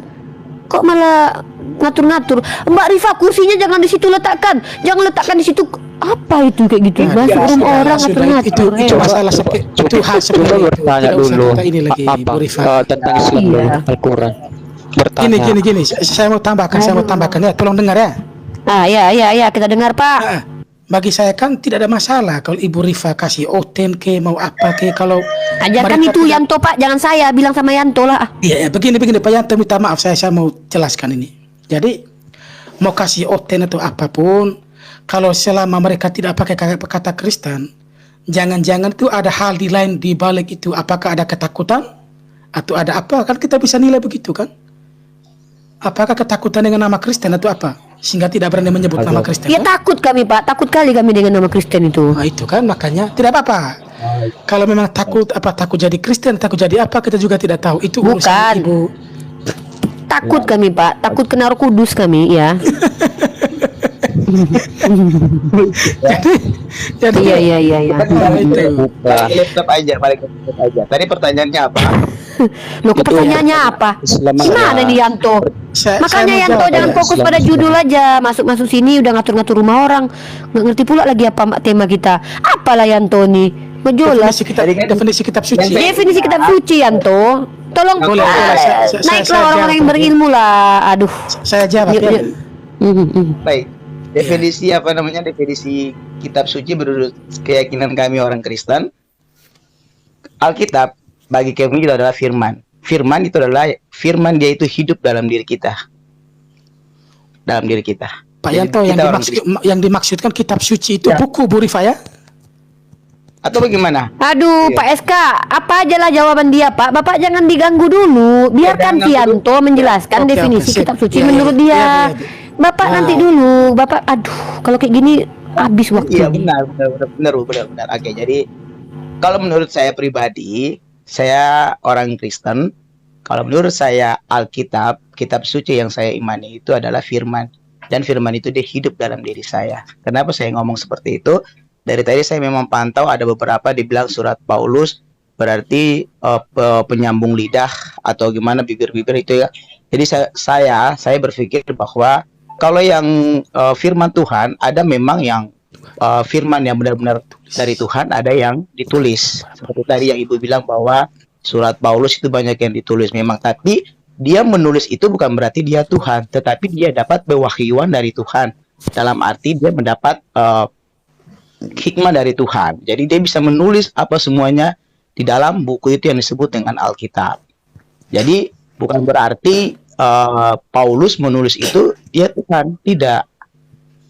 kok malah ngatur-ngatur. Mbak Rifa, kursinya jangan di situ letakkan, jangan letakkan di situ. Apa itu kayak gitu? Masuk rumah orang ngatur-ngatur. Itu masalah itu hal seperti itu. Bertanya Tidak usah dulu kita ini lagi, Bu Rifa. tentang Islam Iya. dan Al-Quran. Bertanya. Gini, saya mau tambahkan ya, tolong dengar ya. Ya, kita dengar Pak. Bagi saya kan tidak ada masalah kalau Ibu Rifa kasih oten ke mau apa ke, kalau Ajarkan mereka itu tidak- Yanto Pak, jangan saya bilang sama Yanto lah. Iya, begini Pak Yanto, minta maaf saya mau jelaskan ini. Jadi mau kasih oten atau apapun, kalau selama mereka tidak pakai kata Kristen, jangan-jangan itu ada hal di lain di balik itu. Apakah ada ketakutan atau ada apa? Kan kita bisa nilai begitu kan? Apakah ketakutan dengan nama Kristen atau apa? Sehingga tidak berani menyebut nama Kristen. Ya kan? takut kami Pak, takut kali kami dengan nama Kristen itu. Nah itu kan makanya tidak apa-apa. Kalau memang takut jadi Kristen, takut jadi apa, kita juga tidak tahu. Itu urusan Bukan. Ibu. Takut kami Pak, takut kena Roh Kudus kami ya. Jadi Iya. Balik laptop aja, balik laptop aja. Tadi pertanyaannya apa? Loh, kok pertanyaannya apa? Gimana nih Yanto? Makanya mau Yanto jawab jangan ya. fokus pada judul aja. Masuk sini udah ngatur-ngatur rumah orang. Nggak ngerti pula lagi apa tema kita. Apalah Yanto nih? Nggak jelas. definisi kitab suci. Definisi kitab suci Yanto. Tolong Boleh, saya naiklah jawab. orang-orang yang berilmu lah. Aduh. Saya jawab ya. Baik. Definisi apa namanya? Definisi kitab suci menurut keyakinan kami orang Kristen. Alkitab bagi kami itu adalah firman. Firman itu adalah firman, dia itu hidup dalam diri kita. Dalam diri kita. Pak Jadi Yanto, kita orang Kristen. yang dimaksudkan kitab suci itu buku Bu Rifa ya? Atau bagaimana? Aduh, Iya. Pak SK, apa aja lah jawaban dia, Pak. Bapak jangan diganggu dulu. Biarkan jangan Tianto menjelaskan Oke, definisi sip. kitab suci Iya, menurut iya, dia. iya, iya. Bapak Nah. nanti dulu. Bapak, aduh, kalau kayak gini habis waktu. Iya benar. Oke, jadi kalau menurut saya pribadi, saya orang Kristen. Kalau menurut saya Alkitab, kitab suci yang saya imani itu adalah firman, dan firman itu dia hidup dalam diri saya. Kenapa saya ngomong seperti itu? Dari tadi saya memang pantau ada beberapa dibilang surat Paulus berarti penyambung lidah atau gimana, bibir-bibir itu ya. Jadi saya berpikir bahwa kalau yang firman Tuhan ada memang yang firman yang benar-benar dari Tuhan, ada yang ditulis. Seperti tadi yang Ibu bilang bahwa surat Paulus itu banyak yang ditulis memang, tapi dia menulis itu bukan berarti dia Tuhan, tetapi dia dapat pewahyuan dari Tuhan. Dalam arti dia mendapat hikmah dari Tuhan. Jadi dia bisa menulis apa semuanya di dalam buku itu yang disebut dengan Alkitab. Jadi bukan berarti Paulus menulis itu dia Tuhan, tidak.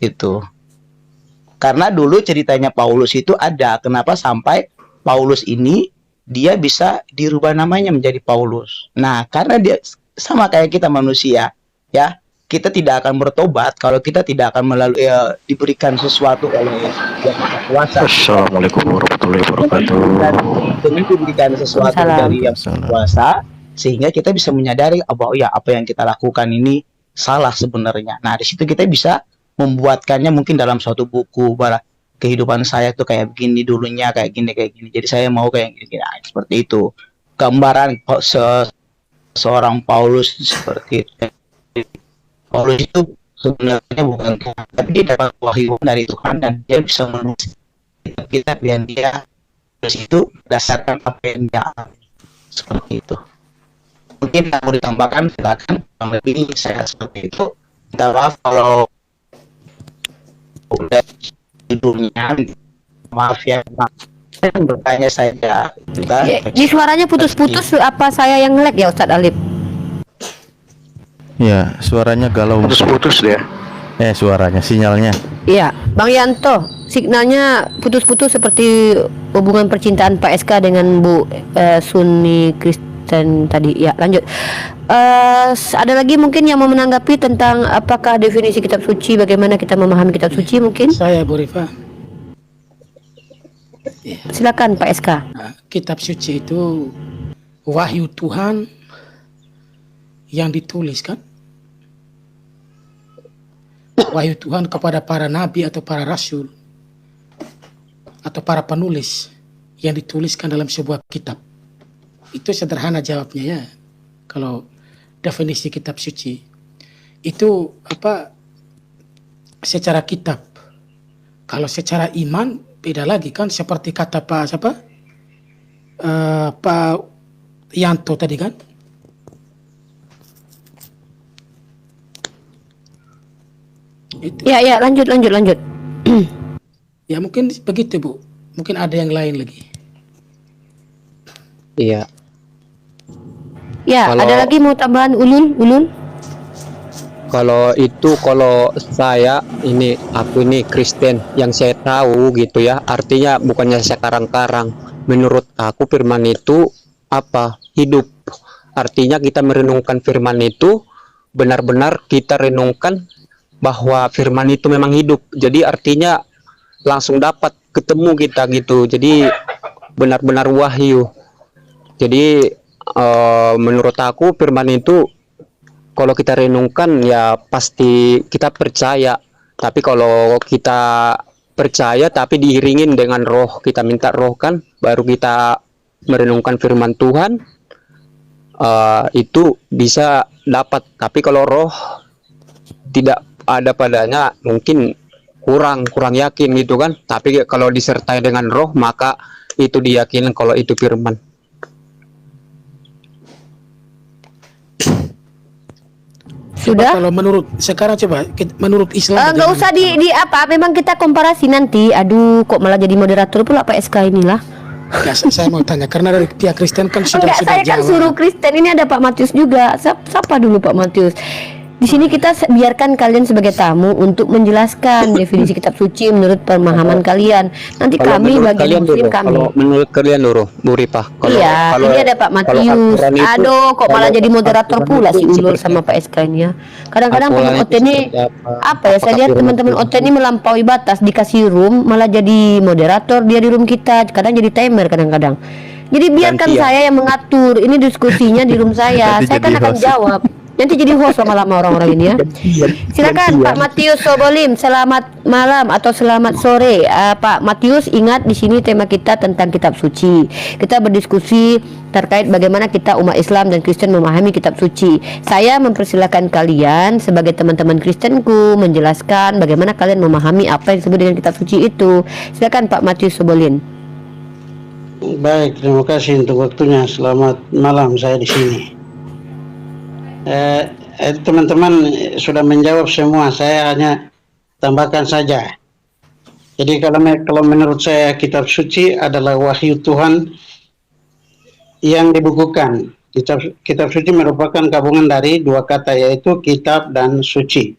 Itu. Karena dulu ceritanya Paulus itu ada, kenapa sampai Paulus ini dia bisa dirubah namanya menjadi Paulus. Nah, karena dia sama kayak kita manusia, ya. Kita tidak akan bertobat kalau kita tidak akan melalui diberikan sesuatu oleh yang Maha Kuasa. Assalamualaikum warahmatullahi wabarakatuh. Dengan diberikan sesuatu dari yang Maha Kuasa, sehingga kita bisa menyadari bahwa ya apa yang kita lakukan ini salah sebenarnya. Nah, di situ kita bisa membuatkannya mungkin dalam suatu buku, bahwa kehidupan saya tuh kayak begini dulunya, kayak gini. Jadi saya mau kayak gini. Nah, seperti itu. Gambaran seorang Paulus seperti itu. Paulus itu sebenarnya bukan Tuhan, tapi dia dapat wahyu dari Tuhan dan dia bisa menulis kitab yang dia tulis itu berdasarkan apa yang dia alami. Seperti itu. Mungkin yang mau ditambahkan silakan. Yang lebih saya seperti itu. Minta maaf kalau udah judulnya, maaf ya. Saya bertanya saja juga. Ini suaranya putus-putus, apa saya yang nge-lag ya Ustadz Alif? Ya, suaranya galau. Putus-putus ya. Suaranya, sinyalnya. Iya, Bang Yanto, signalnya putus-putus seperti hubungan percintaan Pak SK dengan Bu Sunni Kristen tadi. Ya, lanjut. Ada lagi mungkin yang mau menanggapi tentang apakah definisi kitab suci, bagaimana kita memahami kitab suci mungkin? Saya Bu Rifa. Silakan Pak SK. Nah, kitab suci itu wahyu Tuhan yang dituliskan. Wahyu Tuhan kepada para nabi atau para rasul atau para penulis yang dituliskan dalam sebuah kitab. Itu sederhana jawabnya ya. Kalau definisi kitab suci, itu apa secara kitab. Kalau secara iman beda lagi kan, seperti kata Pak siapa? Pak Yanto tadi kan. Ya, lanjut. Ya mungkin begitu Bu. Mungkin ada yang lain lagi. Iya. Ya, Kalau- ada lagi mau tambahan Ulun? Kalau saya ini, aku ini Kristen, yang saya tahu gitu ya, artinya bukannya saya karang-karang. Menurut aku firman itu apa? Hidup. Artinya kita merenungkan firman itu, benar-benar kita renungkan bahwa firman itu memang hidup. Jadi artinya langsung dapat ketemu kita gitu. Jadi benar-benar wahyu. Jadi menurut aku firman itu kalau kita renungkan ya pasti kita percaya. Tapi kalau kita percaya tapi diiringin dengan roh, kita minta roh kan, baru kita merenungkan firman Tuhan, itu bisa dapat. Tapi kalau roh tidak ada padanya, mungkin kurang yakin gitu kan. Tapi kalau disertai dengan roh, maka itu diyakini kalau itu firman. Sudah? Kalau menurut sekarang coba menurut Islam Nggak usah di apa, memang kita komparasi nanti. Aduh, kok malah jadi moderator pula Pak SK inilah. Nggak, saya mau tanya karena dari pihak Kristen kan Enggak, saya kan jawab. suruh Kristen. Ini ada Pak Matius juga. Siapa dulu Pak Matius? Di sini kita biarkan kalian sebagai tamu untuk menjelaskan definisi kitab suci menurut pemahaman kalian. Nanti Kalau kami menurut bagi kalian muslim dulu, kami. kalau menurut kalian dulu, Bu Ripah, Iya, ini ada Pak Matius. Al-Quran itu- Aduh, kok malah kalau jadi moderator Al-Quran pula itu si Ulul seperti sama Pak SK ini ya. Kadang-kadang Al-Quran teman itu OT ini seperti apa ya? Saya Apakah lihat firman teman-teman Tuhan OT ini melampaui batas, dikasih room malah jadi moderator dia di room kita. Kadang jadi timer kadang-kadang. Jadi biarkan Gantian. saya yang mengatur. Ini diskusinya di room saya. Nanti Saya kan jadi akan host. jawab. Nanti jadi host lama-lama orang-orang ini ya. Silakan Pak Matius Sobolim, selamat malam atau selamat sore. Pak Matius, ingat di sini tema kita tentang kitab suci. Kita berdiskusi terkait bagaimana kita umat Islam dan Kristen memahami kitab suci. Saya mempersilahkan kalian sebagai teman-teman Kristenku menjelaskan bagaimana kalian memahami apa yang disebut dengan kitab suci itu. Silakan Pak Matius Sobolim. Baik, terima kasih untuk waktunya. Selamat malam, saya di sini. Teman-teman sudah menjawab semua, saya hanya tambahkan saja. Jadi kalau menurut saya kitab suci adalah wahyu Tuhan yang dibukukan. Kitab suci merupakan gabungan dari dua kata, yaitu kitab dan suci.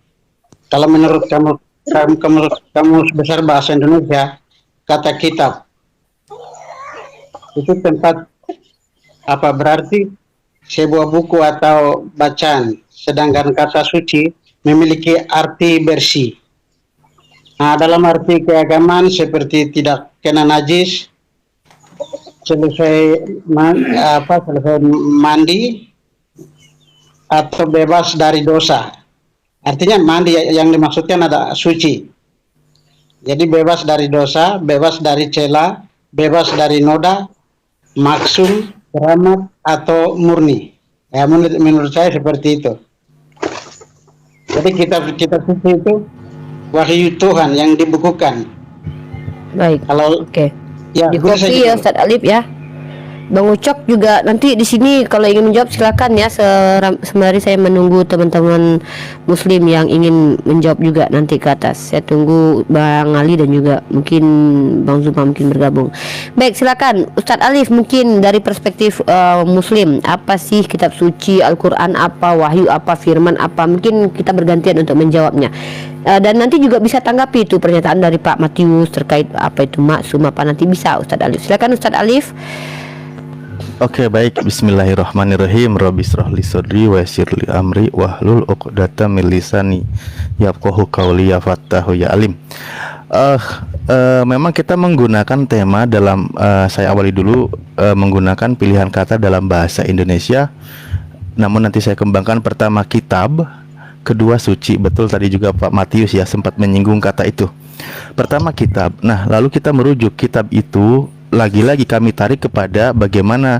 Kalau menurut kamus besar bahasa Indonesia, kata kitab itu tempat apa berarti sebuah buku atau bacaan, sedangkan kata suci memiliki arti bersih. Nah, dalam arti keagamaan seperti tidak kena najis, selesai mandi atau bebas dari dosa. Artinya mandi yang dimaksudkan ada suci. Jadi bebas dari dosa, bebas dari cela, bebas dari noda, maksum, keramat atau murni. Ya, menurut saya seperti itu. Jadi kitab suci itu wahyu Tuhan yang dibukukan. Baik. Kalau ya, Di bisa copy gitu. ya Ustadz Alif ya. Bang Ucok juga nanti di sini kalau ingin menjawab silakan ya. Sembari saya menunggu teman-teman muslim yang ingin menjawab juga nanti ke atas. Saya tunggu Bang Ali dan juga mungkin Bang Zuma mungkin bergabung. Baik, silakan Ustadz Alif, mungkin dari perspektif muslim, apa sih kitab suci, Al-Qur'an apa, wahyu apa, firman apa? Mungkin kita bergantian untuk menjawabnya. Dan nanti juga bisa tanggapi itu pernyataan dari Pak Matius terkait apa itu maksum apa, nanti bisa Ustadz Alif. Silakan Ustadz Alif. Oke, baik. Bismillahirrahmanirrahim. Rabbi shrah li sadri wa yassir li amri wahlul 'uqdatam min lisani yafqahu qawli ya fattahu ya alim. Memang kita menggunakan tema dalam saya awali dulu menggunakan pilihan kata dalam bahasa Indonesia. Namun nanti saya kembangkan, pertama kitab, kedua suci. Betul, tadi juga Pak Matius ya sempat menyinggung kata itu. Pertama kitab. Nah, lalu kita merujuk kitab itu lagi-lagi kami tarik kepada bagaimana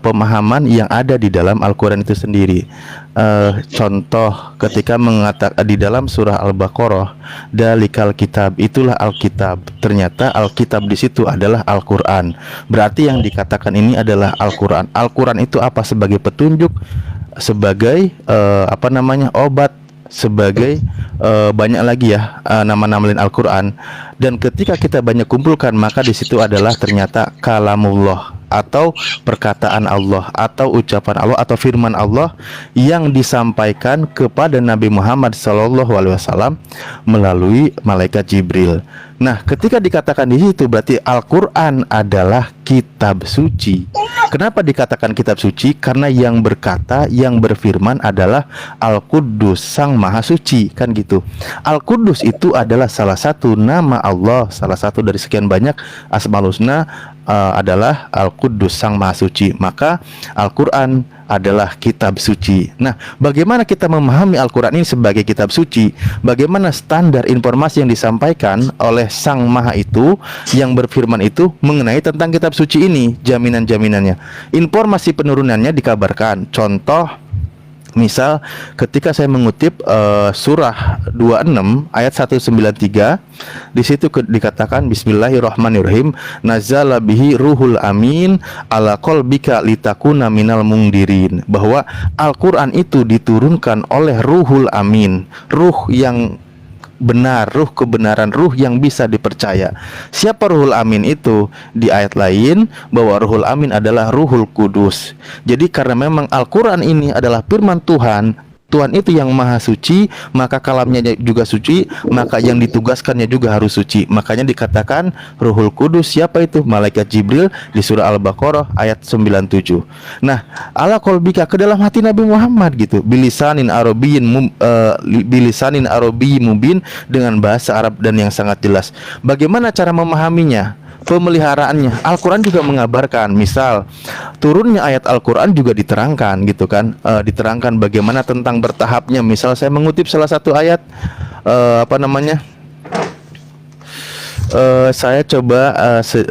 pemahaman yang ada di dalam Al-Quran itu sendiri. Contoh ketika mengatakan di dalam surah Al-Baqarah, dalikal kitab, itulah Alkitab. Ternyata Alkitab di situ adalah Al-Quran. Berarti yang dikatakan ini adalah Al-Quran. Al-Quran itu apa? Sebagai petunjuk, sebagai obat, sebagai banyak lagi ya nama-nama lain Al-Quran. Dan ketika kita banyak kumpulkan, maka di situ adalah ternyata kalamullah, atau perkataan Allah, atau ucapan Allah, atau firman Allah yang disampaikan kepada Nabi Muhammad SAW melalui malaikat Jibril. Nah, ketika dikatakan di situ berarti Al-Quran adalah kitab suci. Kenapa dikatakan kitab suci? Karena yang berkata, yang berfirman adalah Al-Quddus, Sang Maha Suci, kan gitu. Al-Quddus itu adalah salah satu nama Allah, salah satu dari sekian banyak Asmaul Husna adalah Al-Quddus, Sang Maha Suci. Maka Al-Quran adalah kitab suci. Nah, bagaimana kita memahami Al-Quran ini sebagai kitab suci? Bagaimana standar informasi yang disampaikan oleh Sang Maha itu, yang berfirman itu, mengenai tentang kitab suci ini, jaminan-jaminannya. Informasi penurunannya dikabarkan. Contoh, misal ketika saya mengutip surah 26 ayat 193, di situ dikatakan Bismillahirrahmanirrahim, nazala bihi ruhul amin ala qalbika litakuna minal mungdirin, bahwa Al-Quran itu diturunkan oleh ruhul amin, ruh yang benar, ruh kebenaran, ruh yang bisa dipercaya. Siapa ruhul amin itu? Di ayat lain bahwa ruhul amin adalah ruhul kudus. Jadi karena memang Al-Quran ini adalah firman Tuhan, Tuhan itu yang maha suci, maka kalamnya juga suci, maka yang ditugaskannya juga harus suci. Makanya dikatakan Ruhul Kudus. Siapa itu? Malaikat Jibril di surah Al-Baqarah ayat 97. Nah, ala qalbika, ke dalam hati Nabi Muhammad gitu, bilisanin arabiyyin mubin, dengan bahasa Arab dan yang sangat jelas. Bagaimana cara memahaminya? Pemeliharaannya, Al-Quran juga mengabarkan. Misal turunnya ayat Al-Quran juga diterangkan gitu kan, diterangkan bagaimana tentang bertahapnya. Misal saya mengutip salah satu ayat, saya coba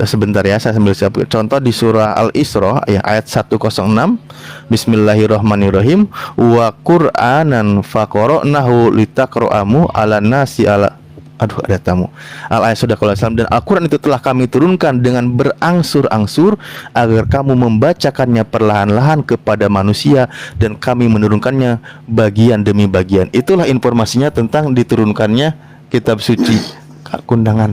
sebentar ya, saya sambil siap. Contoh di surah Al-Isra ya, ayat 106, Bismillahirrahmanirrahim, wa Qur'anan faqara'nahu litaqra'amu 'alan nasi ada tamu. Al-ayat sudah kalau Islam, dan Al-Quran itu telah kami turunkan dengan berangsur-angsur agar kamu membacakannya perlahan-lahan kepada manusia, dan kami menurunkannya bagian demi bagian. Itulah informasinya tentang diturunkannya kitab suci, kundangan.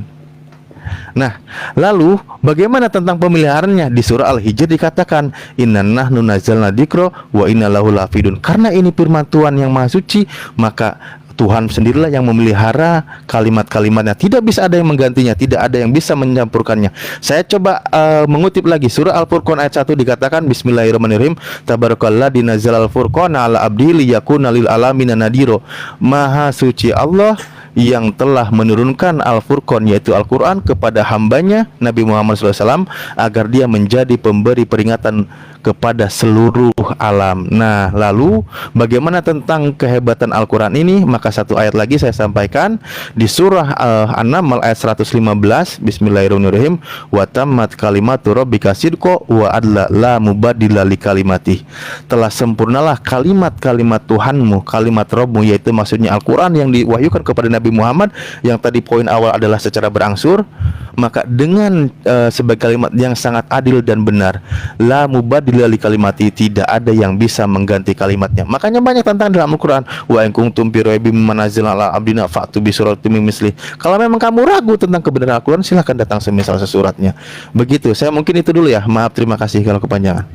Nah, lalu bagaimana tentang pemeliharaannya? Di surah Al-Hijr dikatakan inna nahnu nazzalna dzikra wa inna lahu lahafidun. Karena ini firman Tuhan yang maha suci, maka Tuhan sendirilah yang memelihara kalimat-kalimatnya. Tidak bisa ada yang menggantinya, tidak ada yang bisa mencampurkannya. Saya coba mengutip lagi surah Al-Furqan ayat 1 dikatakan Bismillahirrahmanirrahim, tabarakalladzi nazzalal furqana ala abdihi liyakuna lil alamina nadiro. Maha suci Allah yang telah menurunkan Al-Furqan, yaitu Al-Quran, kepada hambanya Nabi Muhammad SAW agar dia menjadi pemberi peringatan kepada seluruh alam. Nah, lalu bagaimana tentang kehebatan Al-Quran ini? Maka satu ayat lagi saya sampaikan di surah An-Naml ayat 115, Bismillahirrahmanirrahim, wa tammat kalimatu rabbika sidqa wa adla la mubaddila li kalimati. Telah sempurnalah kalimat-kalimat Tuhanmu, kalimat Rabbmu, yaitu maksudnya Al-Quran yang diwahyukan kepada Nabi Muhammad, yang tadi poin awal adalah secara berangsur, maka dengan sebagai kalimat yang sangat adil dan benar, la mubaddila li kalimati, tidak ada yang bisa mengganti kalimatnya. Makanya banyak tentang dalam Al-Quran, wa in kuntum fi raibin mimma nazzalna ala abdina fa'tu bi suratin min misli. Kalau memang kamu ragu tentang kebenaran Al-Quran, silahkan datang semisal sesuratnya. Begitu. Saya mungkin itu dulu ya. Maaf, terima kasih kalau kepanjangan.